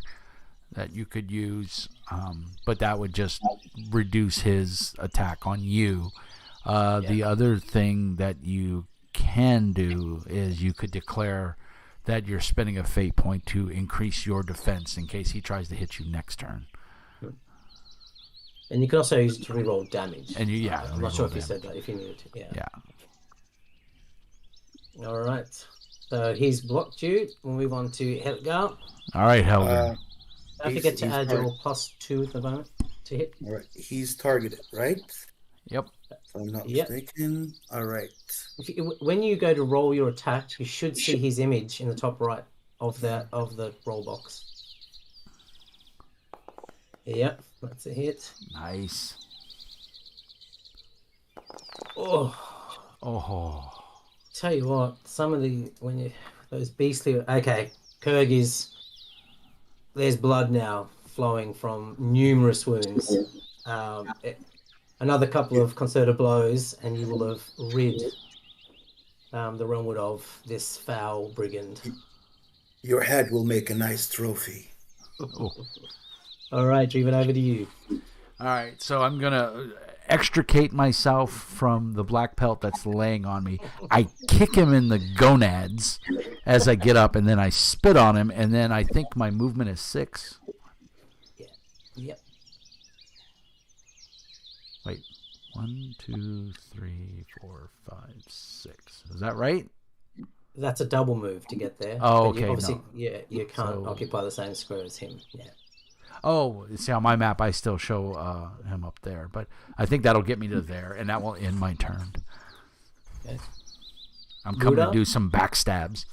that you could use, but that would just reduce his attack on you. The other thing that you can do is you could declare that you're spending a fate point to increase your defense in case he tries to hit you next turn. And you can also use it to reroll damage. And I'm not sure if you said that, if you needed to. Yeah. All right. So he's blocked you. We'll move on to Helga. All right, Helga. Don't forget to add your +2 at the moment to hit. All right. He's targeted, right? Yep. If I'm not mistaken. All right. When you go to roll your attack, you should see his image in the top right of the roll box. Yep, that's a hit. Nice. Oh. Tell you what, some of those beastly. Okay, Kurg there's blood now flowing from numerous wounds. Another couple of concerted blows, and you will have rid the realmwood of this foul brigand. Your head will make a nice trophy. All right, Dreven, over to you. All right, so I'm going to extricate myself from the black pelt that's laying on me. I kick him in the gonads as I get up, and then I spit on him, and then I think my movement is 6. Yeah. Yep. Wait. 1, 2, 3, 4, 5, 6. Is that right? That's a double move to get there. Oh, but okay. Obviously, you can't occupy the same square as him. Yeah. Oh, see, on my map, I still show him up there. But I think that'll get me to there, and that will end my turn. Okay. I'm coming to do some backstabs.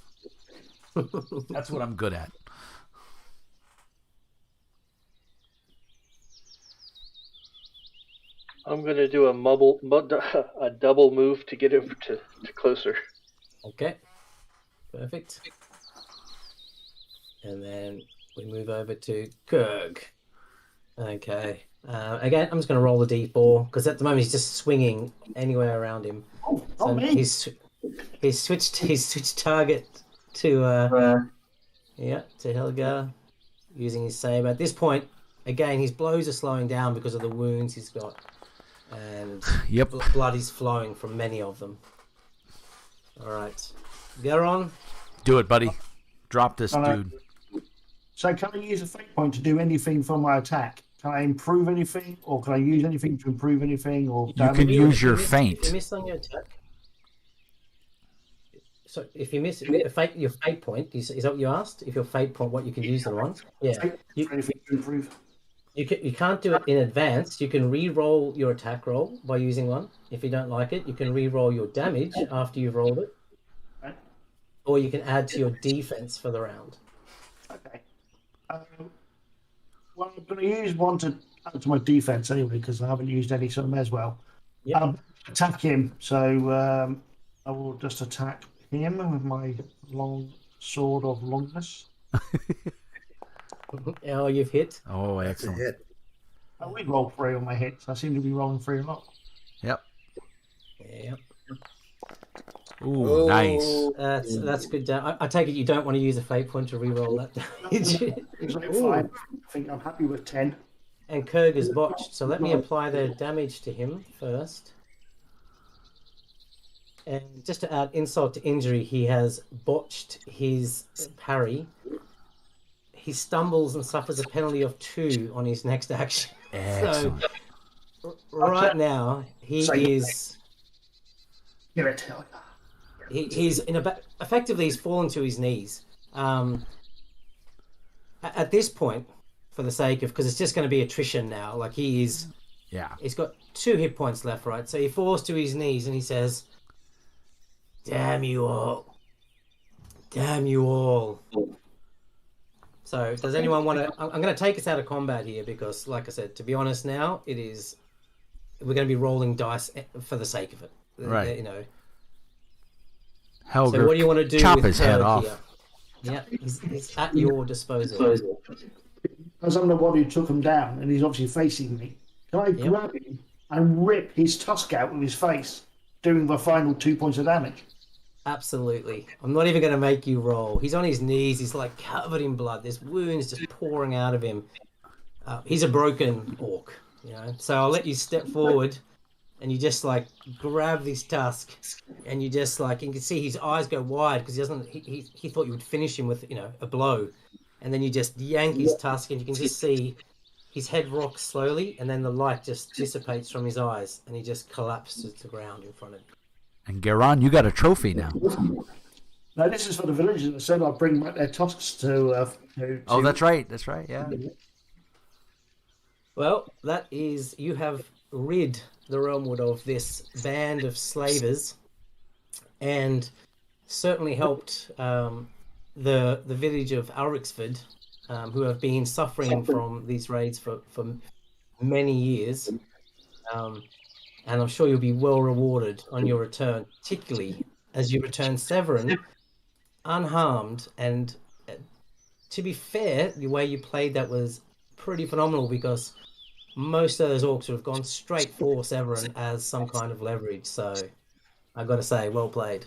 That's what I'm good at. I'm going to do a double move to get over to closer. Okay. Perfect. And then we move over to Kurg. Okay. Again, I'm just going to roll the d4 because at the moment he's just swinging anywhere around him. So he's switched target to Helga using his saber. At this point, again, his blows are slowing down because of the wounds he's got, and blood is flowing from many of them. All right, Geron, do it, buddy. Drop this dude. So can I use a fate point to do anything for my attack? Can I improve anything, or can I use anything to improve anything? Or you can use your feint. If you miss on your attack, so if you miss your fate point, is that what you asked? If your fate point, what you can use it on? Yeah. Anything to improve? You can't do it in advance. You can re-roll your attack roll by using one. If you don't like it, you can re-roll your damage after you've rolled it, or you can add to your defense for the round. Okay. Well, I'm going to use one to add to my defense anyway because I haven't used any, so I may as well. Yep. Attack him. So I will just attack him with my long sword of longness. Oh, you've hit. Oh, That's a excellent. hit. I would roll 3 on my hits. I seem to be rolling 3 a lot. Yep. Yeah, Ooh, Oh. nice. that's good. I take it you don't want to use a fate point to re-roll that damage. It's like Ooh. 5. I think I'm happy with 10. And Kurg is botched, so let me apply the damage to him first. And just to add insult to injury, he has botched his parry. He stumbles and suffers a penalty of 2 on his next action. Excellent. So right now he is Give it. he's effectively he's fallen to his knees. At this point, for the sake of, because it's just going to be attrition now. Like he's got 2 hit points left, right? So he falls to his knees and he says, "Damn you all! Damn you all!" So, does anyone want to? I'm going to take us out of combat here because, like I said, to be honest, now we're going to be rolling dice for the sake of it, Right? You know. Helger, So, what do you want to do? chop with his head Kurg off. here? Yeah, he's at your disposal. Because I'm the one who took him down, and he's obviously facing me. Can I grab him and rip his tusk out with his face, doing the final 2 points of damage? Absolutely. I'm not even going to make you roll. He's on his knees. He's like covered in blood. There's wounds just pouring out of him. He's a broken orc, you know. So I'll let you step forward, and you just like grab this tusk, and you just like you can see his eyes go wide because he doesn't. He thought you would finish him with a blow, and then you just yank his tusk, and you can just see his head rocks slowly, and then the light just dissipates from his eyes, and he just collapses to the ground in front of you. And Garon, you got a trophy now. No, this is for the villagers. I said I'll bring back their tusks to. Oh, that's right. That's right. Yeah. Well, that is, you have rid the Realmwood of this band of slavers, and certainly helped the village of Ulrichsford, who have been suffering from these raids for many years. And I'm sure you'll be well rewarded on your return, particularly as you return Severin unharmed. And to be fair, the way you played that was pretty phenomenal because most of those orcs would have gone straight for Severin as some kind of leverage. So I've got to say, well played.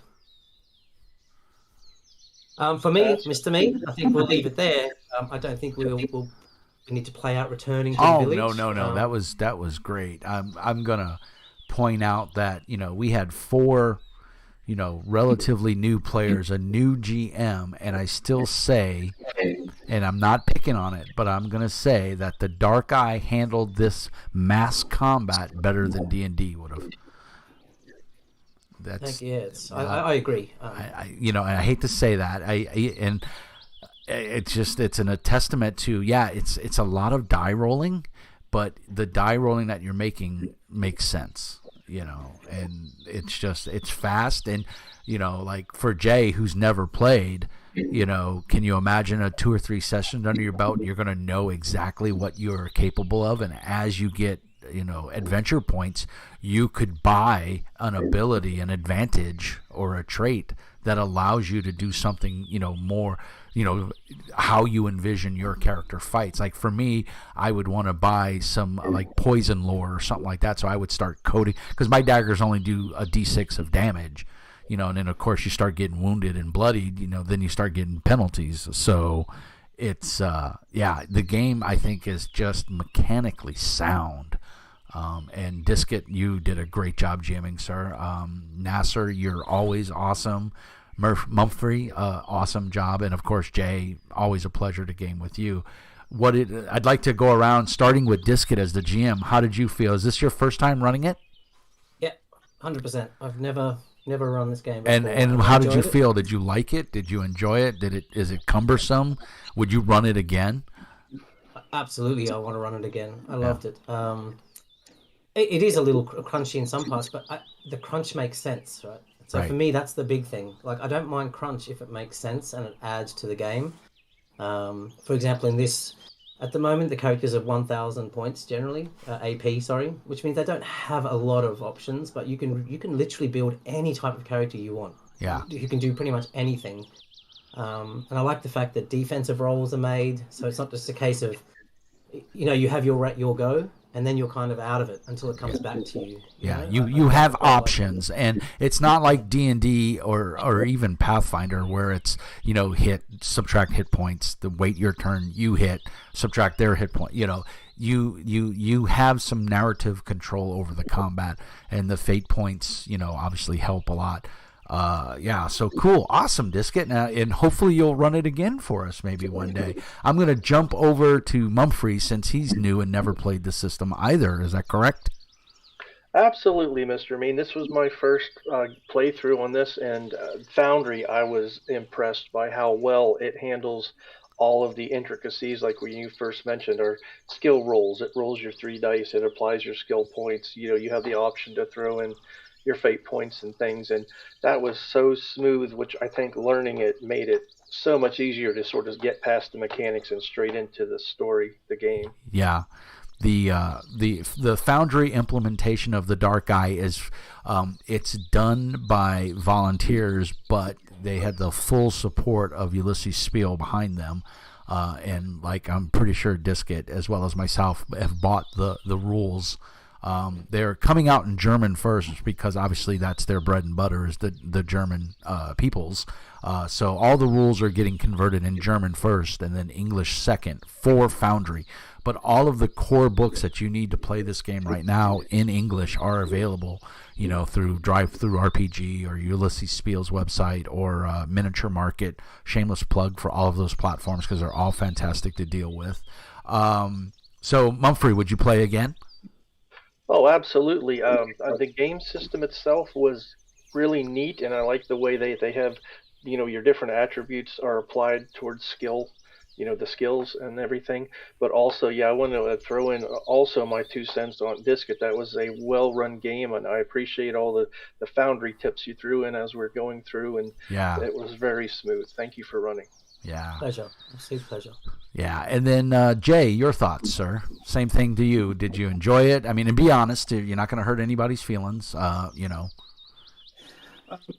For me, Mr. Me, I think we'll leave it there. I don't think we need to play out returning to the village. No. That was great. I'm gonna point out that we had 4 relatively new players, a new GM, and I still say, and I'm not picking on it, but I'm gonna say that the Dark Eye handled this mass combat better than D&D would have. That's I agree. I hate to say that. It's a testament to it's a lot of die rolling, but the die rolling that you're making makes sense, and it's fast, and like for Jay who's never played, can you imagine a 2 or 3 sessions under your belt? You're going to know exactly what you're capable of, and as you get adventure points, you could buy an ability, an advantage, or a trait that allows you to do something more, how you envision your character fights. Like for me, I would want to buy some like poison lore or something like that, so I would start coding, because my daggers only do a d6 of damage, and then of course you start getting wounded and bloodied, then you start getting penalties. So it's the game I think is just mechanically sound. And Disket, you did a great job jamming, sir. Nasser, you're always awesome. Mumphrey, awesome job. And of course, Jay, always a pleasure to game with you. I'd like to go around, starting with Disket as the GM. How did you feel? Is this your first time running it? Yeah, 100%. I've never run this game before. And how did you feel? Did you like it? Did you enjoy it? Is it cumbersome? Would you run it again? Absolutely, I want to run it again. I loved it. It is a little crunchy in some parts, but the crunch makes sense, right? So for me, that's the big thing. Like, I don't mind crunch if it makes sense and it adds to the game. For example, in this At the moment, the characters are 1,000 points generally, AP, sorry, which means they don't have a lot of options, but you can literally build any type of character you want. Yeah. You can do pretty much anything. And I like the fact that defensive roles are made, so it's not just a case of, you have your go, and then you're kind of out of it until it comes back to you. Yeah, know? you I have quite like options, and it's not like D&D or even Pathfinder where it's hit, subtract hit points, the wait your turn, you hit, subtract their hit point. You have some narrative control over the combat, and the fate points obviously help a lot. Yeah, so cool, awesome, Disket, and hopefully you'll run it again for us maybe one day. I'm gonna jump over to Mumphrey since he's new and never played the system either. Is that correct? Absolutely, Mr. Mean. This was my first playthrough on this, and Foundry, I was impressed by how well it handles all of the intricacies, like when you first mentioned, are skill rolls. It rolls your 3 dice, it applies your skill points. You have the option to throw in your fate points and things, and that was so smooth, which I think learning it made it so much easier to sort of get past the mechanics and straight into the story, the game. Yeah. The Foundry implementation of the Dark Eye is it's done by volunteers, but they had the full support of Ulisses Spiele behind them, and like I'm pretty sure Disket as well as myself have bought the rules. They're coming out in German first because obviously that's their bread and butter is the German peoples. So all the rules are getting converted in German first and then English second for Foundry. But all of the core books that you need to play this game right now in English are available, through Drive-Through RPG or Ulysses Spiel's website or Miniature Market. Shameless plug for all of those platforms because they're all fantastic to deal with. So, Mumphrey, would you play again? Oh, absolutely. The game system itself was really neat, and I like the way they have, your different attributes are applied towards skill, the skills and everything. But also, yeah, I want to throw in also my 2 cents on Disket. That was a well-run game, and I appreciate all the Foundry tips you threw in as we're going through, and Yeah. it was very smooth. Thank you for running. Yeah. Pleasure. Absolute pleasure. Yeah, and then Jay, your thoughts, sir? Same thing to you. Did you enjoy it? I mean, and be honest, you're not going to hurt anybody's feelings. It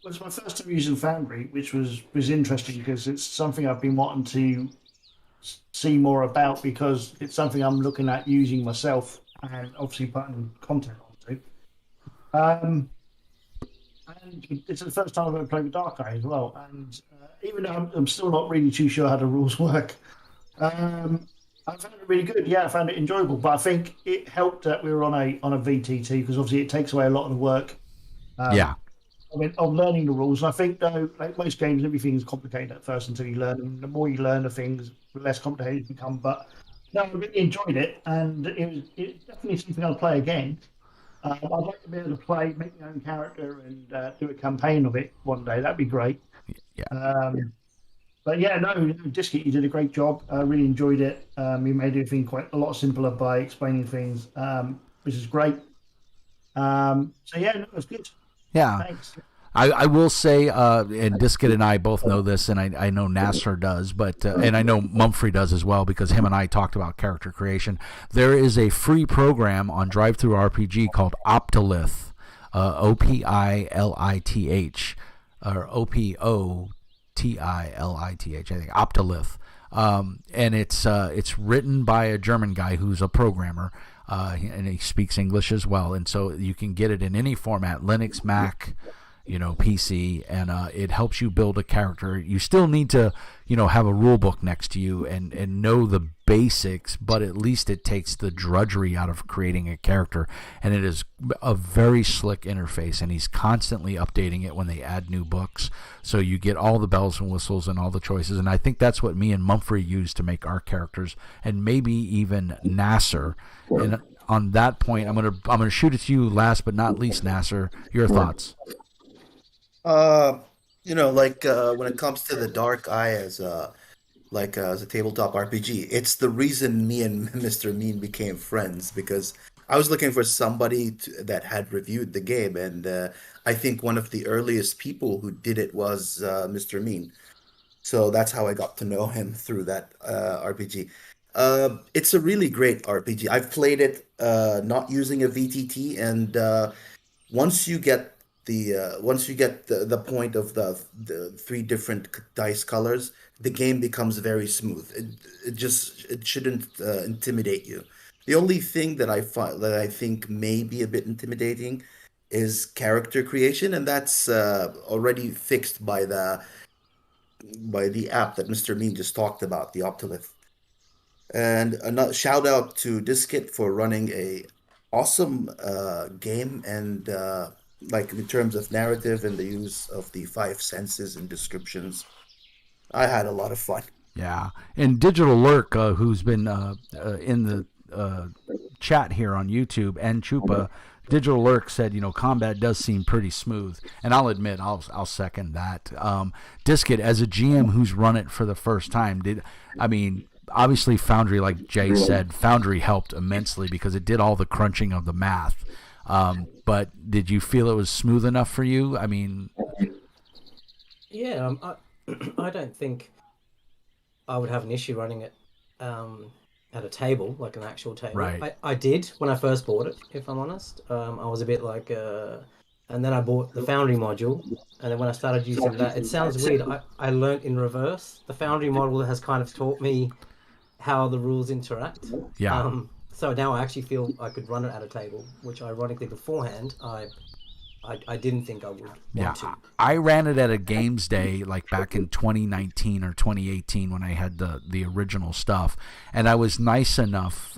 was my first time using Foundry, which was interesting because it's something I've been wanting to see more about because it's something I'm looking at using myself and obviously putting content onto. Um, and it's the first time I've ever played with Dark Eye as well. And even though I'm still not really too sure how the rules work, I found it really good. Yeah, I found it enjoyable. But I think it helped that we were on a VTT because obviously it takes away a lot of the work. Yeah. Of learning the rules. And I think though, like most games, everything is complicated at first until you learn them. The more you learn the things, the less complicated it become. But no, I really enjoyed it, and it's definitely something I'll play again. I'd like to be able to make my own character, and do a campaign of it one day. That'd be great. Yeah. But yeah, no, Disky, you did a great job. I really enjoyed it. You made everything quite a lot simpler by explaining things, which is great. So yeah, no, it was good. Yeah. Thanks. I will say, and Disket and I both know this, and I know Nasser does, but and I know Mumphrey does as well because him and I talked about character creation. There is a free program on Drive-Through RPG called Optilith, Opilith, or Opotilith, I think, Optilith. And it's written by a German guy who's a programmer, and he speaks English as well, and so you can get it in any format, Linux, Mac, PC, and it helps you build a character. You still need to, have a rule book next to you and know the basics, but at least it takes the drudgery out of creating a character, and it is a very slick interface, and he's constantly updating it when they add new books, so you get all the bells and whistles and all the choices, and I think that's what me and Mumphrey used to make our characters, and maybe even Nasser. And on that point, I'm gonna shoot it to you last but not least, Nasser. Your thoughts? When it comes to the Dark Eye as a tabletop RPG, it's the reason me and Mr. Mean became friends because I was looking for somebody that had reviewed the game, and I think one of the earliest people who did it was Mr. Mean. So that's how I got to know him through that RPG. It's a really great RPG. I've played it not using a VTT, and once you get the point of the three different dice colors, the game becomes very smooth. It shouldn't intimidate you. The only thing that I think may be a bit intimidating is character creation, and that's already fixed by the app that Mr. Mean just talked about, the Optilith. And another shout out to Diskit for running a awesome game and like in terms of narrative and the use of the five senses and descriptions. I had a lot of fun. Yeah, and Digital Lurk, who's been in the chat here on YouTube, and Chupa, Digital Lurk said, combat does seem pretty smooth, and I'll admit, I'll second that. Diskit, as a GM who's run it for the first time, obviously Foundry, like Jay said, Foundry helped immensely because it did all the crunching of the math. But did you feel it was smooth enough for you? Yeah, I don't think I would have an issue running it at a table, like an actual table. Right. I did when I first bought it, if I'm honest. I was a bit like, and then I bought the Foundry module, and then when I started using that, it sounds weird. I learnt in reverse. The Foundry module has kind of taught me how the rules interact. Yeah. So now I actually feel I could run it at a table, which ironically beforehand I didn't think I would want to. I ran it at a games day like back in 2019 or 2018 when I had the original stuff, and I was nice enough.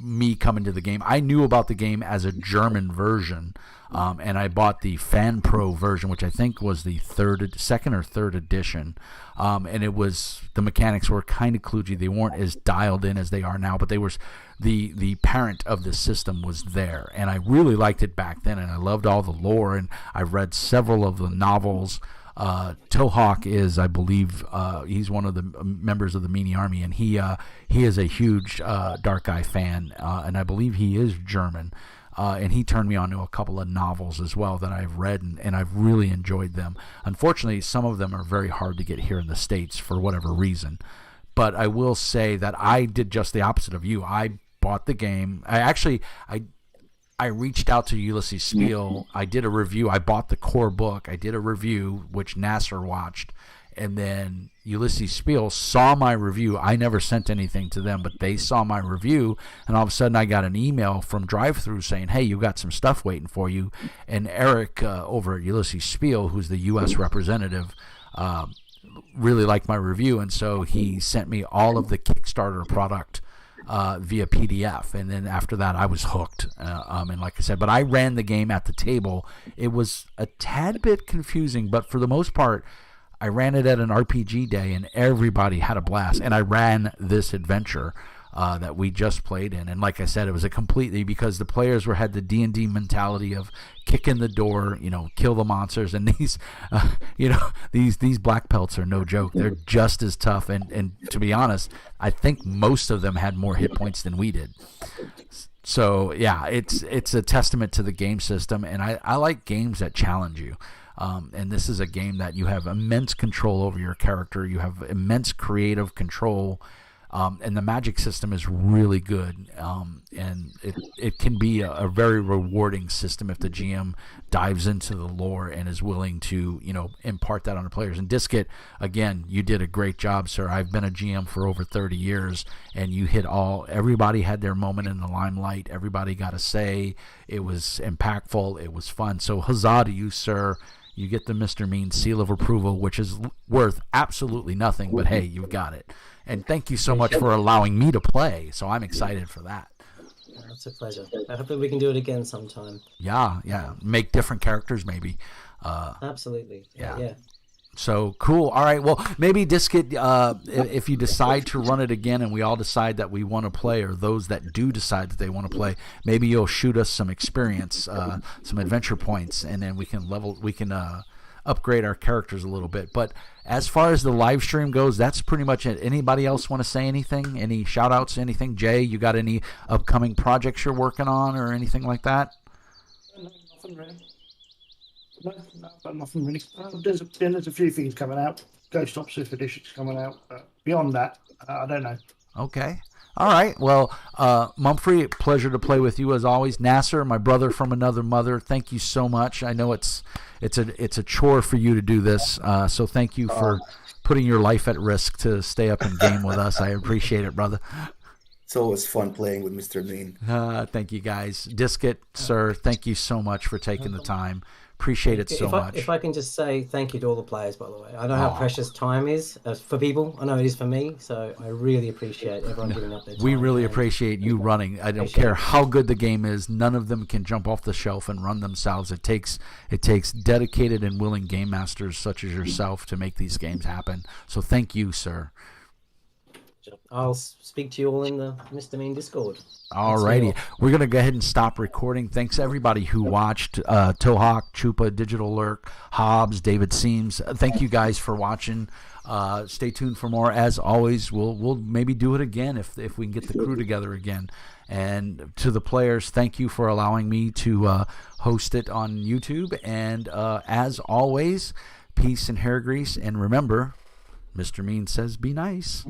Me coming to the game, I knew about the game as a German version, and I bought the Fan Pro version, which I think was the second or third edition. And the mechanics were kind of kludgy. They weren't as dialed in as they are now, but they were the parent of the system was there, and I really liked it back then, and I loved all the lore, and I've read several of the novels. Tohawk is, I believe, he's one of the members of the Meanie Army, and he is a huge Dark Eye fan, and I believe he is German. And he turned me on to a couple of novels as well that I've read, and I've really enjoyed them. Unfortunately, some of them are very hard to get here in the States for whatever reason. But I will say that I did just the opposite of you. I bought the game. I reached out to Ulisses Spiele. I did a review. I bought the core book. I did a review, which Nasser watched. And then Ulisses Spiele saw my review. I never sent anything to them, but they saw my review. And all of a sudden, I got an email from Drive-Thru saying, hey, you got some stuff waiting for you. And Eric over at Ulisses Spiele, who's the U.S. representative, really liked my review. And so he sent me all of the Kickstarter product via PDF, and then after that I was hooked, and like I said, but I ran the game at the table. It was a tad bit confusing, but for the most part I ran it at an RPG day and everybody had a blast, and I ran this adventure that we just played in, and like I said, it was a completely, because the players had the D&D mentality of kick in the door, kill the monsters, and these these black pelts are no joke. They're just as tough, and to be honest, I think most of them had more hit points than we did. So yeah, it's a testament to the game system, and I like games that challenge you. And this is a game that you have immense control over your character. You have immense creative control. And the magic system is really good, and it can be a very rewarding system if the GM dives into the lore and is willing to impart that on the players. And Diskit, again, you did a great job, sir. I've been a GM for over 30 years, and you hit everybody had their moment in the limelight. Everybody got a say. It was impactful. It was fun. So huzzah to you, sir. You get the Mr. Mean seal of approval, which is worth absolutely nothing, but hey, you've got it. And thank you so much for allowing me to play. So I'm excited for that. It's a pleasure. I hope that we can do it again sometime. Yeah. Make different characters, maybe. Absolutely. Yeah. So cool. All right. Well, maybe Diskit, if you decide to run it again and we all decide that we want to play, or those that do decide that they want to play, maybe you'll shoot us some experience, some adventure points, and then we can upgrade our characters a little bit. But as far as the live stream goes, that's pretty much it. Anybody else want to say anything? Any shout outs, anything? Jay, you got any upcoming projects you're working on or anything like that? No, nothing really. No, nothing really. There's a few things coming out. Ghost Ops 5th edition's coming out. Beyond that, I don't know. Okay. All right. Well, Mumphrey, pleasure to play with you as always. Nasser, my brother from another mother, thank you so much. I know it's a chore for you to do this, so thank you for putting your life at risk to stay up and game with us. I appreciate it, brother. It's always fun playing with Mr. Mean. Thank you, guys. Disket, sir, thank you so much for taking the time. Appreciate it so much. If I can just say thank you to all the players, by the way. I know how precious time is for people. I know it is for me, so I really appreciate everyone giving up their time. We really appreciate you running. I don't care how good the game is. None of them can jump off the shelf and run themselves. It takes dedicated and willing game masters such as yourself to make these games happen. So thank you, sir. I'll speak to you all in the Mr. Mean Discord. Alrighty. We're going to go ahead and stop recording. Thanks everybody who watched. Tohawk, Chupa, Digital Lurk, Hobbs, David Seams. Thank you guys for watching. Stay tuned for more. As always, we'll maybe do it again if we can get the crew together again. And to the players, thank you for allowing me to host it on YouTube. And as always, peace and hair grease. And remember, Mr. Mean says be nice.